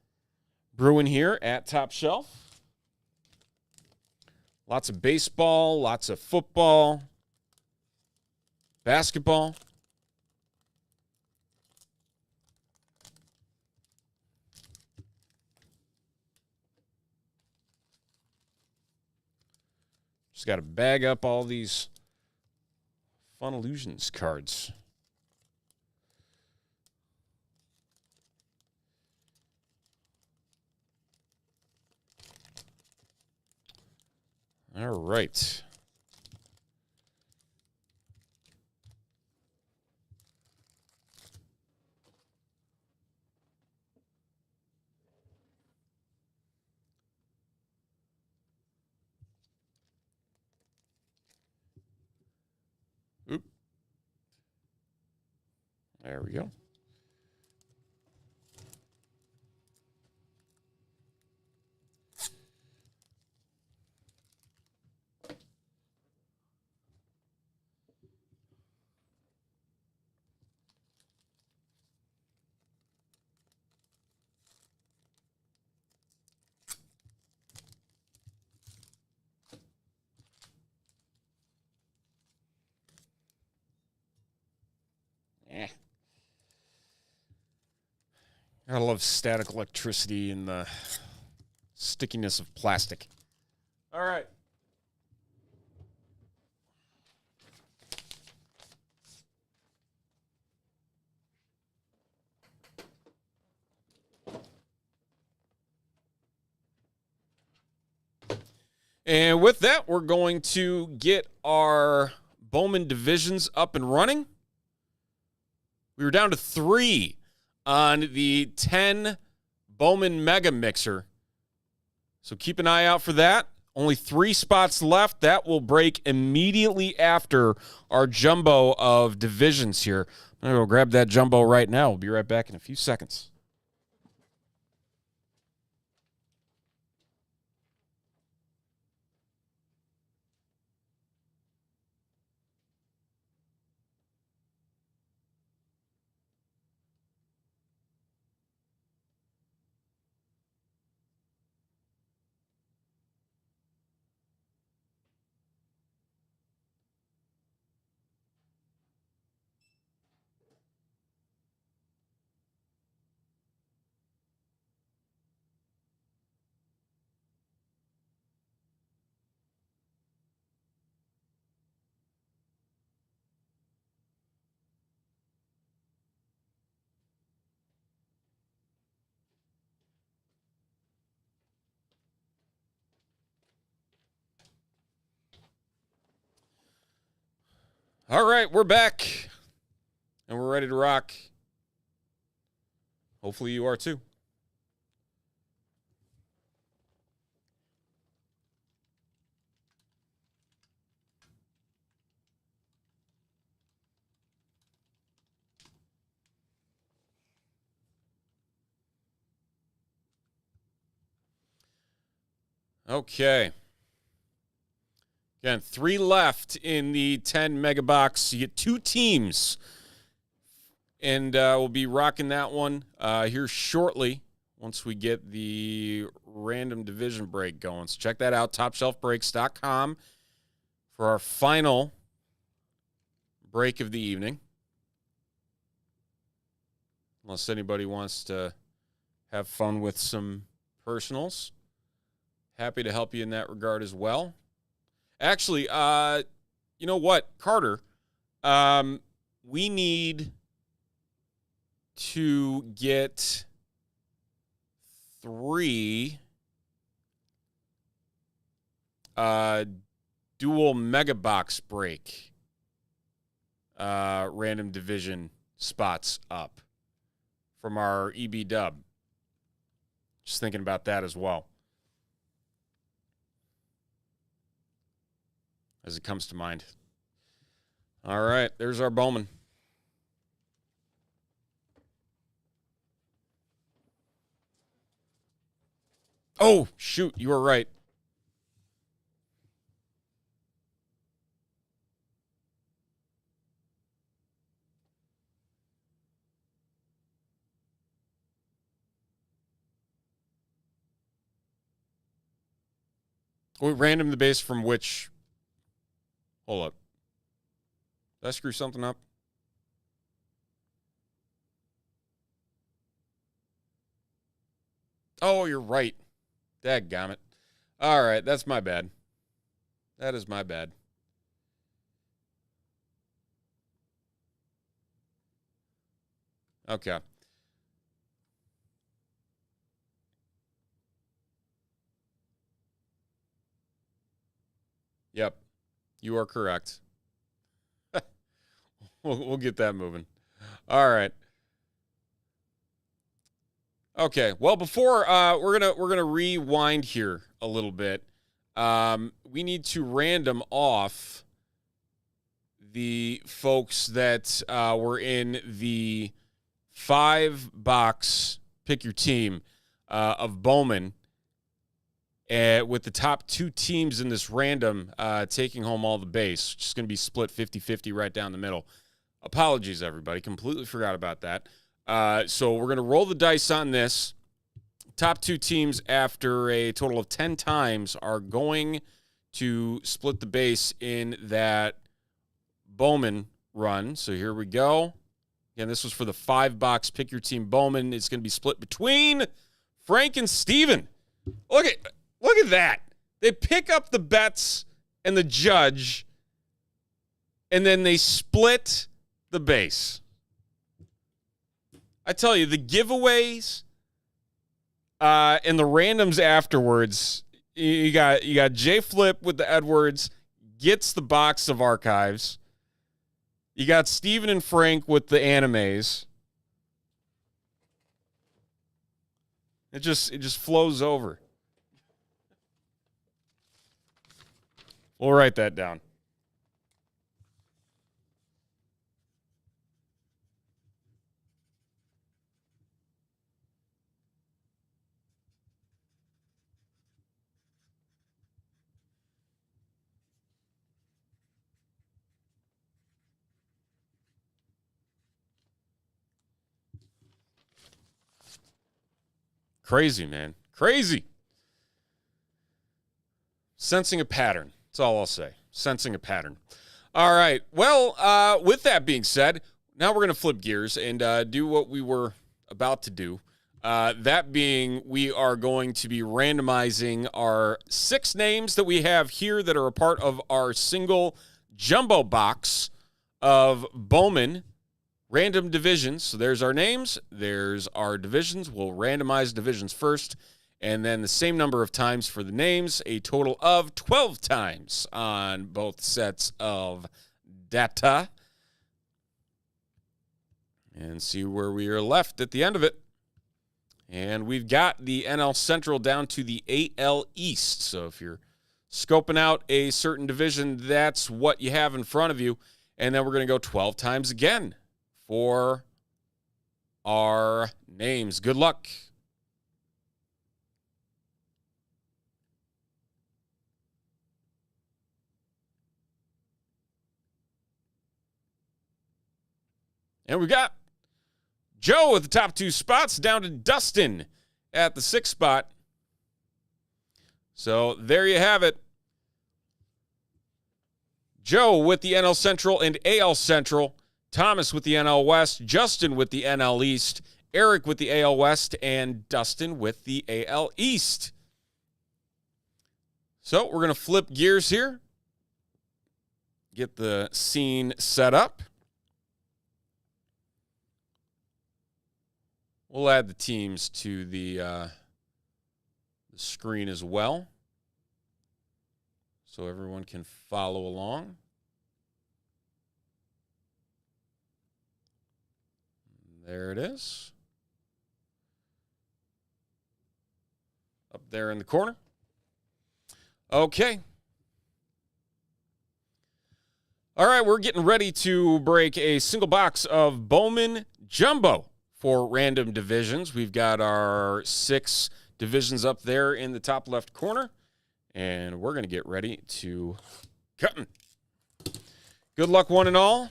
brewing here at Top Shelf. Lots of baseball, lots of football, basketball. Just got to bag up all these Fun Illusions cards. All right. There we go. I love static electricity and the stickiness of plastic. All right. And with that, we're going to get our Bowman divisions up and running. We were down to 3 on the 10 Bowman Mega Mixer. So keep an eye out for that. Only 3 spots left. That will break immediately after our jumbo of divisions here. I'm going to go grab that jumbo right now. We'll be right back in a few seconds. All right, we're back, and we're ready to rock. Hopefully you are too. Okay. Again, 3 left in the 10 mega box. You get 2 teams. And we'll be rocking that one here shortly once we get the random division break going. So check that out, topshelfbreaks.com for our final break of the evening. Unless anybody wants to have fun with some personals. Happy to help you in that regard as well. Actually, you know what, Carter? We need to get 3 dual mega box break random division spots up from our EB dub. Just thinking about that as well, as it comes to mind. All right, there's our Bowman. Oh, shoot, you were right. We random the base from which? Hold up. Did I screw something up? Oh, you're right. Dadgummit. All right, that's my bad. That is my bad. Okay. Yep. You are correct. We'll get that moving. All right. Okay. Well, before we're gonna rewind here a little bit. We need to random off the folks that were in the 5-box pick your team of Bowman, with the top 2 teams in this random taking home all the base. Just going to be split 50-50 right down the middle. Apologies, everybody. Completely forgot about that. So we're going to roll the dice on this. Top 2 teams after a total of 10 times are going to split the base in that Bowman run. So here we go. Again, this was for the 5-box pick your team Bowman. It's going to be split between Frank and Steven. Look at that. They pick up the bets and the judge, and then they split the base. I tell you, the giveaways and the randoms afterwards, you got Jay Flip with the Edwards, gets the box of archives. You got Steven and Frank with the animes. It just flows over. We'll write that down. Crazy, man. Crazy. Sensing a pattern. That's all I'll say. Sensing a pattern. All right. Well, with that being said, now we're going to flip gears and do what we were about to do. That being, we are going to be randomizing our 6 names that we have here that are a part of our single jumbo box of Bowman random divisions. So there's our names. There's our divisions. We'll randomize divisions first, and then the same number of times for the names, a total of 12 times on both sets of data, and see where we are left at the end of it. And we've got the NL Central down to the AL East. So if you're scoping out a certain division, that's what you have in front of you. And then we're going to go 12 times again for our names. Good luck. And we got Joe at the top 2 spots, down to Dustin at the 6th spot. So there you have it. Joe with the NL Central and AL Central. Thomas with the NL West. Justin with the NL East. Eric with the AL West. And Dustin with the AL East. So we're going to flip gears here. Get the scene set up. We'll add the teams to the screen as well, so everyone can follow along. There it is. Up there in the corner. Okay. All right, we're getting ready to break a single box of Bowman Jumbo for random divisions. We've got our 6 divisions up there in the top left corner, and we're going to get ready to cut 'em. Good luck, one and all.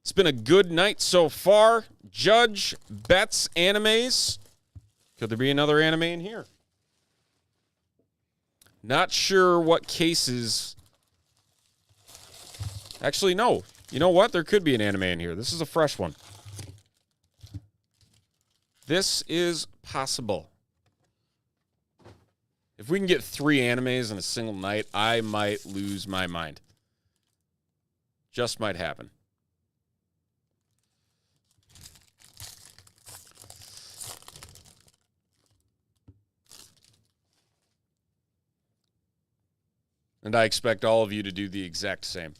It's been a good night so far. Judge, bets, animes. Could there be another anime in here? Not sure what cases. Actually, no. You know what? There could be an anime in here. This is a fresh one. This is possible. If we can get 3 animes in a single night, I might lose my mind. Just might happen. And I expect all of you to do the exact same.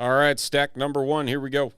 All right, stack number one. Here we go.